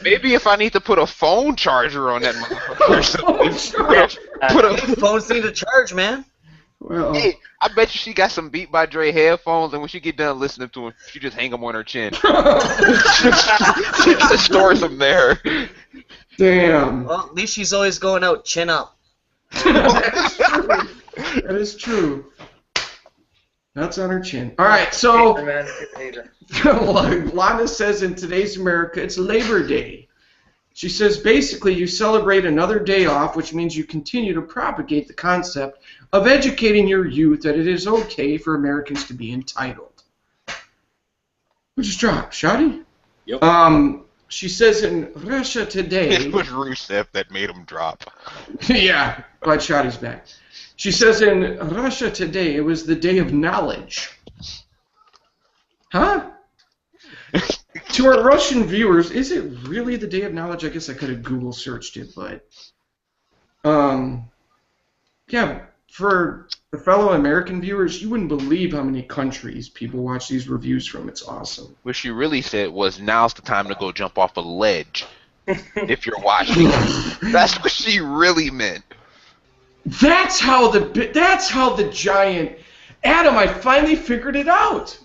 Maybe if I need to put a phone charger on that motherfucker or something. Phones need a charge, man. Well, Hey, I bet you she got some Beat by Dre headphones, and when she get done listening to them, she just hang them on her chin. She just stores them there. damn. Well, at least she's always going out chin up. That is true. That's on her chin. All right, so Hater, man. Hater. Lana says in today's America, it's Labor Day. She says basically you celebrate another day off, which means you continue to propagate the concept of educating your youth that it is okay for Americans to be entitled. Who just dropped? Shotty? Yep. She says in Russia today. It was Rusev that made him drop. Yeah, glad Shotty's back. She says in Russia today it was the day of knowledge. Huh? To our Russian viewers, is it really the day of knowledge? I guess I could have Google searched it, but yeah, for the fellow American viewers, you wouldn't believe how many countries people watch these reviews from. It's awesome. What she really said was, now's the time to go jump off a ledge. If you're watching. That's what she really meant. That's how the giant Adam. I finally figured it out.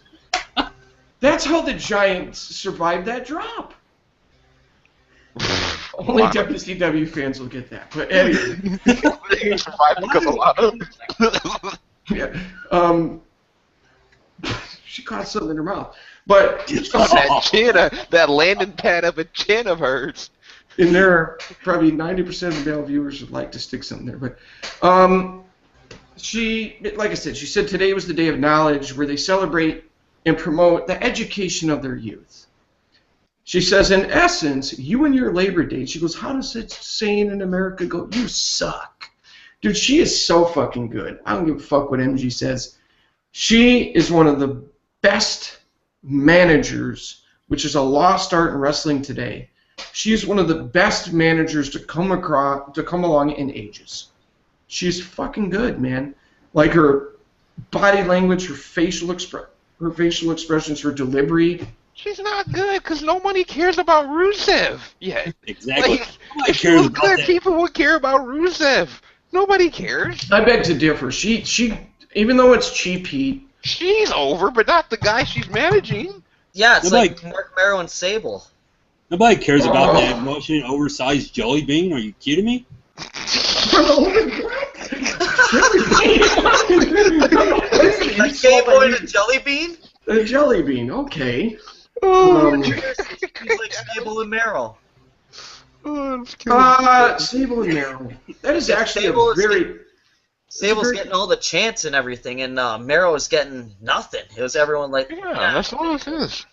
That's how the Giants survived that drop. Only Wow. WCW fans will get that. But anyway, He survived because of Lana. yeah. She caught something in her mouth. But That chin, that landing pad of a chin of hers. and there are probably 90% of the male viewers would like to stick something there. But she, like I said, she said today was the day of knowledge where they celebrate and promote the education of their youth. She says, in essence, you and your Labor Day, she goes, how does it saying in America go? You suck. Dude, she is so fucking good. I don't give a fuck what MG says. She is one of the best managers, which is a lost art in wrestling today. She is one of the best managers to come along in ages. She's fucking good, man. Like her body language, her facial expressions, her delivery. She's not good because nobody cares about Rusev yet. Exactly. Like, Nobody if she cares was about good, that. people would care about Rusev. Nobody cares. I beg to differ. She, even though it's cheap heat, She's over, but not the guy she's managing. Yeah, it's Nobody- like Mark Marrow and Sable. Nobody cares about Oh. that motion oversized jelly bean. Are you kidding me? Like Game Boy and a Jelly Bean? A jelly bean, okay. Oh, He's like Sable and Marrow. Sable and Marrow. That is actually Sable a is- very... Sable's very- getting all the chants and everything, and Marrow is getting nothing. It was everyone like, yeah, that's all it is.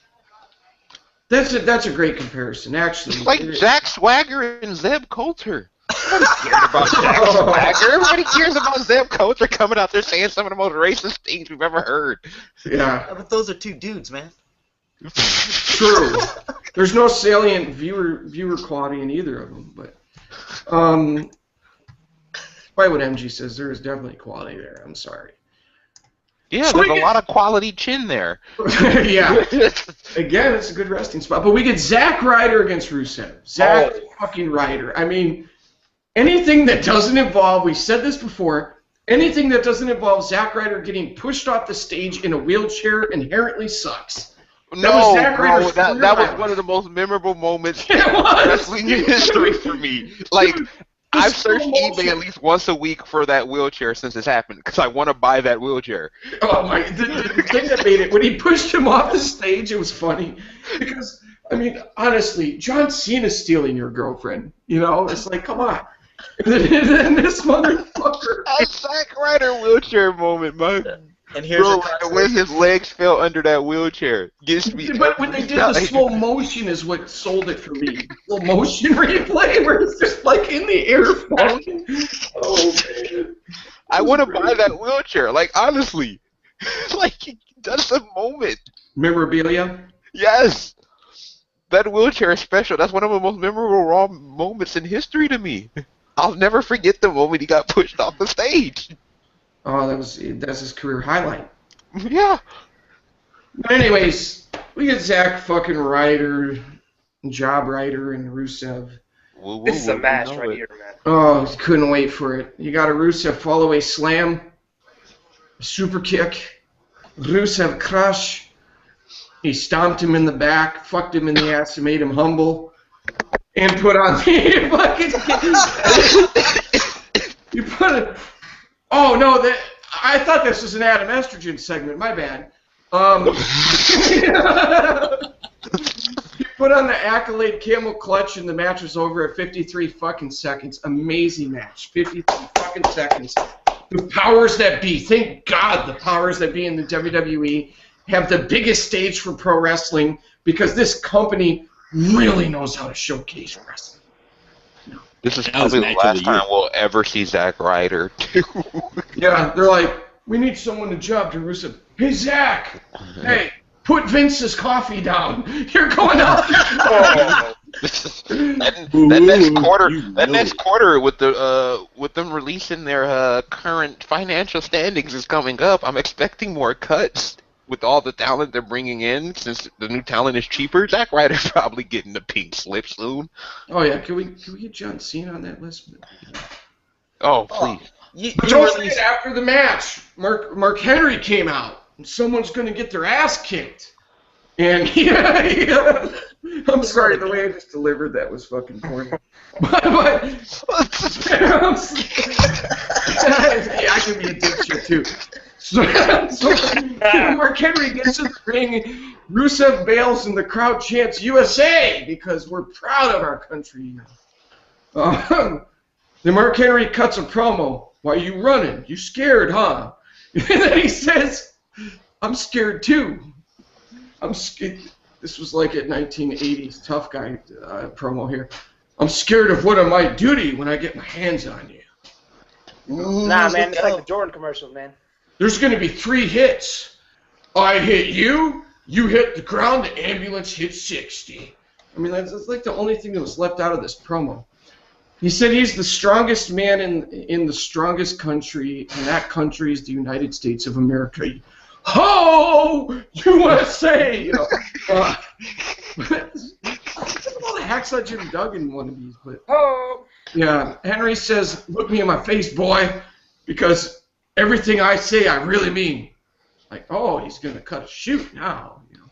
That's a great comparison, actually. It's like Jack Swagger and Zeb Coulter. Nobody cared about Jack Swagger. Everybody cares about Zeb Coulter coming out there saying some of the most racist things we've ever heard. Yeah, "Yeah, but those are two dudes, man." true. There's no salient viewer quality in either of them, but by what MG says, there is definitely quality there. I'm sorry. Yeah, there's a lot of quality chin there. Yeah. Again, it's a good resting spot. But we get Zack Ryder against Rusev. Zack fucking Ryder. I mean, anything that doesn't involve, we said this before, anything that doesn't involve Zack Ryder getting pushed off the stage in a wheelchair inherently sucks. No, Zack bro, Ryder's that career was highlight. one of the most memorable moments in It was. wrestling history for me. Like, Dude, I've slow searched eBay motion. at least once a week for that wheelchair since it's happened because I want to buy that wheelchair. Oh my! The thing that made it when he pushed him off the stage, it was funny because I mean, honestly, John Cena's stealing your girlfriend. You know, it's like, come on. And then this motherfucker. That Zack Ryder wheelchair moment, man. And here's Bro, your the way his legs fell under that wheelchair gets me. But when they did the slow motion is what sold it for me. Slow motion replay where it's just like in the air falling. Oh man. I want to buy that wheelchair. Like, honestly. Like, that's a moment. Memorabilia. Yes. That wheelchair is special. That's one of the most memorable Raw moments in history to me. I'll never forget the moment he got pushed off the stage. Oh, that's his career highlight. Yeah. But anyways, we get Zack fucking Ryder, Job Ryder, and Rusev. This is a match right here, man. Oh, couldn't wait for it. You got a Rusev fall-away slam, a super kick, Rusev crush. He stomped him in the back, fucked him in the ass, and made him humble, and put on the fucking. You put it. Oh no, I thought this was an Adam Estrogen segment. My bad. He put on the Accolade Camel Clutch, and the match was over at 53 fucking seconds. Amazing match. 53 fucking seconds. The powers that be, thank God the powers that be in the WWE have the biggest stage for pro wrestling because this company really knows how to showcase wrestling. This is That was probably the match of last the time year. we'll ever see Zack Ryder, too. Yeah, they're like, we need someone to job to Rusev. Hey, Zach! Hey, put Vince's coffee down. You're going out. that next quarter with them releasing their current financial standings is coming up. I'm expecting more cuts with all the talent they're bringing in. Since the new talent is cheaper, Zack Ryder's probably getting the pink slip soon. Oh yeah, can we get John Cena on that list? Oh, please. But don't forget, after the match, Mark Henry came out, and someone's going to get their ass kicked. And I'm sorry, the way I just delivered that was fucking corny. But I can be a dipshit too. So Mark Henry gets in the ring, Rusev bails, and the crowd chants USA because we're proud of our country. Then Mark Henry cuts a promo. Why are you running? You scared, huh? And then he says, I'm scared too. I'm scared. This was like a 1980s tough guy promo here. I'm scared of what I might do to you when I get my hands on you. Nah, man, it's like the Jordan commercials, man. There's going to be 3 hits. I hit you, you hit the ground, the ambulance hit 60. I mean, that's like the only thing that was left out of this promo. He said he's the strongest man in the strongest country, and that country is the United States of America. Ho! USA! You know. All the Hacksaw Jim Duggan wannabes, but yeah, Henry says, "Look me in my face, boy, because everything I say, I really mean." Like, oh, he's gonna cut a shoot now. You know.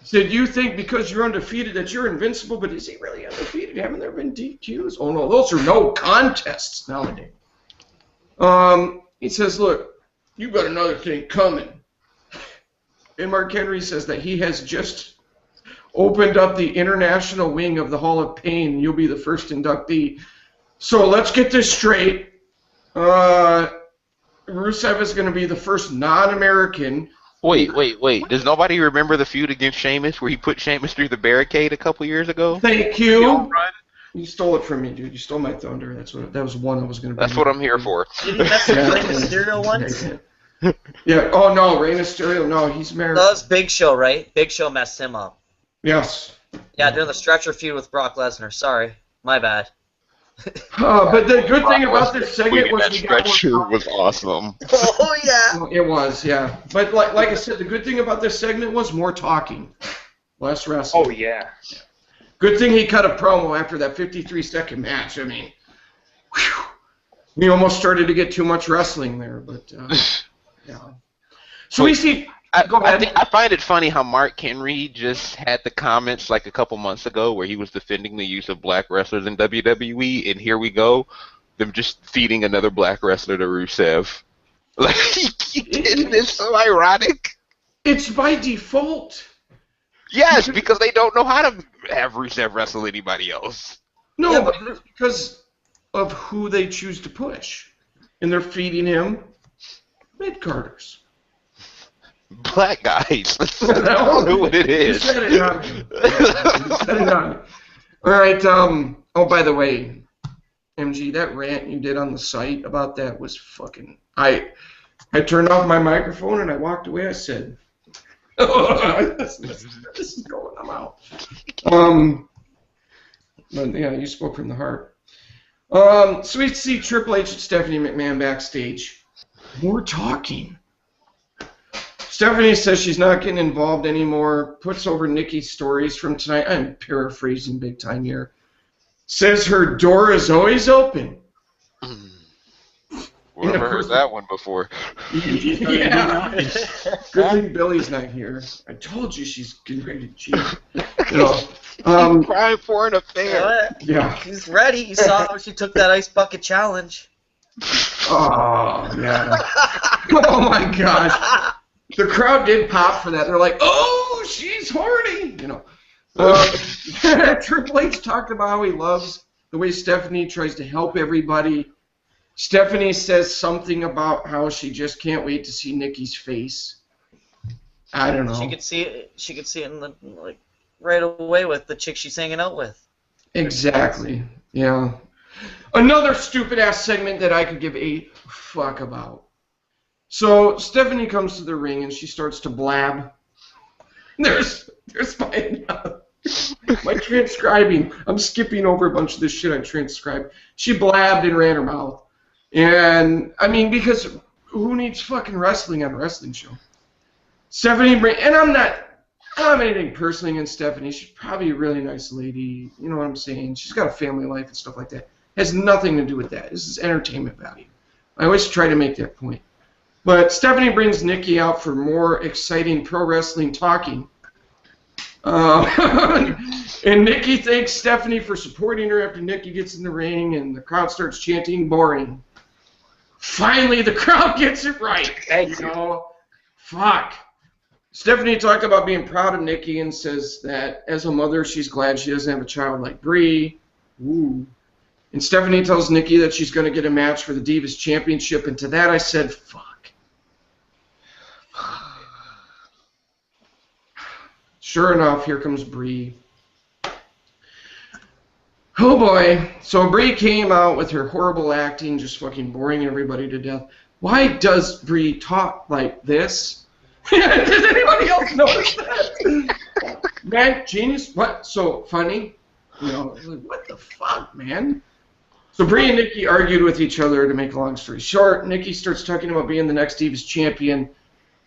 He said, "You think because you're undefeated that you're invincible, but is he really undefeated? Haven't there been DQs? Oh no, those are no contests nowadays." He says, "Look, you got another thing coming." And Mark Henry says that he has just opened up the international wing of the Hall of Pain. You'll be the first inductee. So let's get this straight. Rusev is going to be the first non-American. Wait. Does nobody remember the feud against Sheamus where he put Sheamus through the barricade a couple years ago? Thank you. You stole it from me, dude. You stole my thunder. That was one I was going to. That's what I'm here for. Did he mess with Rey Mysterio once? Yeah. Oh no, Rey Mysterio. No, he's married. That was Big Show, right? Big Show messed him up. Yes. Yeah, during the stretcher feud with Brock Lesnar. Sorry, my bad. But the good thing about this segment was that stretcher was awesome. Oh yeah. It was, yeah. But like I said, the good thing about this segment was more talking, less wrestling. Oh yeah. Good thing he cut a promo after that 53-second match. I mean, whew, we almost started to get too much wrestling there, but yeah. So we see. Go ahead. I find it funny how Mark Henry just had the comments like a couple months ago where he was defending the use of black wrestlers in WWE, and here we go, them just feeding another black wrestler to Rusev. Like, isn't this so ironic? It's by default. Yes, because they don't know how to have Rusev wrestle anybody else. No, Yeah, but it's because of who they choose to push. And they're feeding him mid-carders. Black guys. I don't know what it is. You said it on me. You said it on me. All right. Oh, by the way, MG, that rant you did on the site about that was fucking. I turned off my microphone and I walked away. I said, "This is going. I'm out." But yeah, you spoke from the heart. So we see Triple H and Stephanie McMahon backstage. More talking. Stephanie says she's not getting involved anymore, puts over Nikki's stories from tonight. I'm paraphrasing big time here. Says her door is always open. Well, I've heard that one before. Yeah. Good thing Billy's not here. I told you she's getting ready to cheat. You know, crying for an affair. Yeah. She's ready. You saw how she took that ice bucket challenge. Oh, yeah. Oh, my gosh. The crowd did pop for that. They're like, "Oh, she's horny," you know. Triple H talked about how he loves the way Stephanie tries to help everybody. Stephanie says something about how she just can't wait to see Nikki's face. I don't know. She could see it. She could see it in the right away with the chick she's hanging out with. Exactly. Yeah. Another stupid ass segment that I could give a fuck about. So Stephanie comes to the ring and she starts to blab. There's my transcribing. I'm skipping over a bunch of this shit I transcribed. She blabbed and ran her mouth. And, I mean, because who needs fucking wrestling on a wrestling show? Stephanie, and I don't have anything personally against Stephanie. She's probably a really nice lady. You know what I'm saying? She's got a family life and stuff like that. Has nothing to do with that. This is entertainment value. I always try to make that point. But Stephanie brings Nikki out for more exciting pro wrestling talking. And Nikki thanks Stephanie for supporting her after Nikki gets in the ring, and the crowd starts chanting boring. Finally, the crowd gets it right. Thank you. know, fuck. Stephanie talked about being proud of Nikki and says that as a mother, she's glad she doesn't have a child like Brie. Ooh. And Stephanie tells Nikki that she's going to get a match for the Divas Championship, and to that I said, fuck. Sure enough, here comes Brie. Oh boy. So Brie came out with her horrible acting, just fucking boring everybody to death. Why does Brie talk like this? Does anybody else notice that? Man, genius. What? So funny? You know, like, what the fuck, man? So Brie and Nikki argued with each other. To make a long story short, Nikki starts talking about being the next Divas champion. And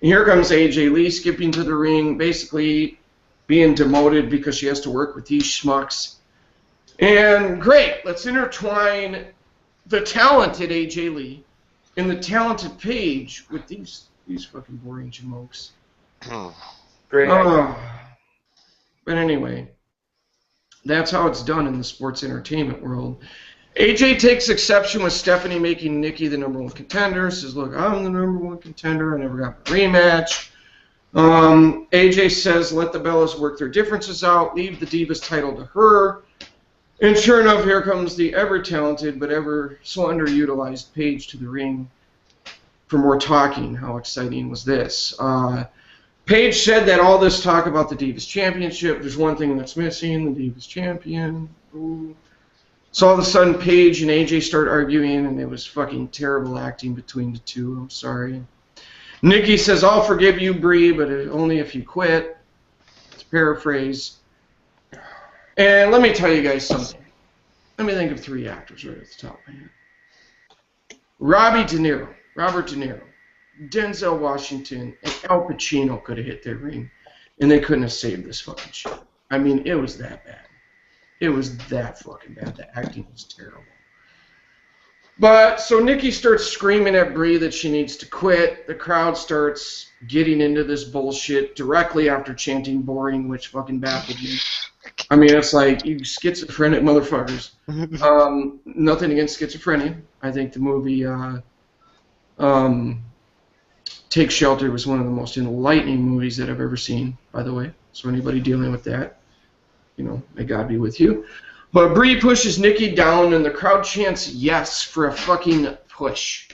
here comes AJ Lee skipping to the ring, basically being demoted because she has to work with these schmucks. And great, let's intertwine the talented AJ Lee and the talented Paige with these fucking boring jamokes. Great. But anyway, that's how it's done in the sports entertainment world. AJ takes exception with Stephanie making Nikki the #1 contender. Says, look, I'm the #1 contender. I never got a rematch. AJ says, let the Bellas work their differences out. Leave the Divas title to her. And sure enough, here comes the ever-talented but ever so underutilized Paige to the ring for more talking. How exciting was this? Paige said that all this talk about the Divas Championship, there's one thing that's missing, the Divas Champion. Ooh. So all of a sudden, Paige and AJ start arguing, and it was fucking terrible acting between the two. I'm sorry. Nikki says, I'll forgive you, Brie, but only if you quit. To paraphrase. And let me tell you guys something. Let me think of 3 actors right at the top of my head. Robert De Niro, Denzel Washington, and Al Pacino could have hit their ring, and they couldn't have saved this fucking shit. I mean, it was that bad. It was that fucking bad. The acting was terrible. But, so Nikki starts screaming at Brie that she needs to quit. The crowd starts getting into this bullshit directly after chanting boring, which fucking baffled me. I mean, it's like, you schizophrenic motherfuckers. Nothing against schizophrenia. I think the movie Take Shelter was one of the most enlightening movies that I've ever seen, by the way. So anybody dealing with that, you know, may God be with you. But Brie pushes Nikki down, and the crowd chants yes for a fucking push.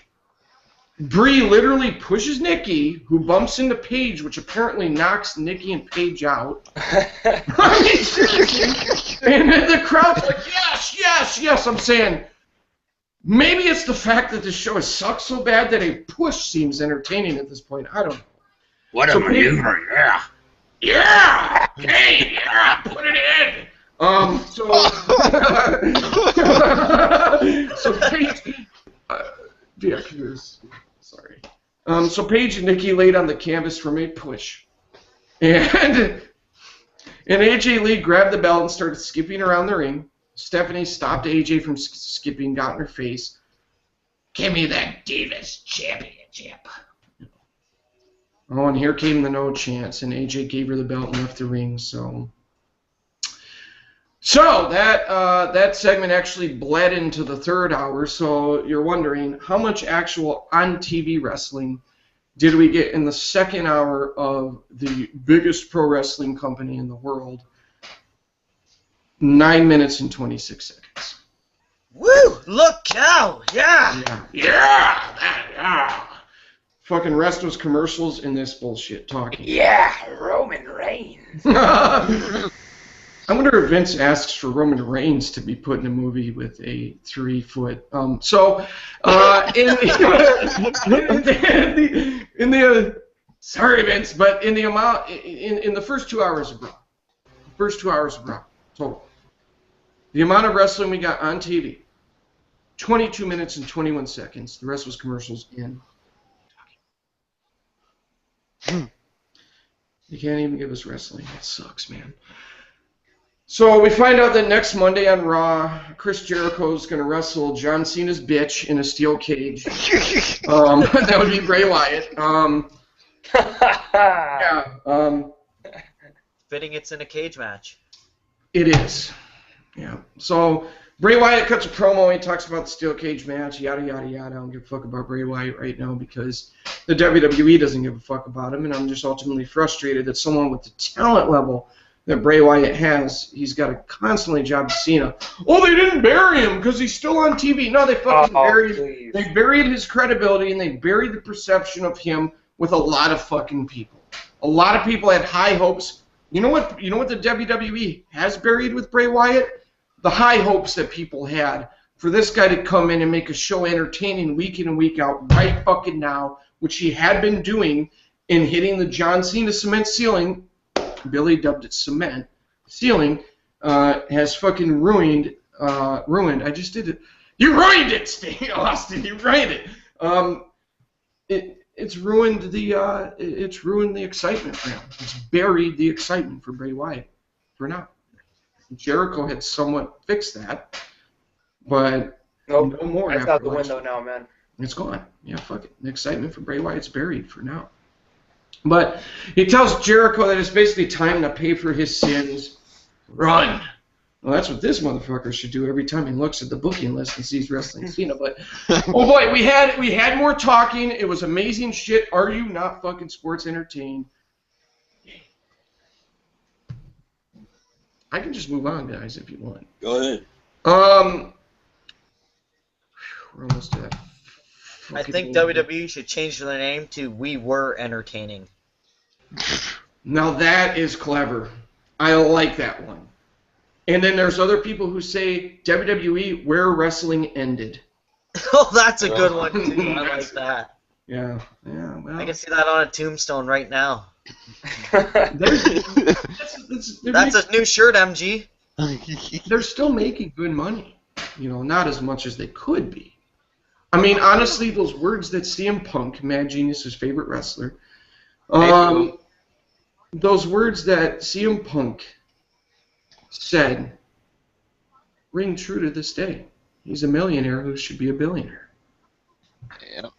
Brie literally pushes Nikki, who bumps into Paige, which apparently knocks Nikki and Paige out. I mean, seriously. And the crowd's like, yes, yes, yes. I'm saying, maybe it's the fact that this show has sucked so bad that a push seems entertaining at this point. I don't know. What a maneuver, yeah. Yeah! Hey, yeah, put it in! So Paige, yeah, sorry. So Paige and Nikki laid on the canvas for a push. And AJ Lee grabbed the belt and started skipping around the ring. Stephanie stopped AJ from skipping, got in her face. Give me that Divas Championship. Oh, and here came the no chance, and AJ gave her the belt and left the ring, so that segment actually bled into the 3rd hour, so you're wondering, how much actual on-TV wrestling did we get in the 2nd hour of the biggest pro wrestling company in the world? 9 minutes and 26 seconds. Woo! Look out! Yeah! Yeah! Fucking rest was commercials and this bullshit talking. Yeah, Roman Reigns. I wonder if Vince asks for Roman Reigns to be put in a movie with a 3-foot. Sorry, Vince, but in the first 2 hours of Raw, total. The amount of wrestling we got on TV, 22 minutes and 21 seconds. The rest was commercials and talking. You can't even give us wrestling. That sucks, man. So we find out that next Monday on Raw, Chris Jericho is going to wrestle John Cena's bitch in a steel cage. That would be Bray Wyatt. Yeah. fitting it's in a cage match. It is. Yeah. So Bray Wyatt cuts a promo. He talks about the steel cage match, yada, yada, yada. I don't give a fuck about Bray Wyatt right now because the WWE doesn't give a fuck about him, and I'm just ultimately frustrated that someone with the talent level that Bray Wyatt has, he's got to constantly job Cena. Oh, they didn't bury him because he's still on TV. No, they fucking buried his credibility, and they buried the perception of him with a lot of fucking people. A lot of people had high hopes. You know what the WWE has buried with Bray Wyatt? The high hopes that people had for this guy to come in and make a show entertaining week in and week out right fucking now, which he had been doing in hitting the John Cena cement ceiling. Billy dubbed it cement ceiling. Has fucking ruined. I just did it. You ruined it, Steve Austin. You ruined it. It's ruined the excitement for him. It's buried the excitement for Bray Wyatt for now. Jericho had somewhat fixed that, but nope, no more. That's out the window now, man. It's gone. Yeah, fuck it. The excitement for Bray Wyatt's buried for now. But he tells Jericho that it's basically time to pay for his sins. Run. Well, that's what this motherfucker should do every time he looks at the booking list and sees wrestling Cena. But oh boy, we had more talking. It was amazing shit. Are you not fucking sports entertained? I can just move on, guys, if you want. Go ahead. We're almost at. I think WWE should change their name to We Were Entertaining. Now that is clever. I like that one. And then there's other people who say WWE, where wrestling ended. Oh, that's a good one too. I like that. Yeah. Well, I can see that on a tombstone right now. that's a new shirt, MG. They're still making good money. Not as much as they could be. I mean, honestly, those words that CM Punk, Mad Genius's favorite wrestler, those words that CM Punk said ring true to this day. He's a millionaire who should be a billionaire. Yeah.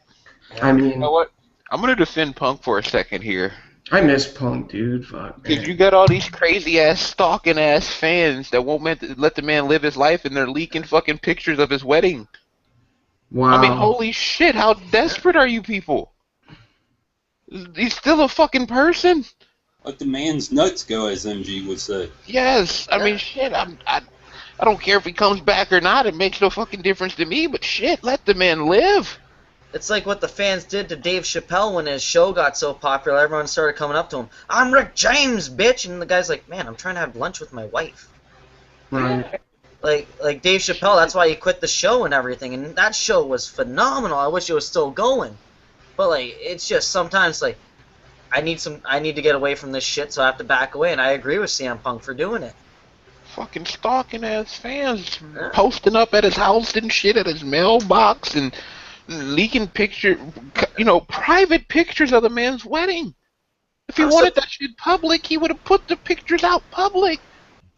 I mean, you know what? I'm gonna defend Punk for a second here. I miss Punk, dude. Fuck. Because you got all these crazy ass, stalking ass fans that won't let the man live his life, and they're leaking fucking pictures of his wedding. Wow. I mean, holy shit! How desperate are you people? He's still a fucking person. Let the man's nuts go, as MG would say. Yes, I mean, shit. I don't care if he comes back or not. It makes no fucking difference to me. But shit, let the man live. It's like what the fans did to Dave Chappelle when his show got so popular. Everyone started coming up to him. I'm Rick James, bitch, and the guy's like, man, I'm trying to have lunch with my wife. Right. Like Dave Chappelle. That's why he quit the show and everything. And that show was phenomenal. I wish it was still going. But like, it's just sometimes like, I need to get away from this shit, so I have to back away. And I agree with CM Punk for doing it. Fucking stalking ass fans, posting up at his house and shit, at his mailbox, and leaking private pictures of the man's wedding. If he wanted that shit public, he would have put the pictures out public.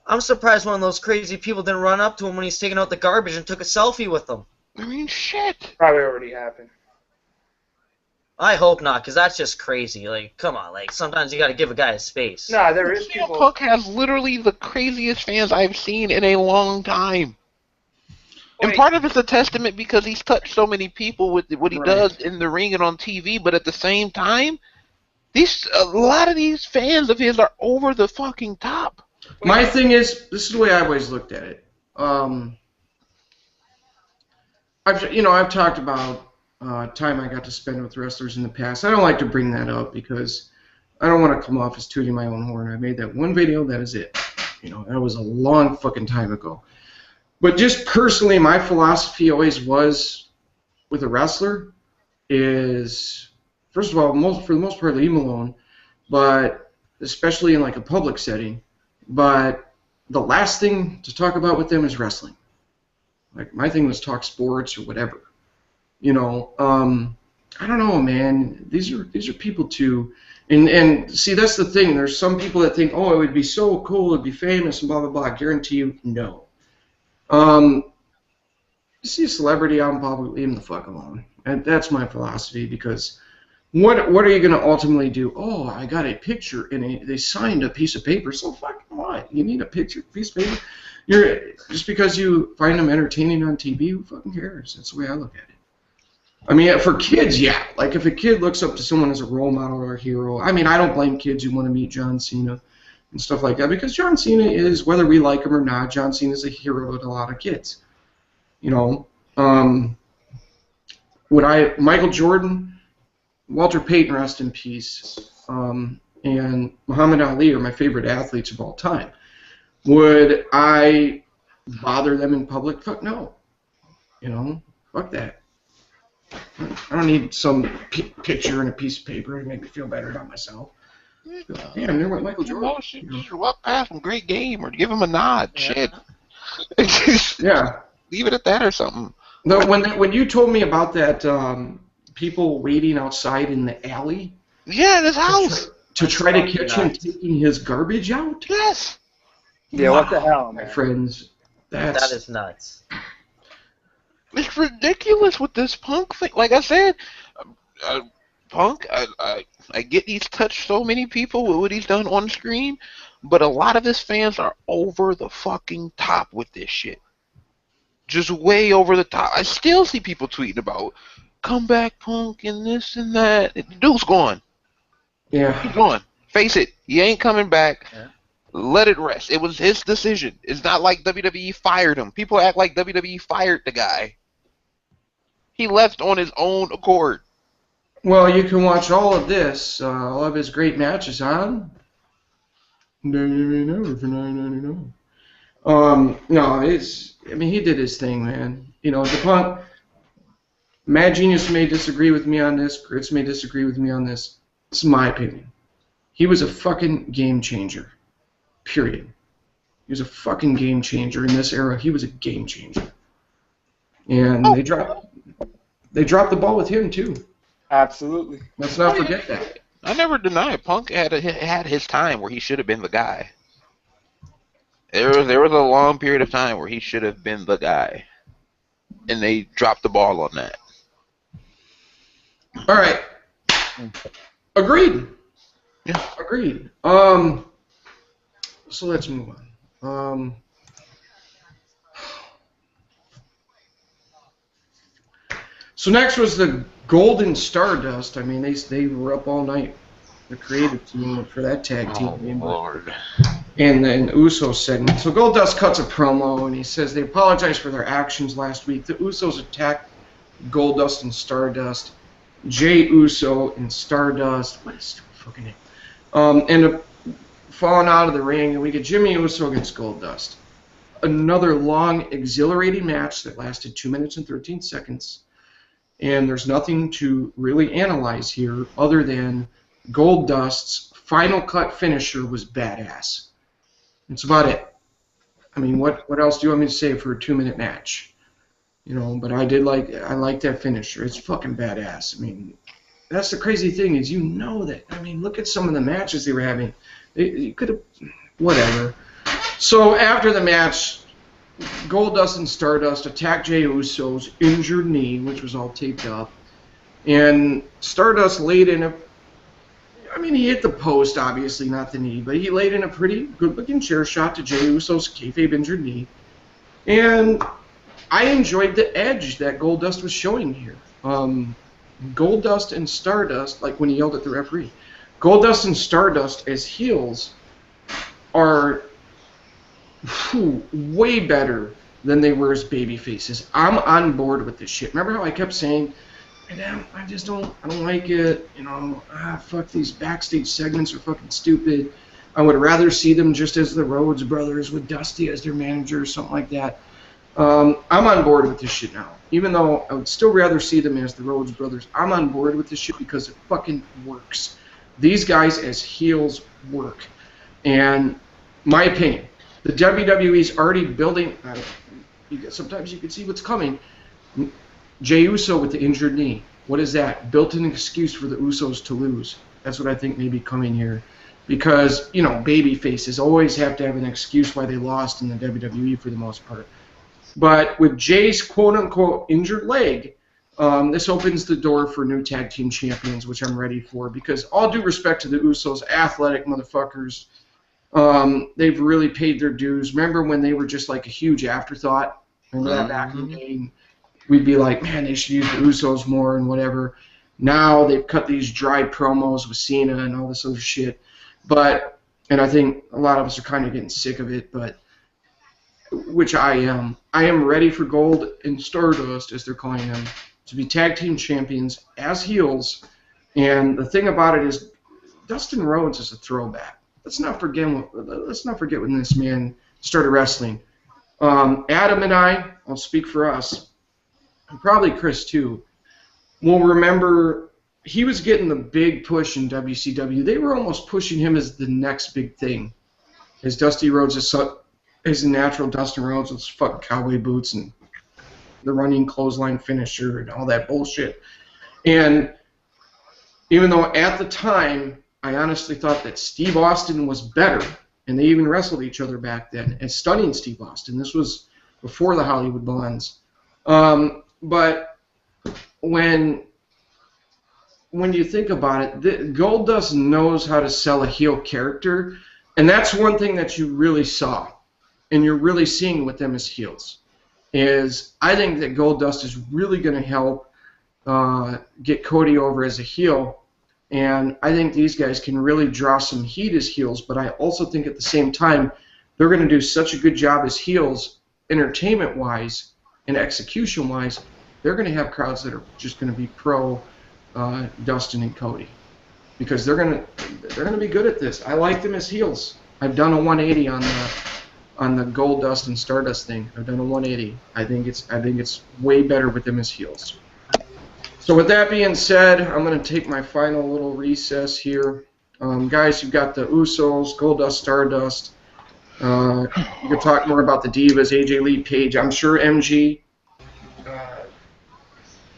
I'm surprised one of those crazy people didn't run up to him when he's taking out the garbage and took a selfie with them. I mean, shit. Probably already happened. I hope not, because that's just crazy. Like, come on, like, sometimes you gotta give a guy his space. Nah, there is CM people... Punk has literally the craziest fans I've seen in a long time. And part of it's a testament because he's touched so many people with what he does in the ring and on TV, but at the same time, a lot of these fans of his are over the fucking top. My thing is, this is the way I always looked at it. I've talked about time I got to spend with wrestlers in the past. I don't like to bring that up because I don't want to come off as tooting my own horn. I made that one video, that is it. That was a long fucking time ago. But just personally, my philosophy always was with a wrestler is, first of all, for the most part, leave them alone, but especially in like a public setting. But the last thing to talk about with them is wrestling. Like my thing was talk sports or whatever. I don't know, man. These are people too, and see that's the thing. There's some people that think, oh, it would be so cool, it'd be famous, and blah blah blah. I guarantee you, no. You see a celebrity out in public, leave him the fuck alone. And that's my philosophy because what are you going to ultimately do? Oh, I got a picture, and they signed a piece of paper. So fucking what? You need a picture, piece of paper? Just because you find them entertaining on TV, who fucking cares? That's the way I look at it. I mean, for kids, yeah. Like, if a kid looks up to someone as a role model or a hero, I mean, I don't blame kids who want to meet John Cena and stuff like that, because John Cena is, whether we like him or not, John Cena is a hero to a lot of kids. You know? Michael Jordan, Walter Payton, rest in peace, and Muhammad Ali are my favorite athletes of all time. Would I bother them in public? Fuck no. You know? Fuck that. I don't need some picture and a piece of paper to make me feel better about myself. Damn, there went Michael Jordan. Just walk past him, great game, or give him a nod. Shit. Yeah. Leave it at that or something. No, when you told me about that, people waiting outside in the alley. Yeah, in his house. To try to catch him taking his garbage out. Yes. Yeah, what the hell, My man? friends, That is nuts. It's ridiculous with this Punk thing. Like I said, Punk, I get he's touched so many people with what he's done on screen, but a lot of his fans are over the fucking top with this shit. Just way over the top. I still see people tweeting about, come back Punk and this and that. The dude's gone. Yeah. He's gone. Face it, he ain't coming back. Yeah. Let it rest. It was his decision. It's not like WWE fired him. People act like WWE fired the guy. He left on his own accord. Well, you can watch all of this, all of his great matches on WWE Network for $9.99. No, he did his thing, man. You know, the Punk, Mad Genius may disagree with me on this, Grits may disagree with me on this. This is my opinion. He was a fucking game changer. Period. He was a fucking game changer in this era. He was a game changer. And they dropped the ball with him too. Absolutely. Let's not forget that. I never deny it. Punk had his time where he should have been the guy. There was a long period of time where he should have been the guy, and they dropped the ball on that. All right. Agreed. Yeah. Agreed. So let's move on. So next was the Golden Stardust. I mean, they were up all night, the creative team, for that tag team. Oh, Lord. And then Usos segment. So Goldust cuts a promo, and he says they apologize for their actions last week. The Usos attacked Goldust and Stardust. Jey Uso and Stardust. What a stupid fucking name. End up falling out of the ring, and we get Jimmy Uso against Goldust. Another long, exhilarating match that lasted 2 minutes and 13 seconds. And there's nothing to really analyze here other than Goldust's final cut finisher was badass. That's about it. I mean, what else do you want me to say for a 2-minute match? You know, but I like that finisher. It's fucking badass. I mean, that's the crazy thing is you know that. I mean, look at some of the matches they were having. You could have, whatever. So after the match, Goldust and Stardust attacked Jey Uso's injured knee, which was all taped up. And Stardust laid in he hit the post, obviously, not the knee, but he laid in a pretty good-looking chair shot to Jey Uso's kayfabe injured knee. And I enjoyed the edge that Goldust was showing here. Goldust and Stardust, like when he yelled at the referee, Goldust and Stardust as heels are way better than they were as baby faces. I'm on board with this shit. Remember how I kept saying, I don't like it, you know, fuck these backstage segments are fucking stupid. I would rather see them just as the Rhodes brothers with Dusty as their manager or something like that. I'm on board with this shit now. Even though I would still rather see them as the Rhodes brothers, I'm on board with this shit because it fucking works. These guys as heels work. And my opinion, the WWE's already building, sometimes you can see what's coming. Jey Uso with the injured knee. What is that? Built-in excuse for the Usos to lose. That's what I think may be coming here. Because, you know, baby faces always have to have an excuse why they lost in the WWE for the most part. But with Jay's quote-unquote injured leg, This opens the door for new tag team champions, which I'm ready for, because all due respect to the Usos, athletic motherfuckers, they've really paid their dues. Remember when they were just like a huge afterthought? Remember that back in the day? We'd be like, man, they should use the Usos more and whatever. Now they've cut these dry promos with Cena and all this other shit. But, and I think a lot of us are kind of getting sick of it, but, which I am. I am ready for Gold and Stardust, as they're calling them, to be tag team champions as heels. And the thing about it is, Dustin Rhodes is a throwback. Let's not forget when this man started wrestling. Adam and I'll speak for us, and probably Chris too, will remember he was getting the big push in WCW. They were almost pushing him as the next big thing. As Dusty Rhodes is a natural Dustin Rhodes with his fucking cowboy boots and the running clothesline finisher and all that bullshit. And even though at the time I honestly thought that Steve Austin was better, and they even wrestled each other back then, and stunning Steve Austin. This was before the Hollywood Blondes. But when you think about it, Goldust knows how to sell a heel character, and that's one thing that you really saw, and you're really seeing with them as heels. Is I think that Goldust is really going to help get Cody over as a heel, and I think these guys can really draw some heat as heels, but I also think at the same time they're going to do such a good job as heels, entertainment-wise and execution-wise, they're going to have crowds that are just going to be pro Dustin and Cody, because they're going to be good at this. I like them as heels. I've done a 180 on the Goldust and Stardust thing. I've done a 180. I think it's way better with them as heels. So with that being said, I'm going to take my final little recess here. Guys, you've got the Usos, Goldust, Stardust. You can talk more about the Divas, AJ Lee, Paige. I'm sure MG.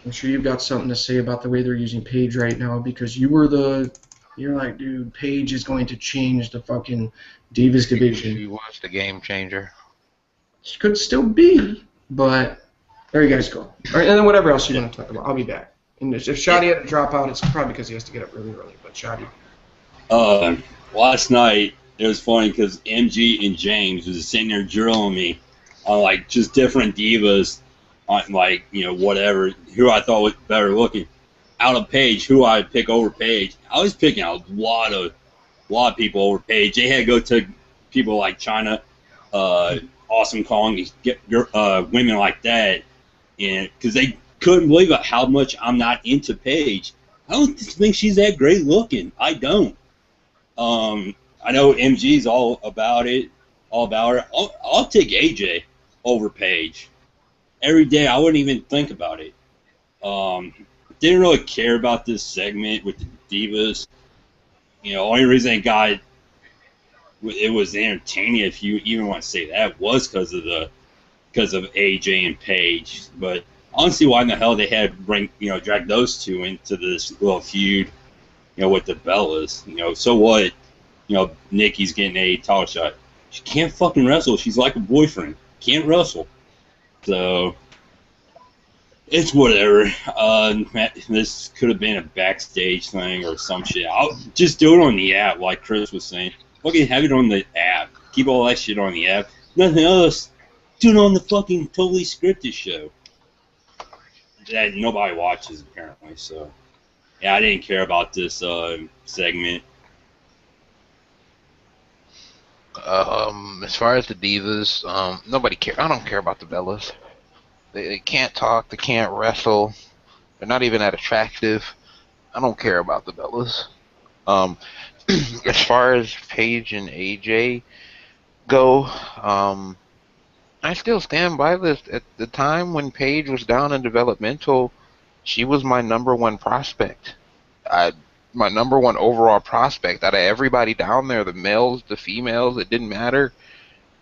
I'm sure you've got something to say about the way they're using Paige right now, because you're like, dude, Paige is going to change the fucking Divas division. She was the game changer. She could still be, but there you guys go. All right, and then whatever else you want to talk about, I'll be back. And if Shadi had to drop out, it's probably because he has to get up really early. But Shadi. Last night it was funny because MG and James was sitting there drilling me on like just different divas, on like whatever who I thought was better looking. Out of Paige, who I'd pick over Paige. I was picking a lot of people over Paige. They had to go to people like China, Awesome Kong, get women like that, and because they couldn't believe how much I'm not into Paige. I don't think she's that great looking. I don't. I know MG's all about her. I'll take AJ over Paige every day. I wouldn't even think about it. Didn't really care about this segment with the Divas. Only reason it was entertaining, if you even want to say that, was because of AJ and Paige. But I don't see why in the hell they had to drag those two into this little feud, with the Bellas. So what? Nikki's getting a title shot. She can't fucking wrestle. She's like a boyfriend. Can't wrestle. So it's whatever. This could have been a backstage thing or some shit. I'll just do it on the app, like Chris was saying. Fucking have it on the app. Keep all that shit on the app. Nothing else. Do it on the fucking totally scripted show that nobody watches apparently. So yeah, I didn't care about this segment. As far as the Divas, nobody cares. I don't care about the Bellas. They can't talk. They can't wrestle. They're not even that attractive. I don't care about the Bellas. As far as Paige and AJ go, I still stand by this. At the time when Paige was down in developmental, she was my number one prospect. My number one overall prospect out of everybody down there, the males, the females, it didn't matter.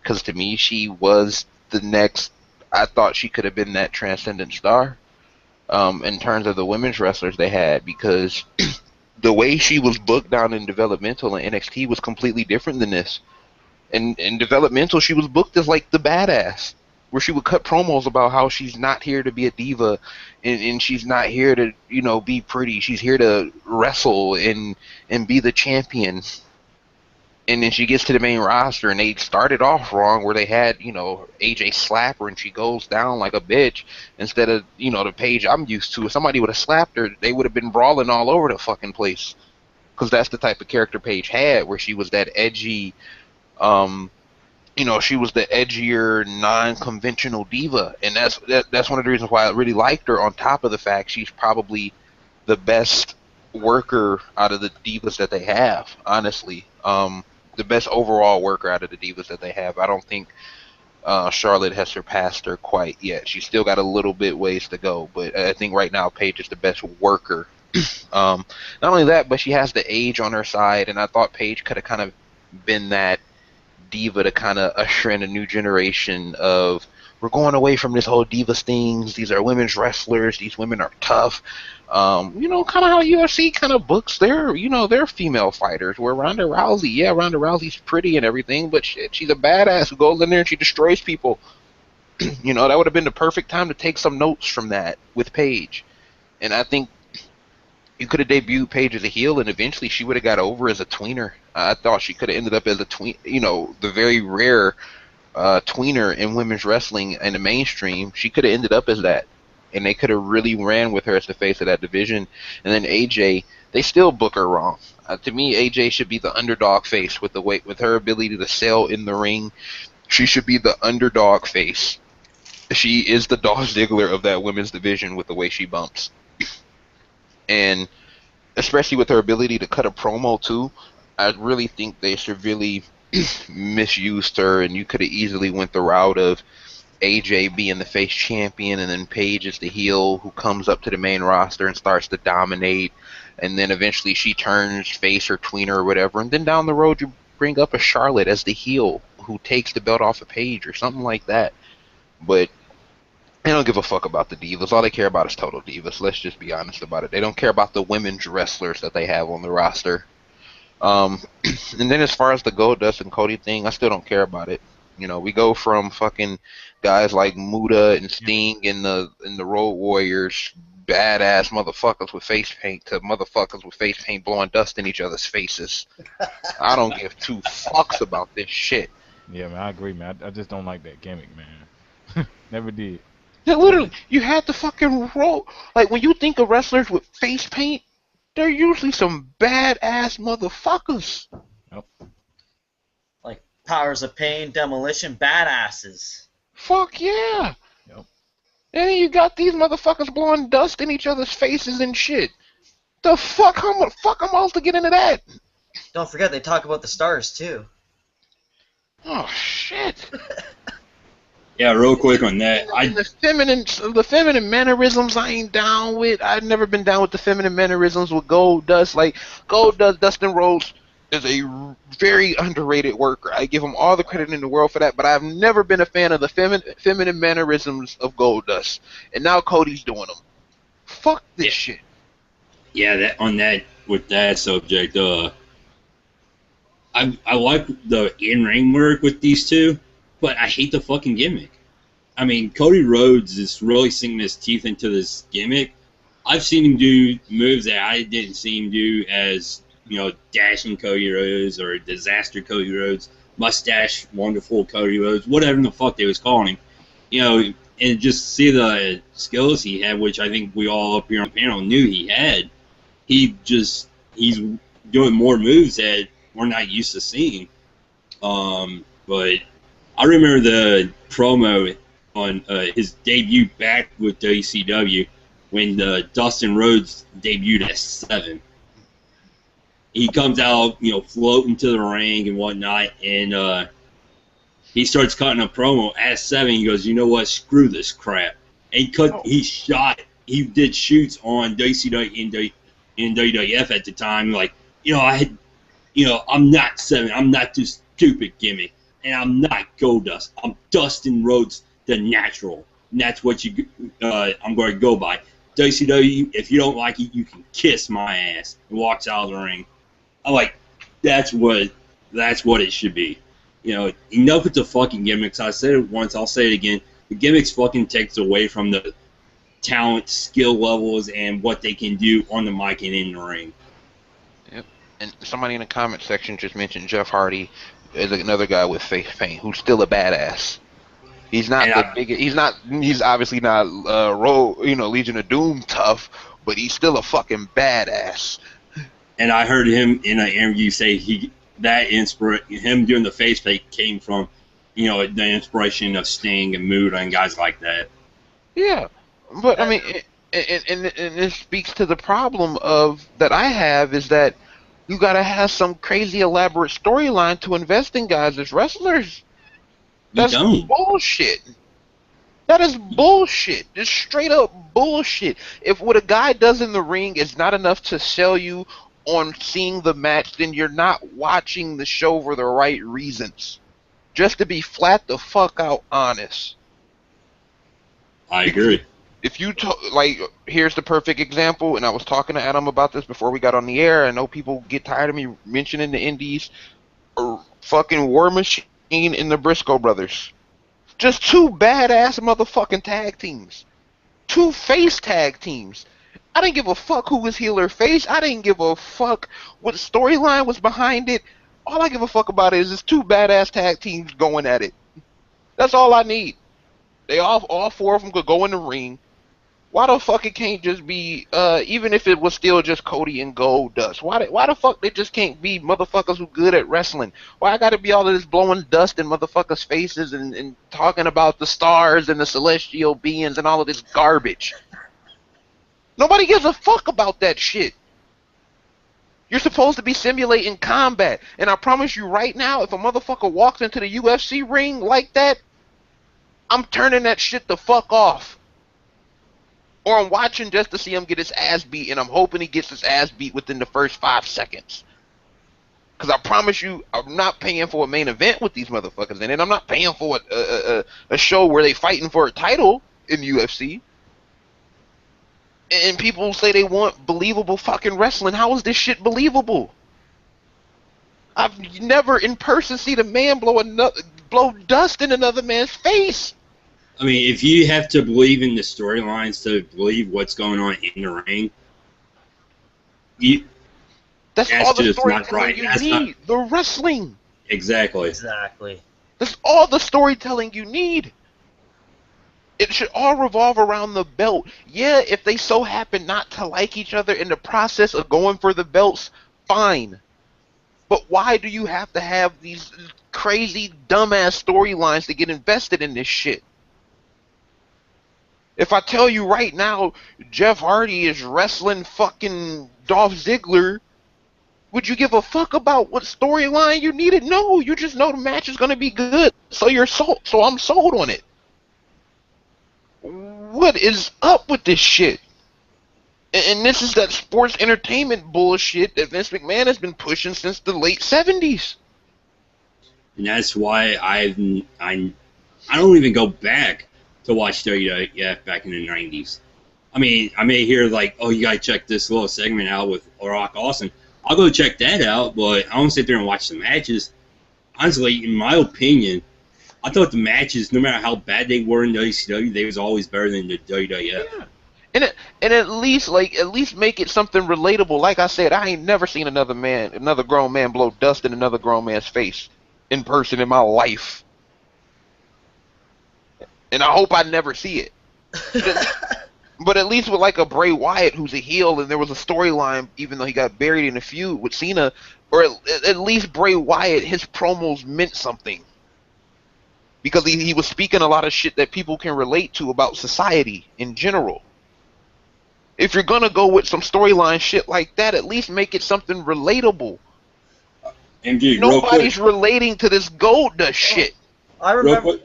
Because to me, she was the next. I thought she could have been that transcendent star in terms of the women's wrestlers they had, because the way she was booked down in developmental and NXT was completely different than this. In developmental, she was booked as like the badass. where she would cut promos about how she's not here to be a diva, and she's not here to, you know, be pretty. She's here to wrestle and be the champion. And then she gets to the main roster, and they started off wrong, where they had, you know, AJ slap her, and she goes down like a bitch, instead of, you know, the Paige I'm used to. If somebody would have slapped her, they would have been brawling all over the fucking place, because that's the type of character Paige had, where she was that edgy, you know, she was the edgier, non-conventional diva, and that's one of the reasons why I really liked her. On top of the fact she's probably the best worker out of the divas that they have, honestly. The best overall worker out of the divas that they have. I don't think Charlotte has surpassed her quite yet. She's still got a little bit ways to go, but I think right now Paige is the best worker. Not only that, but she has the age on her side, and I thought Paige could have kind of been that diva to kind of usher in a new generation of, we're going away from this whole divas things. These are women's wrestlers. These women are tough. You know, kind of how UFC kind of books their, you know, their female fighters. Where Ronda Rousey, yeah, Ronda Rousey's pretty and everything, but shit, she's a badass who goes in there and she destroys people. You know, that would have been the perfect time to take some notes from that with Paige. And I think you could have debuted Paige as a heel, and eventually she would have got over as a tweener. I thought she could have ended up as a tween, you know, the very rare tweener in women's wrestling in the mainstream. She could have ended up as that, and they could have really ran with her as the face of that division. And then AJ, they still book her wrong. To me, AJ should be the underdog face with her ability to sell in the ring. She should be the underdog face. She is the Dolph Ziggler of that women's division with the way she bumps. And especially with her ability to cut a promo too, I really think they severely misused her, and you could have easily went the route of AJ being the face champion, and then Paige is the heel who comes up to the main roster and starts to dominate, and then eventually she turns face or tweener or whatever, and then down the road you bring up a Charlotte as the heel who takes the belt off of Paige or something like that. But they don't give a fuck about the divas. All they care about is total divas. Let's just be honest about it. They don't care about the women's wrestlers that they have on the roster. And then as far as the Goldust and Cody thing, I still don't care about it. You know, we go from fucking guys like Muta and Sting and the Road Warriors, badass motherfuckers with face paint, to motherfuckers with face paint blowing dust in each other's faces. I don't give two fucks about this shit. Yeah, man, I agree, man. I just don't like that gimmick, man. Never did. Yeah, literally, you had to fucking roll. Like, when you think of wrestlers with face paint, they're usually some badass motherfuckers. Yep. Like Powers of Pain, Demolition, badasses. Fuck yeah. Yep. And then you got these motherfuckers blowing dust in each other's faces and shit. The fuck? How much fuck am I supposed to get into that? Don't forget, they talk about the stars, too. Oh, shit. Yeah, real quick on that. The feminine mannerisms I ain't down with. I've never been down with the feminine mannerisms with Goldust. Like, Goldust, Dustin Rhodes is a very underrated worker. I give him all the credit in the world for that, but I've never been a fan of the feminine mannerisms of Goldust. And now Cody's doing them. Fuck this shit. Yeah, with that subject, I like the in-ring work with these two, but I hate the fucking gimmick. I mean, Cody Rhodes is really sinking his teeth into this gimmick. I've seen him do moves that I didn't see him do as, you know, dashing Cody Rhodes or disaster Cody Rhodes, mustache wonderful Cody Rhodes, whatever the fuck they was calling him. You know, and just see the skills he had, which I think we all up here on the panel knew he had. He's doing more moves that we're not used to seeing. But I remember the promo on his debut back with WCW when Dustin Rhodes debuted at 7. He comes out, you know, floating to the ring and whatnot, and he starts cutting a promo at 7. He goes, you know what, screw this crap. And he did shoots on WCW and WWF at the time, like, I'm not 7. I'm not this stupid gimmick. And I'm not Goldust. I'm Dustin Rhodes, the natural. And that's what I'm going to go by. WCW, if you don't like it, you can kiss my ass. And walks out of the ring. I'm like, that's what it should be. You know, enough with the fucking gimmicks. I said it once, I'll say it again. The gimmicks fucking takes away from the talent, skill levels, and what they can do on the mic and in the ring. Yep. And somebody in the comment section just mentioned Jeff Hardy as another guy with face paint who's still a badass. He's not He's obviously not Legion of Doom tough, but he's still a fucking badass. And I heard him in an interview say him doing the face paint came from, the inspiration of Sting and Muda and guys like that. Yeah, but I mean, and it speaks to the problem that I have is that you gotta have some crazy elaborate storyline to invest in guys as wrestlers. That's bullshit. That is bullshit. Just straight up bullshit. If what a guy does in the ring is not enough to sell you on seeing the match, then you're not watching the show for the right reasons. Just to be flat the fuck out honest. I agree. If you here's the perfect example, and I was talking to Adam about this before we got on the air. I know people get tired of me mentioning the indies. Fucking War Machine and the Briscoe brothers. Just two badass motherfucking tag teams. Two face tag teams. I didn't give a fuck who was heel or face. I didn't give a fuck what storyline was behind it. All I give a fuck about is two badass tag teams going at it. That's all I need. They all four of them could go in the ring. Why the fuck it can't just be, even if it was still just Cody and Goldust? Why the fuck they just can't be motherfuckers who good at wrestling? Why I gotta be all of this blowing dust in motherfuckers' faces and talking about the stars and the celestial beings and all of this garbage? Nobody gives a fuck about that shit. You're supposed to be simulating combat. And I promise you right now, if a motherfucker walks into the UFC ring like that, I'm turning that shit the fuck off. Or I'm watching just to see him get his ass beat, and I'm hoping he gets his ass beat within the first 5 seconds. Because I promise you, I'm not paying for a main event with these motherfuckers in it. I'm not paying for a show where they fighting for a title in UFC. And people say they want believable fucking wrestling. How is this shit believable? I've never in person seen a man blow dust in another man's face. I mean, if you have to believe in the storylines to believe what's going on in the ring, that's all the just not storytelling right. you That's need. The wrestling. Exactly. That's all the storytelling you need. It should all revolve around the belt. Yeah, if they so happen not to like each other in the process of going for the belts, fine. But why do you have to have these crazy, dumbass storylines to get invested in this shit? If I tell you right now, Jeff Hardy is wrestling fucking Dolph Ziggler, would you give a fuck about what storyline you needed? No, you just know the match is going to be good, so I'm sold on it. What is up with this shit? And this is that sports entertainment bullshit that Vince McMahon has been pushing since the late 70s. And that's why I don't even go back to watch WTF back in the 90s. I mean, I may hear like, oh, you gotta check this little segment out with Rock Austin. I'll go check that out, but I don't sit there and watch the matches. Honestly, in my opinion, I thought the matches, no matter how bad they were in WCW, they was always better than the WWF. Yeah. And at least make it something relatable. Like I said, I ain't never seen another grown man blow dust in another grown man's face in person in my life. And I hope I never see it. But at least with like a Bray Wyatt who's a heel and there was a storyline, even though he got buried in a feud with Cena, or at least Bray Wyatt, his promos meant something. Because he was speaking a lot of shit that people can relate to about society in general. If you're gonna go with some storyline shit like that, at least make it something relatable. MG, nobody's relating to this Goldust shit. I remember.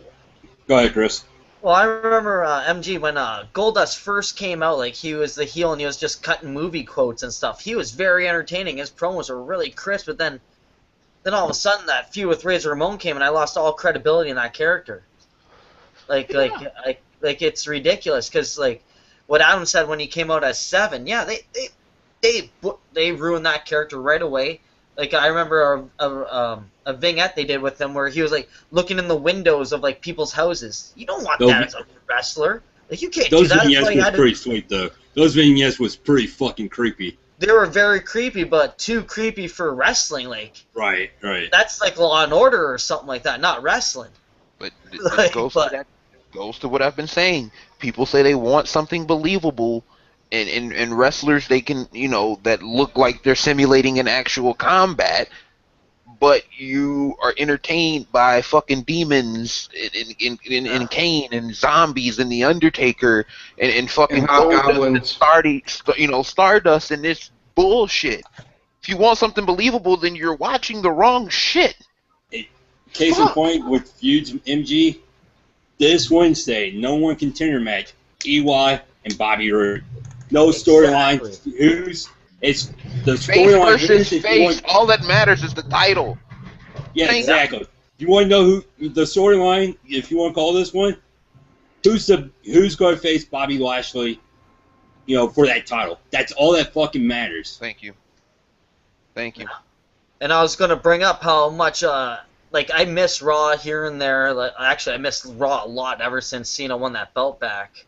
Go ahead, Chris. Well, I remember MG when Goldust first came out. Like he was the heel and he was just cutting movie quotes and stuff. He was very entertaining. His promos were really crisp. But then all of a sudden that feud with Razor Ramon came and I lost all credibility in that character. Like it's ridiculous because like. What Adam said when he came out as 7, yeah, they ruined that character right away. Like I remember a vignette they did with him where he was like looking in the windows of like people's houses. You don't want Those- that as a wrestler. Like you can't do Those that. That's vignettes why you was had to- pretty sweet though. Those vignettes was pretty fucking creepy. They were very creepy, but too creepy for wrestling. Like Right. that's like Law and Order or something like that, not wrestling. But Like, it goes, but- to that, goes to what I've been saying. People say they want something believable, and wrestlers they can, that look like they're simulating an actual combat, but you are entertained by fucking demons in Kane and zombies and the Undertaker and fucking And hobgoblins. Goldust and Stardust and this bullshit. If you want something believable, then you're watching the wrong shit. Case in point with Feuds MG, this Wednesday, no one contender match, EY and Bobby Roode. No storyline. It's the Face storyline. versus face. All that matters is the title. Yeah, Thank exactly. You want to know who the storyline? If you want to call this one, who's going to face Bobby Lashley? For that title. That's all that fucking matters. Thank you. And I was gonna bring up how much like I miss Raw here and there. Like, actually, I miss Raw a lot ever since Cena won that belt back.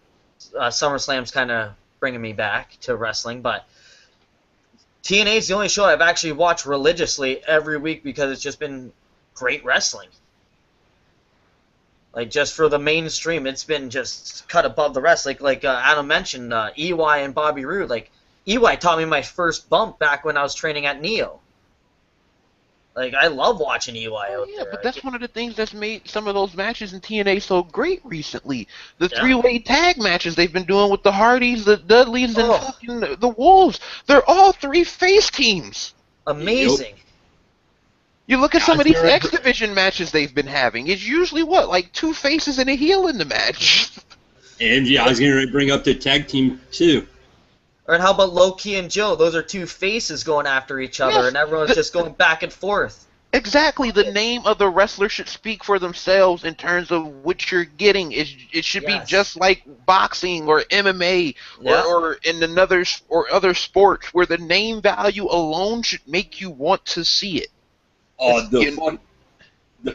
SummerSlam's kind of bringing me back to wrestling, but TNA is the only show I've actually watched religiously every week because it's just been great wrestling. Like, just for the mainstream, it's been just cut above the rest. Like Adam mentioned, EY and Bobby Roode. Like, EY taught me my first bump back when I was training at Neo. Like, I love watching EY out Yeah, there. but that's one of the things that's made some of those matches in TNA so great recently. The Yeah. three-way tag matches they've been doing with the Hardys, the Dudleys, and Oh. fucking the Wolves. They're all three face teams. Amazing. You look at some of these They're- X Division matches they've been having. It's usually like two faces and a heel in the match. And I was going to bring up the tag team too. Or how about Low-Key and Joe? Those are two faces going after each other, Yes. and everyone's just going back and forth. Exactly. The name of the wrestler should speak for themselves in terms of what you're getting. It should be Yes. just like boxing or MMA Yeah. or in other sports where the name value alone should make you want to see it.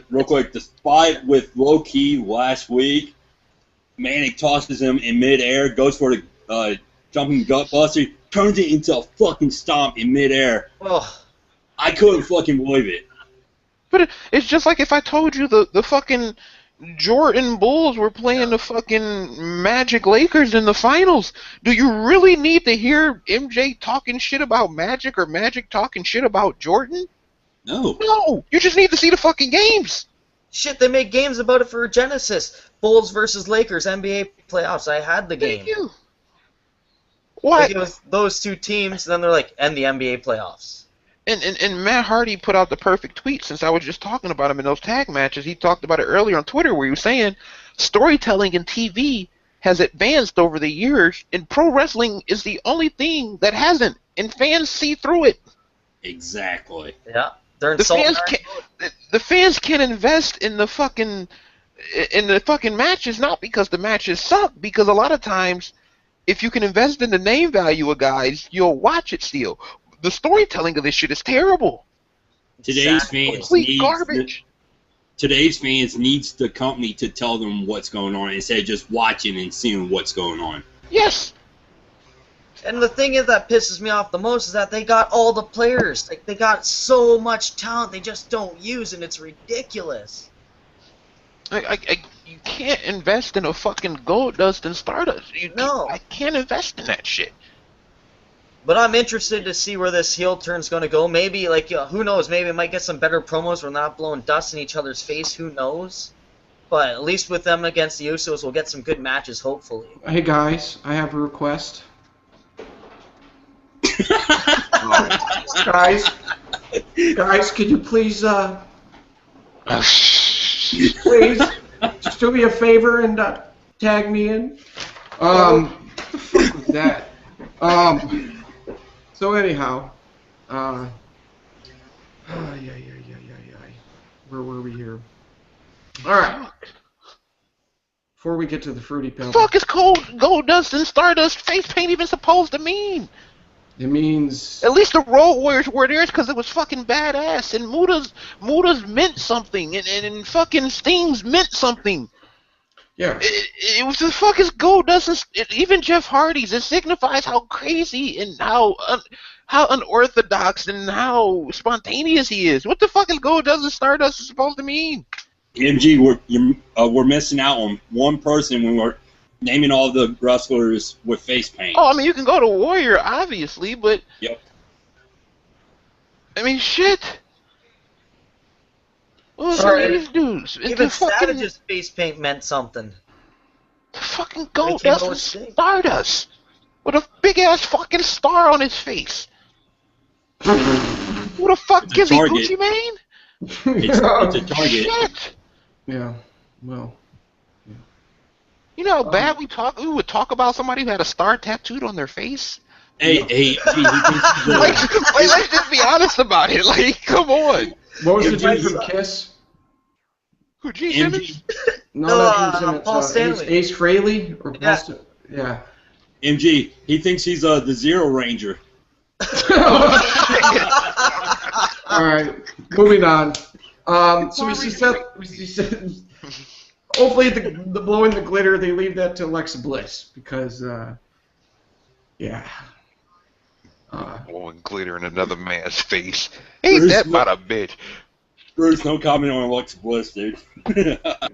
Real quick, the spot with Low Key last week, Manic tosses him in midair, goes for the jumping gut buster, turns it into a fucking stomp in midair. Oh, I couldn't fucking believe it. But it's just like if I told you the fucking Jordan Bulls were playing the fucking Magic Lakers in the finals. Do you really need to hear MJ talking shit about Magic or Magic talking shit about Jordan? No. No, you just need to see the fucking games. shit, they make games about it for Genesis. Bulls versus Lakers, NBA playoffs. I had the game. Thank you. Like, What? it was those two teams, and then they're like, and the NBA playoffs. And Matt Hardy put out the perfect tweet since I was just talking about him in those tag matches. He talked about it earlier on Twitter where he was saying storytelling in TV has advanced over the years, and pro wrestling is the only thing that hasn't, and fans see through it. Exactly. Yeah, they're The insulting. fans can invest in the fucking matches not because the matches suck, because a lot of times if you can invest in the name value of guys, you'll watch it still. The storytelling of this shit is terrible. Today's Exactly. fans Complete needs garbage. today's fans needs the company to tell them what's going on instead of just watching and seeing what's going on. Yes. And the thing is that pisses me off the most is that they got all the players. Like, they got so much talent they just don't use, and it's ridiculous. You can't invest in a fucking Goldust and Stardust. No. I can't invest in that shit. But I'm interested to see where this heel turn's going to go. Maybe, like, who knows? Maybe it might get some better promos. We're not blowing dust in each other's face. Who knows? But at least with them against the Usos, we'll get some good matches, hopefully. Hey guys, I have a request. Guys, could you please, please, just do me a favor and tag me in? What the fuck was that? So anyhow, where were we here? All right. Before we get to the fruity pebble. Fuck is Goldust and Stardust face paint even supposed to mean? It means At least the Road Warriors were there because it was fucking badass, and Muda's meant something, and fucking Sting's meant something. yeah. It was the fuck his goal doesn't. Even Jeff Hardy's, it signifies how crazy and how unorthodox and how spontaneous he is. What the fuck is gold doesn't Stardust is supposed to mean? MG, we're missing out on one person when we're naming all the wrestlers with face paint. Oh, I mean, you can go to Warrior, obviously, but... Yep. I mean, shit. What are these dudes? Even Savage's face paint meant something. The fucking gold doesn't Stardust. With a big-ass fucking star on his face. Who the fuck It's a is he, target. Gucci Mane? It's a target. Shit. Yeah. Well. You know how bad we would talk about somebody who had a star tattooed on their face? Hey, he thinks he's Let's just be honest about it. Like, come on. What was the dude from Kiss? Who, Gene Simmons? No, not Gene Simmons. Paul Stanley. Ace Frehley or Paul Yeah. Stanley? Yeah. MG, he thinks he's the Zero Ranger. All right, moving on. So we see Seth. Hopefully, the blowing the glitter, they leave that to Alexa Bliss because, yeah. Blowing glitter in another man's face. Ain't that about a bitch? Bruce, no comment on Alexa Bliss, dude.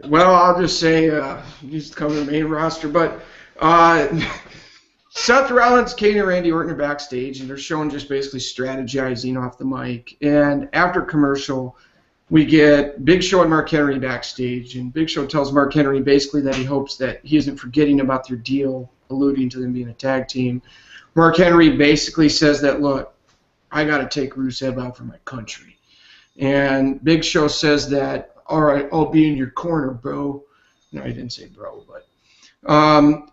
Well, I'll just say he's covering the main roster, but Seth Rollins, Kane, and Randy Orton are backstage, and they're showing just basically strategizing off the mic. And after commercial, we get Big Show and Mark Henry backstage, and Big Show tells Mark Henry basically that he hopes that he isn't forgetting about their deal, alluding to them being a tag team. Mark Henry basically says that, look, I got to take Rusev out for my country. And Big Show says that, all right, I'll be in your corner, bro. No, he didn't say bro, but.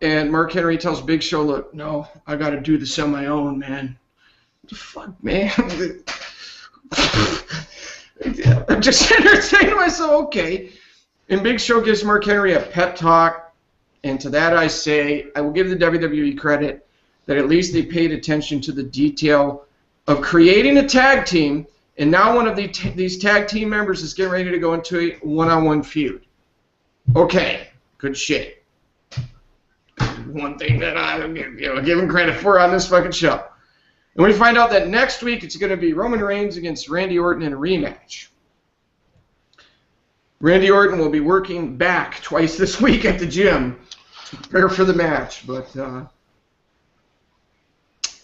And Mark Henry tells Big Show, look, no, I got to do this on my own, man. What the fuck, man? I'm just entertaining myself, okay. And Big Show gives Mark Henry a pep talk, and to that I say, I will give the WWE credit that at least they paid attention to the detail of creating a tag team, and now one of these tag team members is getting ready to go into a one-on-one feud. Okay, good shit. One thing that I give him credit for on this fucking show. And we find out that next week it's going to be Roman Reigns against Randy Orton in a rematch. Randy Orton will be working back twice this week at the gym to prepare for the match. But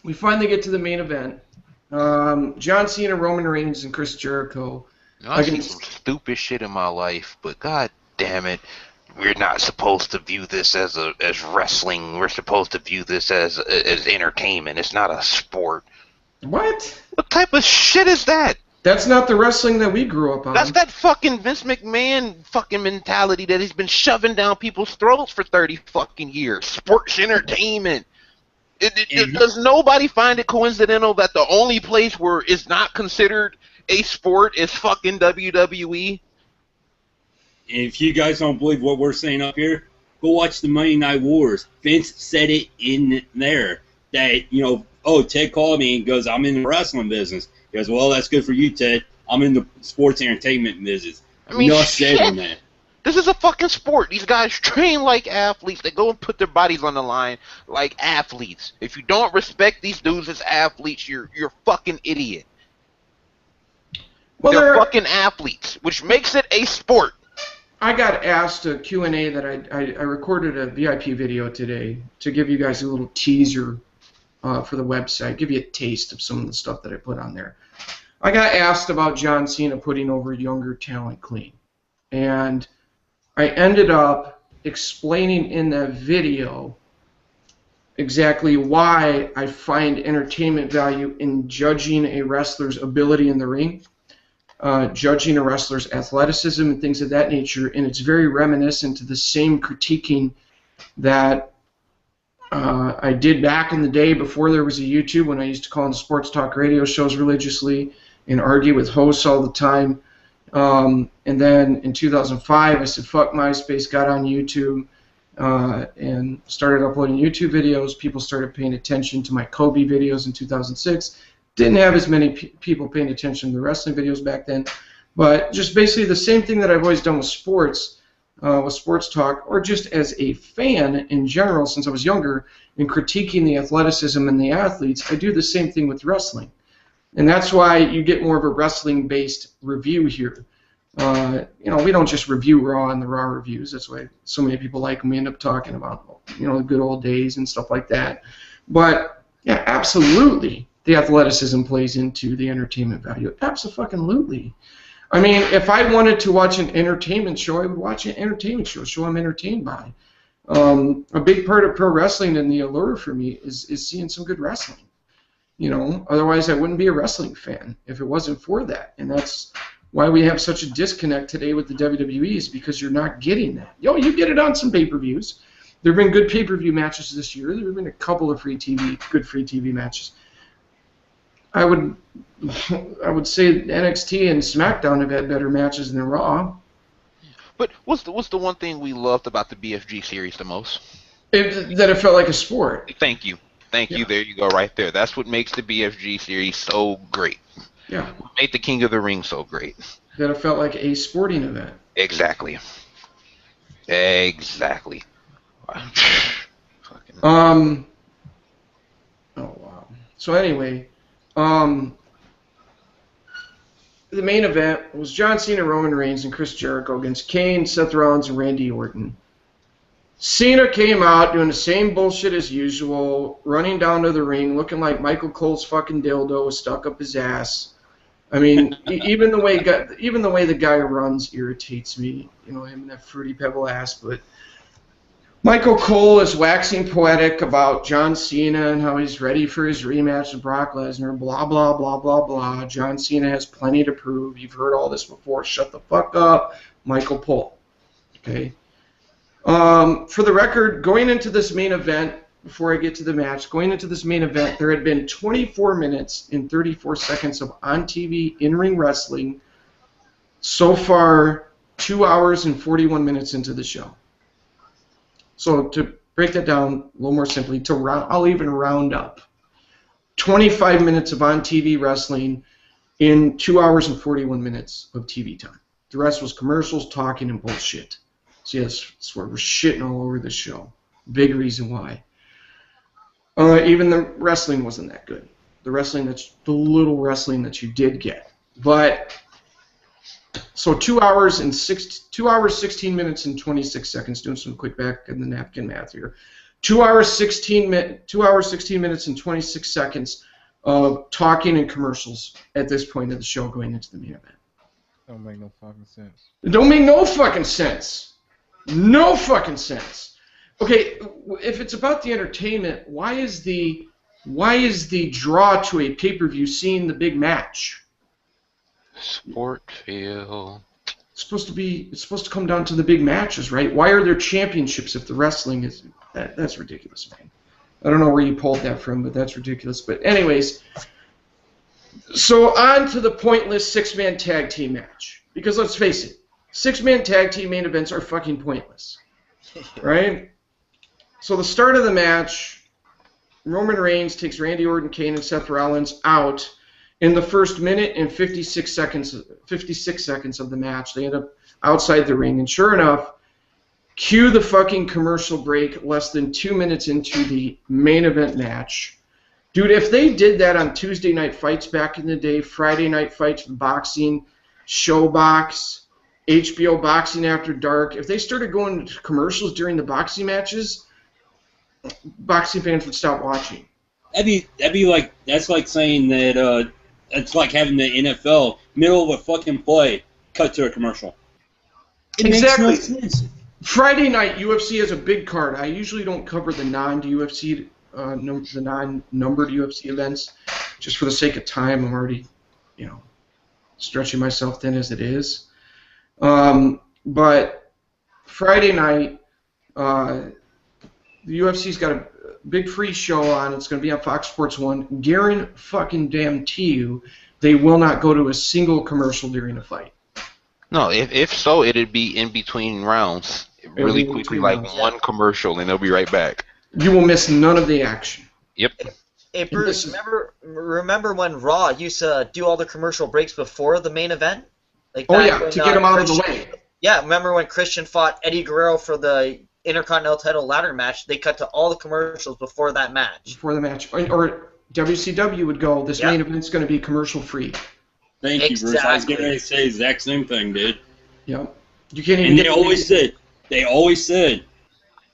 we finally get to the main event. John Cena, Roman Reigns, and Chris Jericho. I've seen some stupid shit in my life, but god damn it. We're not supposed to view this as wrestling. We're supposed to view this as entertainment. It's not a sport. What? What type of shit is that? That's not the wrestling that we grew up on. That's that fucking Vince McMahon fucking mentality that he's been shoving down people's throats for 30 fucking years. Sports entertainment. Does nobody find it coincidental that the only place where it's not considered a sport is fucking WWE? If you guys don't believe what we're saying up here, go watch the Monday Night Wars. Vince said it in there that, Ted called me and goes, I'm in the wrestling business. He goes, well, that's good for you, Ted. I'm in the sports entertainment business. I mean, said in that. This is a fucking sport. These guys train like athletes. They go and put their bodies on the line like athletes. If you don't respect these dudes as athletes, you're a fucking idiot. Well, they're fucking athletes, which makes it a sport. I got asked a Q&A that I recorded a VIP video today to give you guys a little teaser for the website, give you a taste of some of the stuff that I put on there. I got asked about John Cena putting over younger talent clean. And I ended up explaining in that video exactly why I find entertainment value in judging a wrestler's ability in the ring. Judging a wrestler's athleticism and things of that nature, and it's very reminiscent to the same critiquing that I did back in the day before there was a YouTube, when I used to call in sports talk radio shows religiously and argue with hosts all the time. And then in 2005, I said, fuck MySpace, got on YouTube, and started uploading YouTube videos. People started paying attention to my Kobe videos in 2006. Didn't have as many people paying attention to the wrestling videos back then, but just basically the same thing that I've always done with sports talk, or just as a fan in general since I was younger, in critiquing the athleticism and the athletes. I do the same thing with wrestling. And that's why you get more of a wrestling-based review here. We don't just review Raw and the Raw reviews. That's why so many people like them. We end up talking about, the good old days and stuff like that. But, yeah, absolutely, the athleticism plays into the entertainment value. Absolutely. I mean, if I wanted to watch an entertainment show, I would watch an entertainment show I'm entertained by. A big part of pro wrestling and the allure for me is seeing some good wrestling. Otherwise I wouldn't be a wrestling fan if it wasn't for that. And that's why we have such a disconnect today with the WWE, is because you're not getting that. You get it on some pay-per-views. There have been good pay-per-view matches this year. There have been a couple of good free TV matches. I would say NXT and SmackDown have had better matches than Raw. But what's the one thing we loved about the BFG series the most? That it felt like a sport. Thank you. Thank you. There you go, right there. That's what makes the BFG series so great. Yeah. What made the King of the Ring so great. That it felt like a sporting event. Exactly. Oh wow. So anyway, the main event was John Cena, Roman Reigns, and Chris Jericho against Kane, Seth Rollins, and Randy Orton. Cena came out doing the same bullshit as usual, running down to the ring, looking like Michael Cole's fucking dildo was stuck up his ass. I mean, even the way the guy runs irritates me. Him and that fruity pebble ass. But Michael Cole is waxing poetic about John Cena and how he's ready for his rematch with Brock Lesnar. Blah blah blah blah blah. John Cena has plenty to prove. You've heard all this before. Shut the fuck up, Michael Cole. Okay. For the record, going into this main event, before I get to the match, there had been 24 minutes and 34 seconds of on-TV in-ring wrestling. So far, 2 hours and 41 minutes into the show. So to break that down a little more simply, I'll even round up. 25 minutes of on-TV wrestling in 2 hours and 41 minutes of TV time. The rest was commercials, talking, and bullshit. So yes, that's where we're shitting all over the show. Big reason why. Even the wrestling wasn't that good. The little wrestling that you did get. But so 2 hours 16 minutes and 26 seconds. Doing some quick back in the napkin math here. 2 hours 16 minutes and 26 seconds of talking and commercials at this point of the show going into the main event. Don't make no fucking sense. It don't make no fucking sense. No fucking sense. Okay, if it's about the entertainment, why is the draw to a pay-per-view seeing the big match? Sport feel. It's supposed to come down to the big matches, right? Why are there championships if the wrestling is that's ridiculous, man. I don't know where you pulled that from, but that's ridiculous. But anyways, so on to the pointless six-man tag team match. Because let's face it, six-man tag team main events are fucking pointless, right? So the start of the match, Roman Reigns takes Randy Orton, Kane, and Seth Rollins out in the first minute and 56 seconds of the match. They end up outside the ring, and sure enough, cue the fucking commercial break less than 2 minutes into the main event match. Dude, if they did that on Tuesday night fights back in the day, Friday night fights for boxing, Showbox, HBO Boxing After Dark, if they started going to commercials during the boxing matches, boxing fans would stop watching. That'd be like, that's like saying that it's like having the NFL middle of a fucking play cut to a commercial. Exactly. Makes no sense. Friday night UFC has a big card. I usually don't cover the non-UFC, the non-numbered UFC events, just for the sake of time. I'm already, stretching myself thin as it is. But Friday night, the UFC's got a big free show on. It's going to be on Fox Sports 1. Guarantee you they will not go to a single commercial during a fight. No, if so, it'd be in between rounds. really It will quickly, tune like out. one commercial, and they'll be right back. You will miss none of the action. Yep. Hey And Bruce, this is- remember when Raw used to do all the commercial breaks before the main event? Like Oh back yeah, when, to get them out of the Christian- way. Yeah, remember when Christian fought Eddie Guerrero for the Intercontinental title ladder match? They cut to all the commercials before that match. Before the match. Or WCW would go, this Yeah. main event's going to be commercial free. Thank you, Bruce. I was Exactly. getting ready to say the exact same thing, dude. Yep. You can't even And get they always said,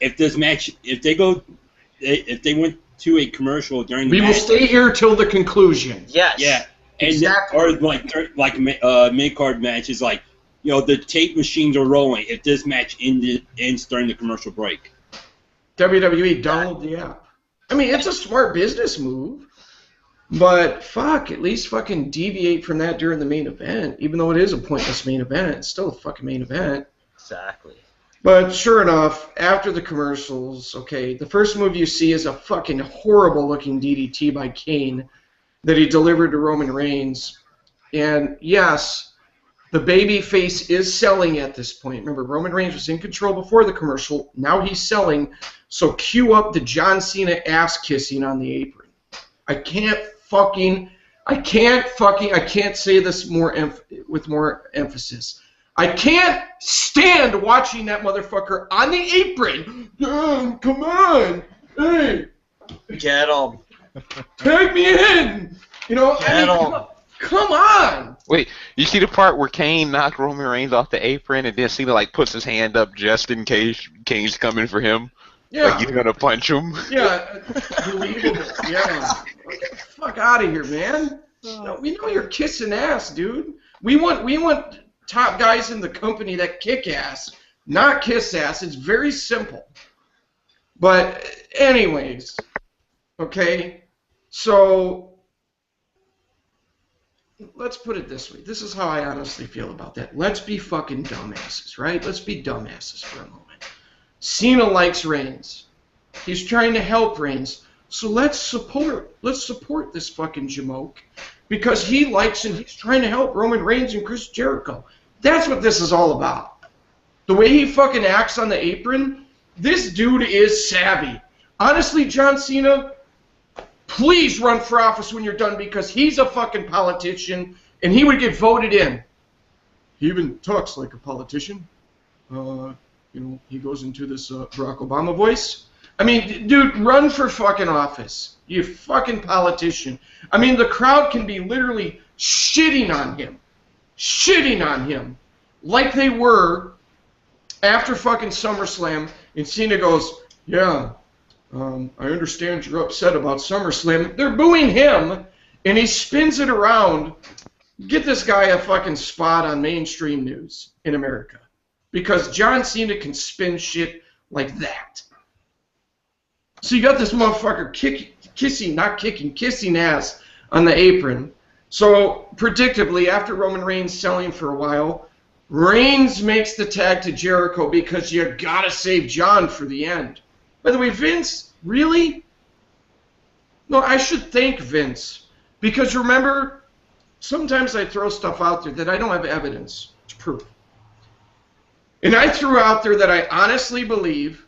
if this match, if they went to a commercial during the we will match, stay here till the conclusion. Yes. yeah, and Exactly. or like mid card matches, like the tape machines are rolling. If this match ends during the commercial break, WWE, download the app. I mean, it's a smart business move. But fuck, at least fucking deviate from that during the main event. Even though it is a pointless main event, it's still a fucking main event. Exactly. But sure enough, after the commercials, okay, the first move you see is a fucking horrible looking DDT by Kane that he delivered to Roman Reigns. And yes, the baby face is selling at this point. Remember, Roman Reigns was in control before the commercial. Now he's selling. So cue up the John Cena ass kissing on the apron. I can't say this with more emphasis. I can't stand watching that motherfucker on the apron. Come on, hey, Get him. tag me in. Get him. Come on. Wait, you see the part where Kane knocked Roman Reigns off the apron, and then Cena like puts his hand up just in case Kane's coming for him, like he's Yeah, gonna punch him. yeah, believable. Yeah, get the fuck out of here, man. No, we know you're kissing ass, dude. We want top guys in the company that kick ass, not kiss ass. It's very simple. But anyways, okay, so let's put it this way. This is how I honestly feel about that. Let's be fucking dumbasses, right? Let's be dumbasses for a moment. Cena likes Reigns. He's trying to help Reigns. So let's support this fucking jamoke because he likes and he's trying to help Roman Reigns and Chris Jericho. That's what this is all about. The way he fucking acts on the apron, this dude is savvy. Honestly, John Cena, please run for office when you're done because he's a fucking politician and he would get voted in. He even talks like a politician. He goes into this Barack Obama voice. I mean, dude, run for fucking office. You fucking politician. I mean, the crowd can be literally shitting on him. Like they were after fucking SummerSlam. And Cena goes, yeah, I understand you're upset about SummerSlam. They're booing him, and he spins it around. Get this guy a fucking spot on mainstream news in America. Because John Cena can spin shit like that. So you got this motherfucker kissing ass on the apron. So, predictably, after Roman Reigns selling for a while, Reigns makes the tag to Jericho because you gotta save John for the end. By the way, Vince, really? No, I should thank Vince. Because remember, sometimes I throw stuff out there that I don't have evidence to prove. And I threw out there that I honestly believe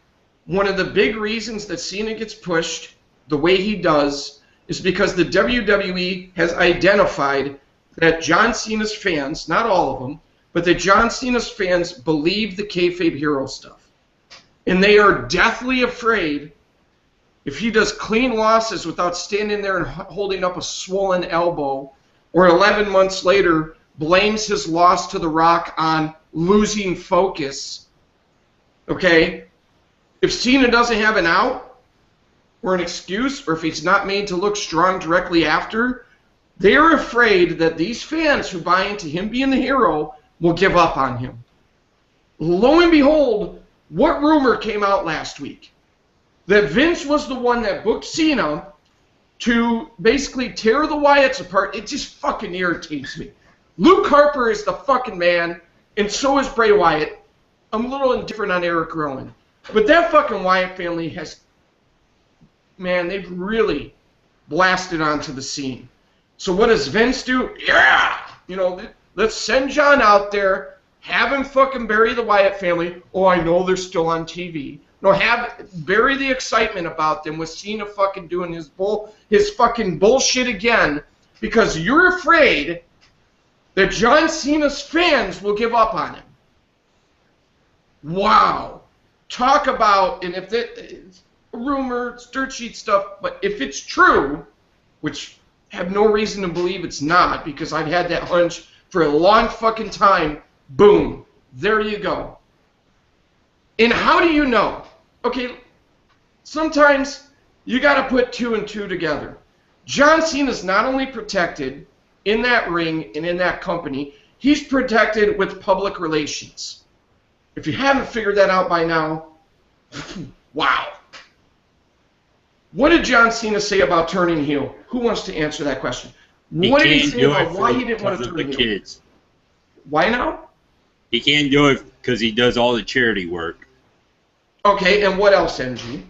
one of the big reasons that Cena gets pushed the way he does is because the WWE has identified that John Cena's fans, not all of them, but that John Cena's fans believe the kayfabe hero stuff. And they are deathly afraid if he does clean losses without standing there and holding up a swollen elbow, or 11 months later blames his loss to The Rock on losing focus, okay? If Cena doesn't have an out or an excuse, or if he's not made to look strong directly after, they're afraid that these fans who buy into him being the hero will give up on him. Lo and behold, what rumor came out last week? That Vince was the one that booked Cena to basically tear the Wyatts apart. It just fucking irritates me. Luke Harper is the fucking man, and so is Bray Wyatt. I'm a little indifferent on Eric Rowan. But that fucking Wyatt family has, man, they've really blasted onto the scene. So what does Vince do? Yeah! Let's send John out there. Have him fucking bury the Wyatt family. Oh, I know they're still on TV. No, bury the excitement about them with Cena fucking doing his fucking bullshit again because you're afraid that John Cena's fans will give up on him. Wow. Talk about, and if it's rumor, it's dirt sheet stuff, but if it's true, which I have no reason to believe it's not because I've had that hunch for a long fucking time, boom, there you go. And how do you know? Okay, sometimes you got to put 2 and 2 together. John Cena's not only protected in that ring and in that company, he's protected with public relations. If you haven't figured that out by now, wow. What did John Cena say about turning heel? Who wants to answer that question? What did he say about why he didn't want to turn heel? Kids. Why now? He can't do it because he does all the charity work. Okay, and what else, MG?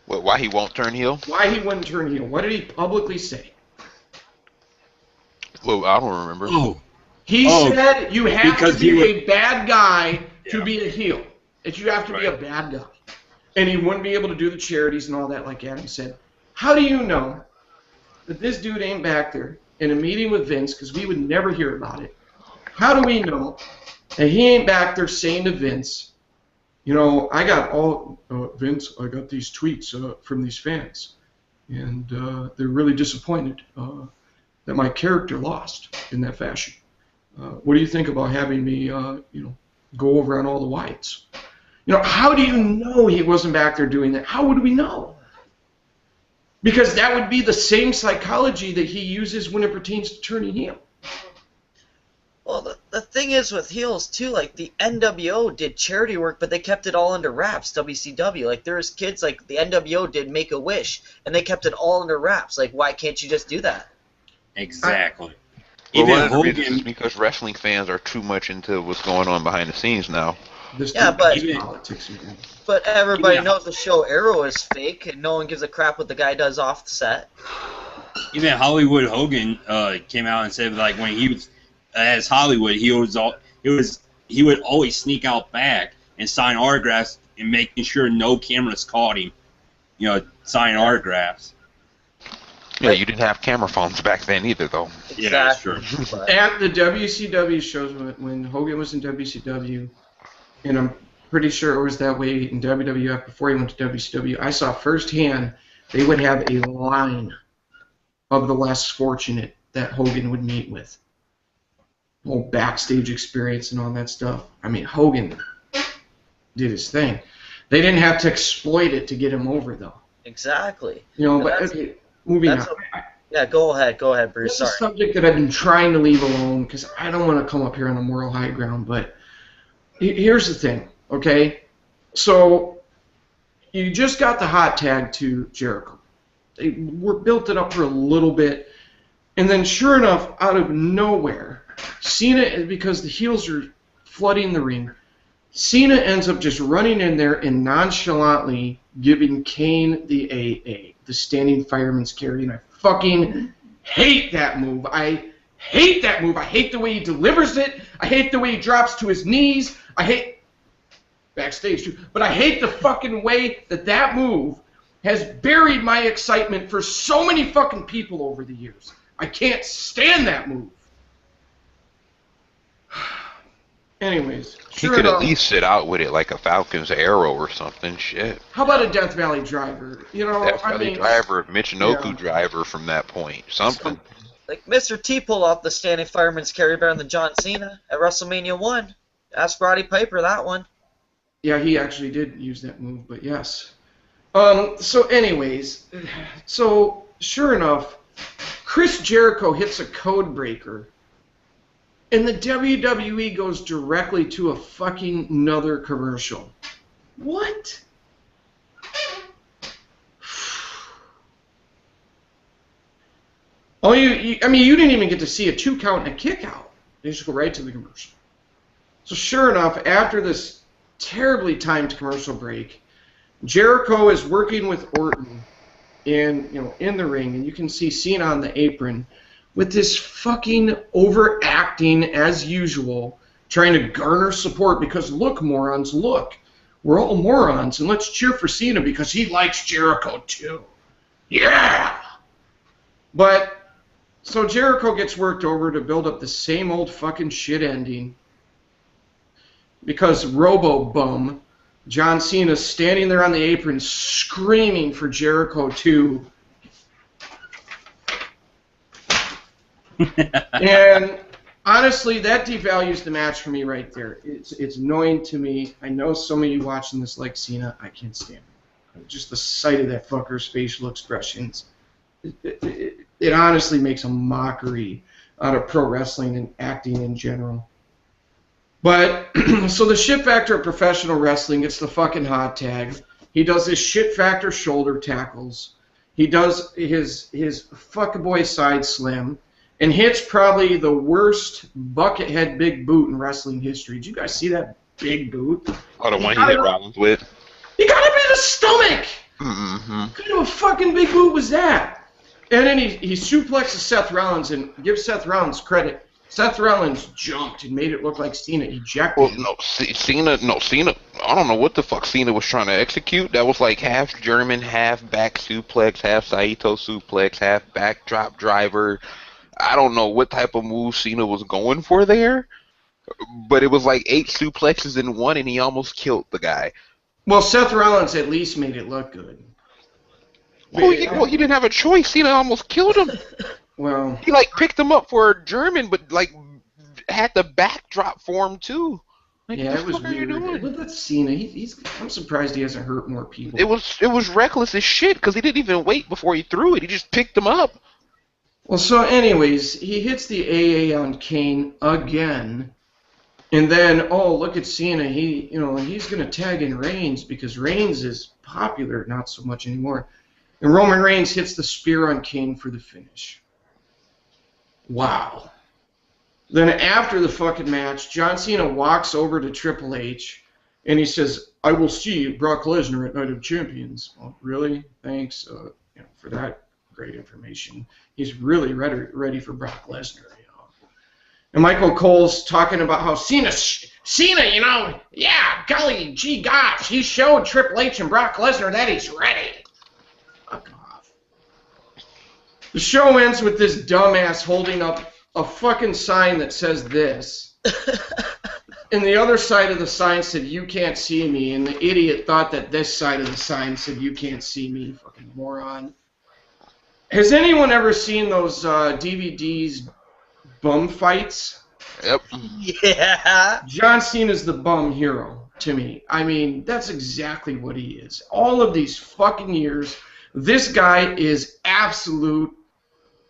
Why he won't turn heel? Why he wouldn't turn heel? What did he publicly say? Well, I don't remember. He said you have to be a bad guy to Yeah. be a heel. That you have to be a bad guy. And he wouldn't be able to do the charities and all that like Adam said. How do you know that this dude ain't back there in a meeting with Vince, because we would never hear about it? How do we know that he ain't back there saying to Vince, you know, I got Vince, I got these tweets from these fans, and they're really disappointed that my character lost in that fashion. What do you think about having me, go over on all the Wyatts? You know, how do you know he wasn't back there doing that? How would we know? Because that would be the same psychology that he uses when it pertains to turning heel. Well, the thing is with heels, too, like, the NWO did charity work, but they kept it all under wraps, WCW. Like, there's kids, like, the NWO did Make-A-Wish, and they kept it all under wraps. Like, why can't you just do that? Exactly. Well, Even one of the Hogan, reasons is because wrestling fans are too much into what's going on behind the scenes now. Yeah, but politics, man. But everybody knows the show Arrow is fake, and no one gives a crap what the guy does off the set. even Hollywood Hogan came out and said, like, when he was as Hollywood, he would always sneak out back and sign autographs and making sure no cameras caught him. You know, sign autographs. Yeah, you didn't have camera phones back then either, though. Exactly. Yeah, that's true. At the WCW shows when Hogan was in WCW, and I'm pretty sure it was that way in WWF before he went to WCW, I saw firsthand they would have a line of the less fortunate that Hogan would meet with. Whole backstage experience and all that stuff. I mean, Hogan did his thing. They didn't have to exploit it to get him over, though. Exactly. You know, And but okay, moving on. Yeah, go ahead, Bruce. This is a subject that I've been trying to leave alone because I don't want to come up here on a moral high ground, but here's the thing, okay? So you just got the hot tag to Jericho. They built it up for a little bit, and then sure enough, out of nowhere, Cena, because the heels are flooding the ring, Cena ends up just running in there and nonchalantly giving Kane the AA, the standing fireman's carry, and I fucking hate that move. I hate that move. I hate the way he delivers it. I hate the way he drops to his knees. I hate backstage too, but I hate the fucking way that move has buried my excitement for so many fucking people over the years. I can't stand that move. Anyways, He could at least sit out with it like a Falcon's arrow or something. Shit. How about a Death Valley driver? You know, Death Valley driver, Michinoku yeah. driver from that point. Something. Like, Mr. T pulled off the standing fireman's carry better than John Cena at WrestleMania 1. Ask Roddy Piper that one. Yeah, he actually did use that move, but yes. So anyways, so sure enough, Chris Jericho hits a code breaker, and the WWE goes directly to a fucking another commercial. What? Oh, you didn't even get to see a 2 count and a kick out. They just go right to the commercial. So sure enough, after this terribly timed commercial break, Jericho is working with Orton in the ring, and you can see Cena on the apron with this fucking overacting as usual, trying to garner support because look, morons, look. We're all morons, and let's cheer for Cena because he likes Jericho too. Yeah! But, so Jericho gets worked over to build up the same old fucking shit ending because Robo-Bum, John Cena's standing there on the apron screaming for Jericho too. And honestly, that devalues the match for me right there. It's annoying to me. I know some of you watching this like Cena. I can't stand it. Just the sight of that fucker's facial expressions. It honestly makes a mockery out of pro wrestling and acting in general. But, so the shit factor of professional wrestling gets the fucking hot tag. He does his shit factor shoulder tackles. He does his fuckboy side slam. And hits probably the worst buckethead big boot in wrestling history. Did you guys see that big boot? Oh, the one he hit Rollins with? He got him in the stomach! Mm-hmm. What kind of a fucking big boot was that? And then he suplexes Seth Rollins, and gives Seth Rollins credit. Seth Rollins jumped and made it look like Cena ejected Well, him. Cena, I don't know what the fuck Cena was trying to execute. That was like half German, half back suplex, half Saito suplex, half backdrop driver. I don't know what type of move Cena was going for there, but it was like 8 suplexes in one, and he almost killed the guy. Well, Seth Rollins at least made it look good. Well, he didn't have a choice. Cena almost killed him. Well, He like picked him up for a German, but like had the backdrop for him too. Like, yeah, what it the was fuck are you weird. doing? Look at Cena. I'm surprised he hasn't hurt more people. It was reckless as shit because he didn't even wait before he threw it. He just picked him up. Well, so anyways, he hits the AA on Kane again, and then look at Cena. He's gonna tag in Reigns because Reigns is popular, not so much anymore. And Roman Reigns hits the spear on Kane for the finish. Wow. Then after the fucking match, John Cena walks over to Triple H, and he says, "I will see Brock Lesnar at Night of Champions." Well, really? Thanks, for that great information. He's really ready for Brock Lesnar, And Michael Cole's talking about how Cena, yeah, golly, gee gosh, he showed Triple H and Brock Lesnar that he's ready. Fuck off. The show ends with this dumbass holding up a fucking sign that says this. And the other side of the sign said, "You can't see me." And the idiot thought that this side of the sign said, "You can't see me," fucking moron. Has anyone ever seen those DVDs, Bum Fights? Yep. Yeah. John Cena's the bum hero to me. I mean, that's exactly what he is. All of these fucking years, this guy is absolute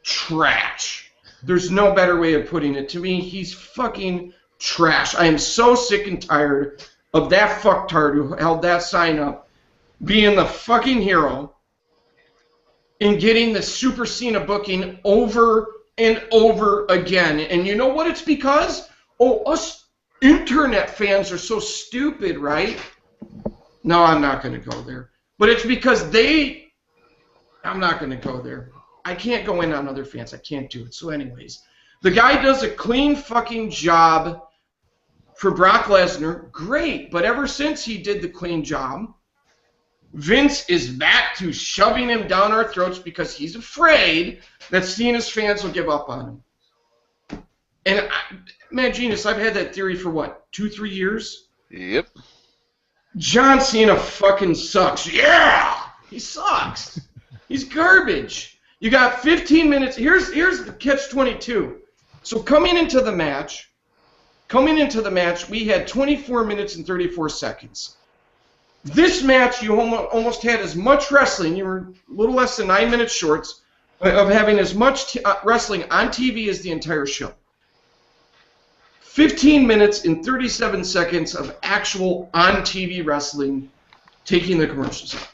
trash. There's no better way of putting it. To me, he's fucking trash. I am so sick and tired of that fucktard who held that sign up being the fucking hero and getting the Super Cena booking over and over again. And you know what it's because? Us internet fans are so stupid, right? No, I'm not going to go there. But it's because I'm not going to go there. I can't go in on other fans. I can't do it. So anyways, the guy does a clean fucking job for Brock Lesnar. Great. But ever since he did the clean job, Vince is back to shoving him down our throats because he's afraid that Cena's fans will give up on him. And, man, genius, I've had that theory for what, 2-3 years? Yep. John Cena fucking sucks. Yeah! He sucks. He's garbage. You got 15 minutes. Here's the catch-22. So coming into the match, we had 24 minutes and 34 seconds. This match, you almost had as much wrestling. You were a little less than 9 minutes short of having as much wrestling on TV as the entire show. 15 minutes and 37 seconds of actual on-TV wrestling taking the commercials out.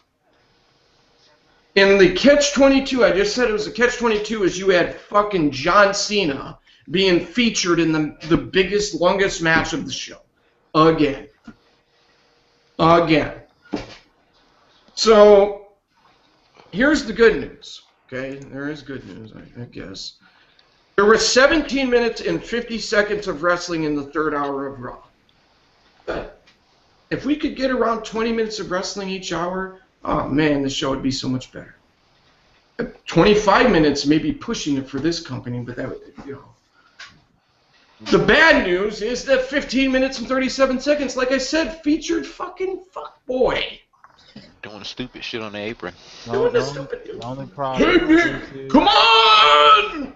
In the catch-22, I just said it was a catch-22, is you had fucking John Cena being featured in the biggest, longest match of the show. Again. So, here's the good news. Okay, there is good news, I guess. There were 17 minutes and 50 seconds of wrestling in the third hour of Raw. But if we could get around 20 minutes of wrestling each hour, oh man, the show would be so much better. 25 minutes may be pushing it for this company, but that would, you know. The bad news is that 15 minutes and 37 seconds, like I said, featured fucking fuckboy. Doing stupid shit on the apron. Doing the stupid The only problem is Come on!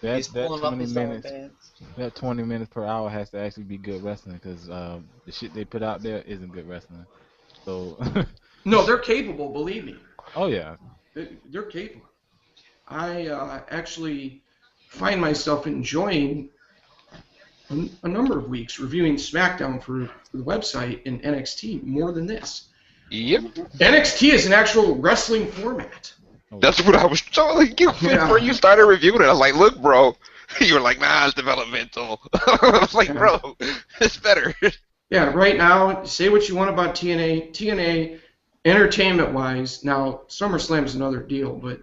He's that pulling up 20 his own minutes. pants. That 20 minutes per hour has to actually be good wrestling because the shit they put out there isn't good wrestling. So. No, they're capable, believe me. Oh yeah. They're capable. I actually find myself enjoying a number of weeks reviewing SmackDown for the website and NXT more than this. Yep. NXT is an actual wrestling format. That's what I was telling you before you started reviewing it. I was like, look, bro. You were like, nah, it's developmental. I was like, bro, it's better. Yeah, right now, say what you want about TNA. TNA, entertainment-wise, now SummerSlam is another deal, but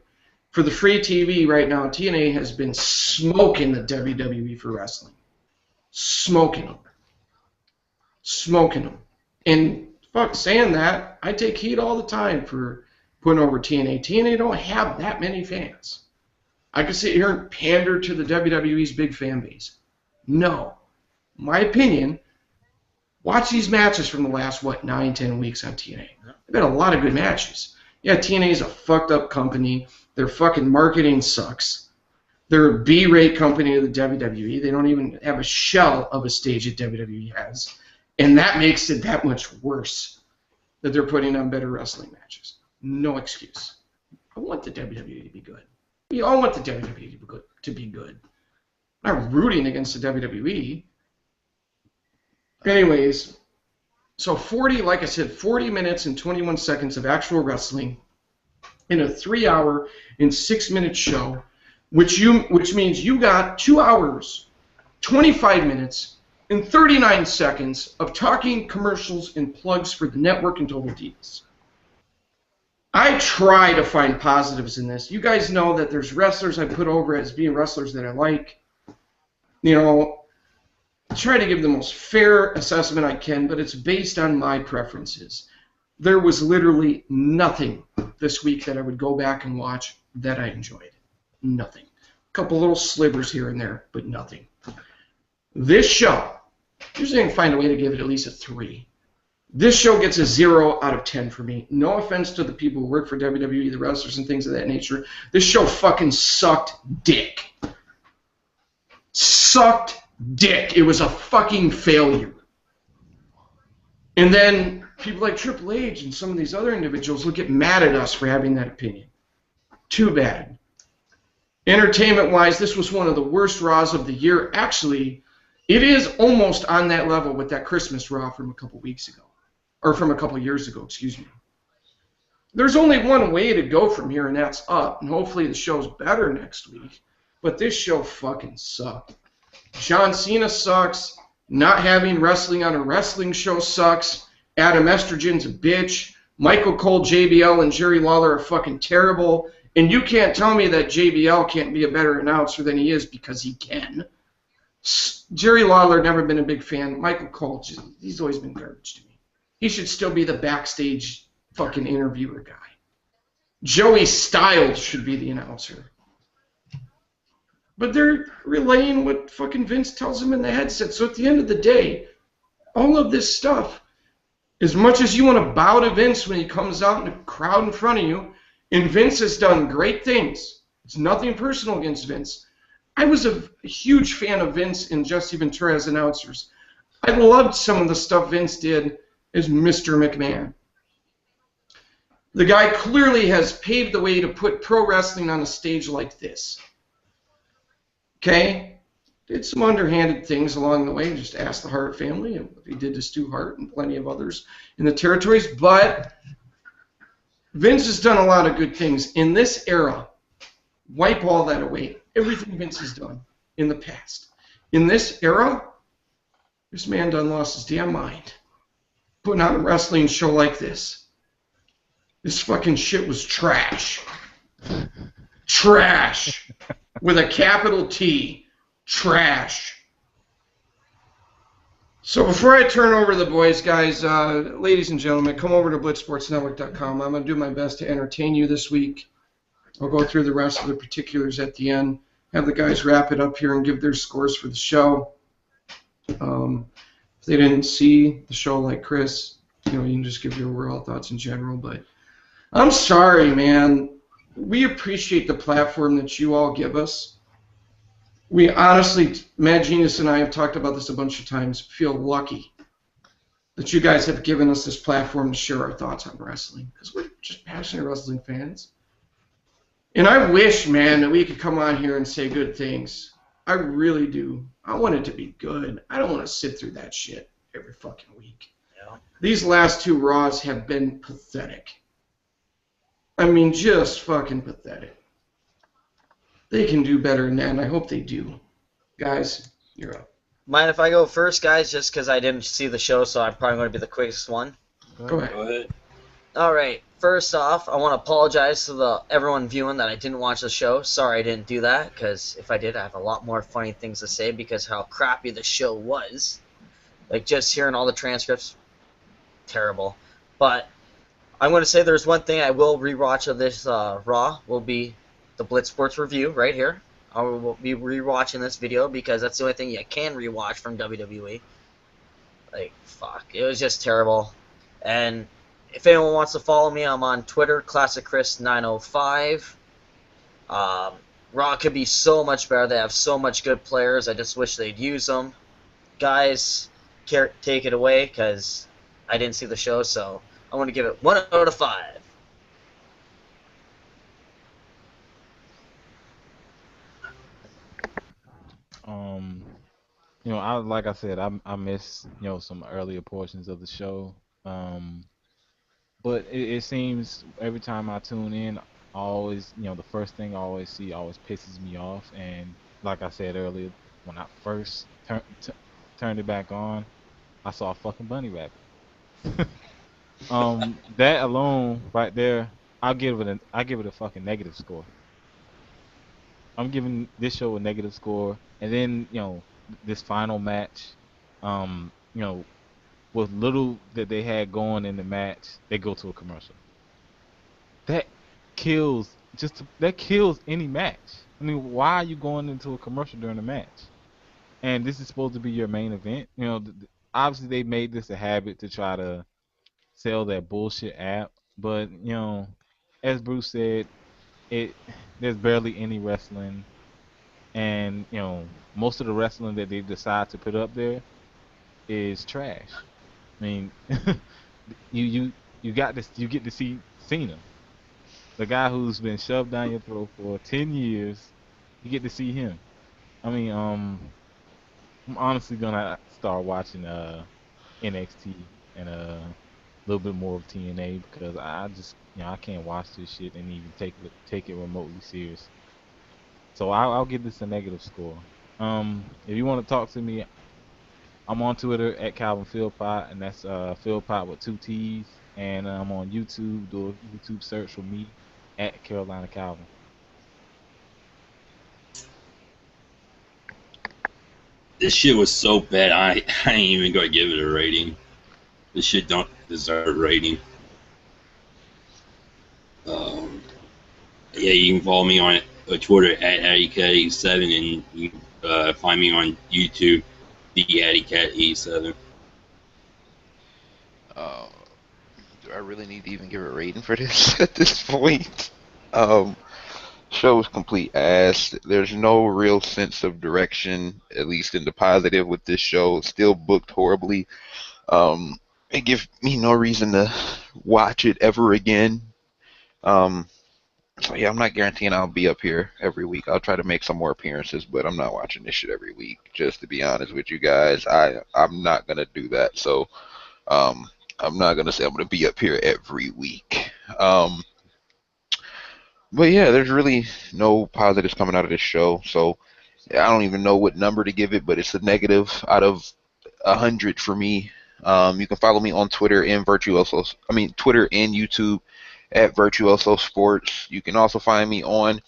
for the free TV right now, TNA has been smoking the WWE for wrestling. Smoking them. Smoking them. And fuck, saying that, I take heat all the time for putting over TNA. TNA don't have that many fans. I could sit here and pander to the WWE's big fan base. No. My opinion, watch these matches from the last, 9, 10 weeks on TNA. They've been a lot of good matches. Yeah, TNA is a fucked up company. Their fucking marketing sucks. They're a B-rate company of the WWE. They don't even have a shell of a stage that WWE has. And that makes it that much worse that they're putting on better wrestling matches. No excuse. I want the WWE to be good. We all want the WWE to be good. I'm not rooting against the WWE. Anyways, so 40 minutes and 21 seconds of actual wrestling in a 3-hour and 6-minute show, which means you got 2 hours, 25 minutes, and 39 seconds of talking, commercials, and plugs for the network and Total Divas. I try to find positives in this. You guys know that there's wrestlers I put over as being wrestlers that I like. You know, I try to give the most fair assessment I can, but it's based on my preferences. There was literally nothing this week that I would go back and watch that I enjoyed. Nothing. A couple little slivers here and there, but nothing. This show, usually I can find a way to give it at least a 3. This show gets a 0 out of 10 for me. No offense to the people who work for WWE, the wrestlers and things of that nature. This show fucking sucked dick. Sucked dick. It was a fucking failure. And then people like Triple H and some of these other individuals will get mad at us for having that opinion. Too bad. Entertainment-wise, this was one of the worst Raws of the year. Actually, it is almost on that level with that Christmas Raw from a couple weeks ago. Or from a couple years ago, excuse me. There's only one way to go from here, and that's up. And hopefully the show's better next week. But this show fucking sucked. John Cena sucks. Not having wrestling on a wrestling show sucks. Adam Estrogen's a bitch. Michael Cole, JBL, and Jerry Lawler are fucking terrible. And you can't tell me that JBL can't be a better announcer than he is, because he can. Jerry Lawler, never been a big fan. Michael Cole, he's always been garbage to me. He should still be the backstage fucking interviewer guy. Joey Styles should be the announcer. But they're relaying what fucking Vince tells them in the headset. So at the end of the day, all of this stuff, as much as you want to bow to Vince when he comes out in a crowd in front of you, and Vince has done great things. It's nothing personal against Vince. I was a huge fan of Vince and Jesse Ventura as announcers. I loved some of the stuff Vince did as Mr. McMahon. The guy clearly has paved the way to put pro wrestling on a stage like this. Okay? Did some underhanded things along the way. Just ask the Hart family and what he did to Stu Hart and plenty of others in the territories. But Vince has done a lot of good things. In this era, wipe all that away. Everything Vince has done in the past. In this era, this man done lost his damn mind. Putting on a wrestling show like this. This fucking shit was trash. Trash. with a capital T. Trash. So before I turn over to the boys, guys, ladies and gentlemen, come over to blitzsportsnetwork.com. I'm going to do my best to entertain you this week. I'll go through the rest of the particulars at the end, have the guys wrap it up here and give their scores for the show. If they didn't see the show like Chris, you can just give your overall thoughts in general. But I'm sorry, man. We appreciate the platform that you all give us. We honestly, Mad Genius and I have talked about this a bunch of times, feel lucky that you guys have given us this platform to share our thoughts on wrestling, because we're just passionate wrestling fans. And I wish, man, that we could come on here and say good things. I really do. I want it to be good. I don't want to sit through that shit every fucking week. Yeah. These last two Raws have been pathetic. I mean, just fucking pathetic. They can do better than that, and I hope they do. Guys, you're up. Mind if I go first, guys, just because I didn't see the show, so I'm probably going to be the quickest one? Go ahead. Go ahead. All right. First off, I want to apologize to everyone viewing that I didn't watch the show. Sorry I didn't do that, because if I did, I have a lot more funny things to say because how crappy the show was. Like, just hearing all the transcripts, terrible. But I'm going to say there's one thing I will rewatch of this Raw will be the Blitz Sports review right here. I will be rewatching this video because that's the only thing you can rewatch from WWE. Like, fuck. It was just terrible. And if anyone wants to follow me, I'm on Twitter, ClassicChris905. Raw could be so much better. They have so much good players. I just wish they'd use them. Guys, take it away because I didn't see the show, so I'm going to give it 1 out of 5. Like I said, I miss some earlier portions of the show. But it seems every time I tune in, I always the first thing I always see always pisses me off. And like I said earlier, when I first turned it back on, I saw a fucking bunny rabbit. That alone right there, I give it a fucking negative score. I'm giving this show a negative score, and then this final match, um, you know, with little that they had going in the match, they go to a commercial. That kills any match. I mean, why are you going into a commercial during the match? And this is supposed to be your main event. Obviously they made this a habit to try to sell that bullshit app, but as Bruce said, it there's barely any wrestling, and most of the wrestling that they decide to put up there is trash. I mean, you get to see Cena, the guy who's been shoved down your throat for 10 years. You get to see him. I mean, I'm honestly gonna start watching NXT and a little bit more of TNA because I just I can't watch this shit and even take it remotely serious. So I'll give this a negative score. If you want to talk to me, I'm on Twitter at Calvin Philpott, and that's Philpott with 2 T's, and I'm on YouTube. Do a YouTube search for me at Carolina Calvin. This shit was so bad, I ain't even gonna give it a rating. This shit don't deserve a rating. Yeah, you can follow me on Twitter at AddyCat87, and you can find me on YouTube, the AddyCat87. Do I really need to even give a rating for this at this point? Show's complete ass. There's no real sense of direction, at least in the positive with this show. It's still booked horribly. It gives me no reason to watch it ever again. So yeah, I'm not guaranteeing I'll be up here every week. I'll try to make some more appearances, but I'm not watching this shit every week. Just to be honest with you guys, I'm not gonna do that. So I'm not gonna say I'm gonna be up here every week. But yeah, there's really no positives coming out of this show. So I don't even know what number to give it, but it's a negative out of 100 for me. You can follow me on Twitter and Twitter and YouTube at Virtuoso Sports. You can also find me on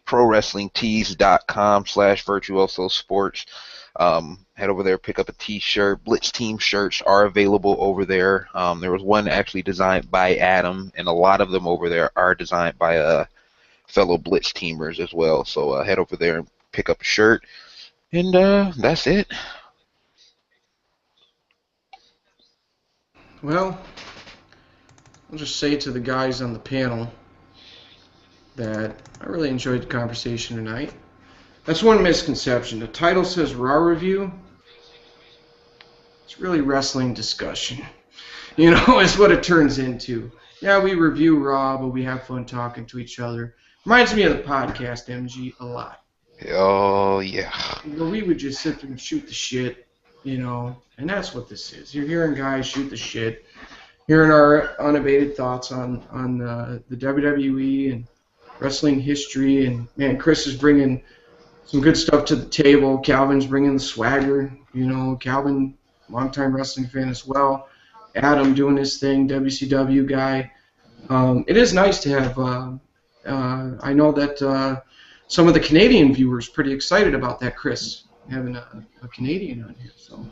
prowrestlingtees.com/virtuoso sports. Head over there, pick up a t-shirt. Blitz team shirts are available over there. There was one actually designed by Adam, and a lot of them over there are designed by fellow Blitz teamers as well. So head over there and pick up a shirt. And that's it. Well, I'll just say to the guys on the panel that I really enjoyed the conversation tonight. That's one misconception. The title says Raw Review. It's really wrestling discussion. You know, is what it turns into. Yeah, we review Raw, but we have fun talking to each other. Reminds me of the podcast, MG, a lot. Oh, yeah. Where we would just sit there and shoot the shit, you know, and that's what this is. You're hearing guys shoot the shit, hearing our unabated thoughts on the WWE and wrestling history, and, man, Chris is bringing some good stuff to the table. Calvin's bringing the swagger, you know, Calvin, longtime wrestling fan as well. Adam doing his thing, WCW guy. It is nice to have, I know that some of the Canadian viewers pretty excited about that, Chris, having a Canadian on here. So,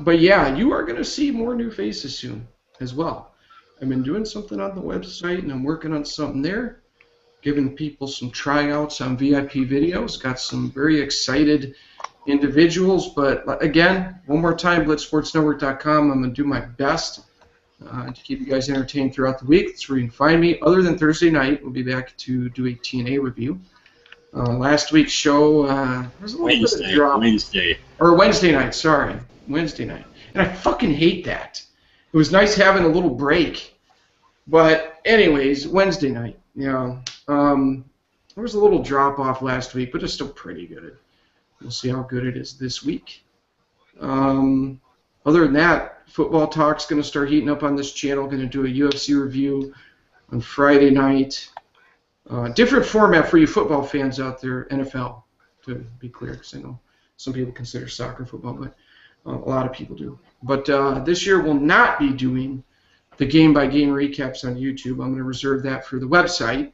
but yeah, you are going to see more new faces soon as well. I've been doing something on the website, and I'm working on something there, giving people some tryouts on VIP videos. Got some very excited individuals, but again, one more time, blitzsportsnetwork.com. I'm going to do my best to keep you guys entertained throughout the week. That's where you can find me. Other than Thursday night, we'll be back to do a TNA review. Last week's show was a little bit of a drop. Wednesday night, sorry. Wednesday night. And I fucking hate that. It was nice having a little break. But anyways, Wednesday night, you know, there was a little drop off last week, but it's still pretty good. We'll see how good it is this week. Other than that, football talk's going to start heating up on this channel. Going to do a UFC review on Friday night. Different format for you football fans out there, NFL, to be clear, because I know some people consider soccer football, but a lot of people do. But this year we'll not be doing the game-by-game recaps on YouTube. I'm going to reserve that for the website,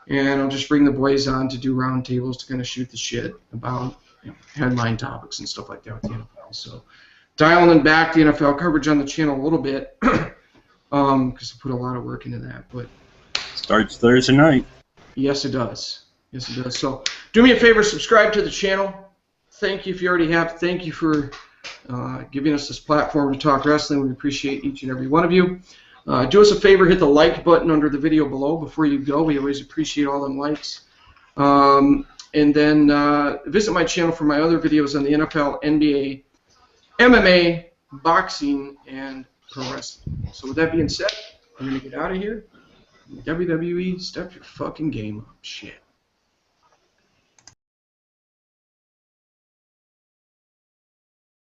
and I'll just bring the boys on to do roundtables to kind of shoot the shit about, you know, headline topics and stuff like that with the NFL. So dialing back the NFL coverage on the channel a little bit, because I put a lot of work into that. But starts Thursday night. Yes, it does. Yes, it does. So do me a favor, subscribe to the channel. Thank you if you already have. Thank you for giving us this platform to talk wrestling. We appreciate each and every one of you. Do us a favor, hit the like button under the video below before you go. We always appreciate all them likes. And then visit my channel for my other videos on the NFL, NBA, MMA, boxing, and pro wrestling. So with that being said, I'm going to get out of here. WWE, step your fucking game up. Shit.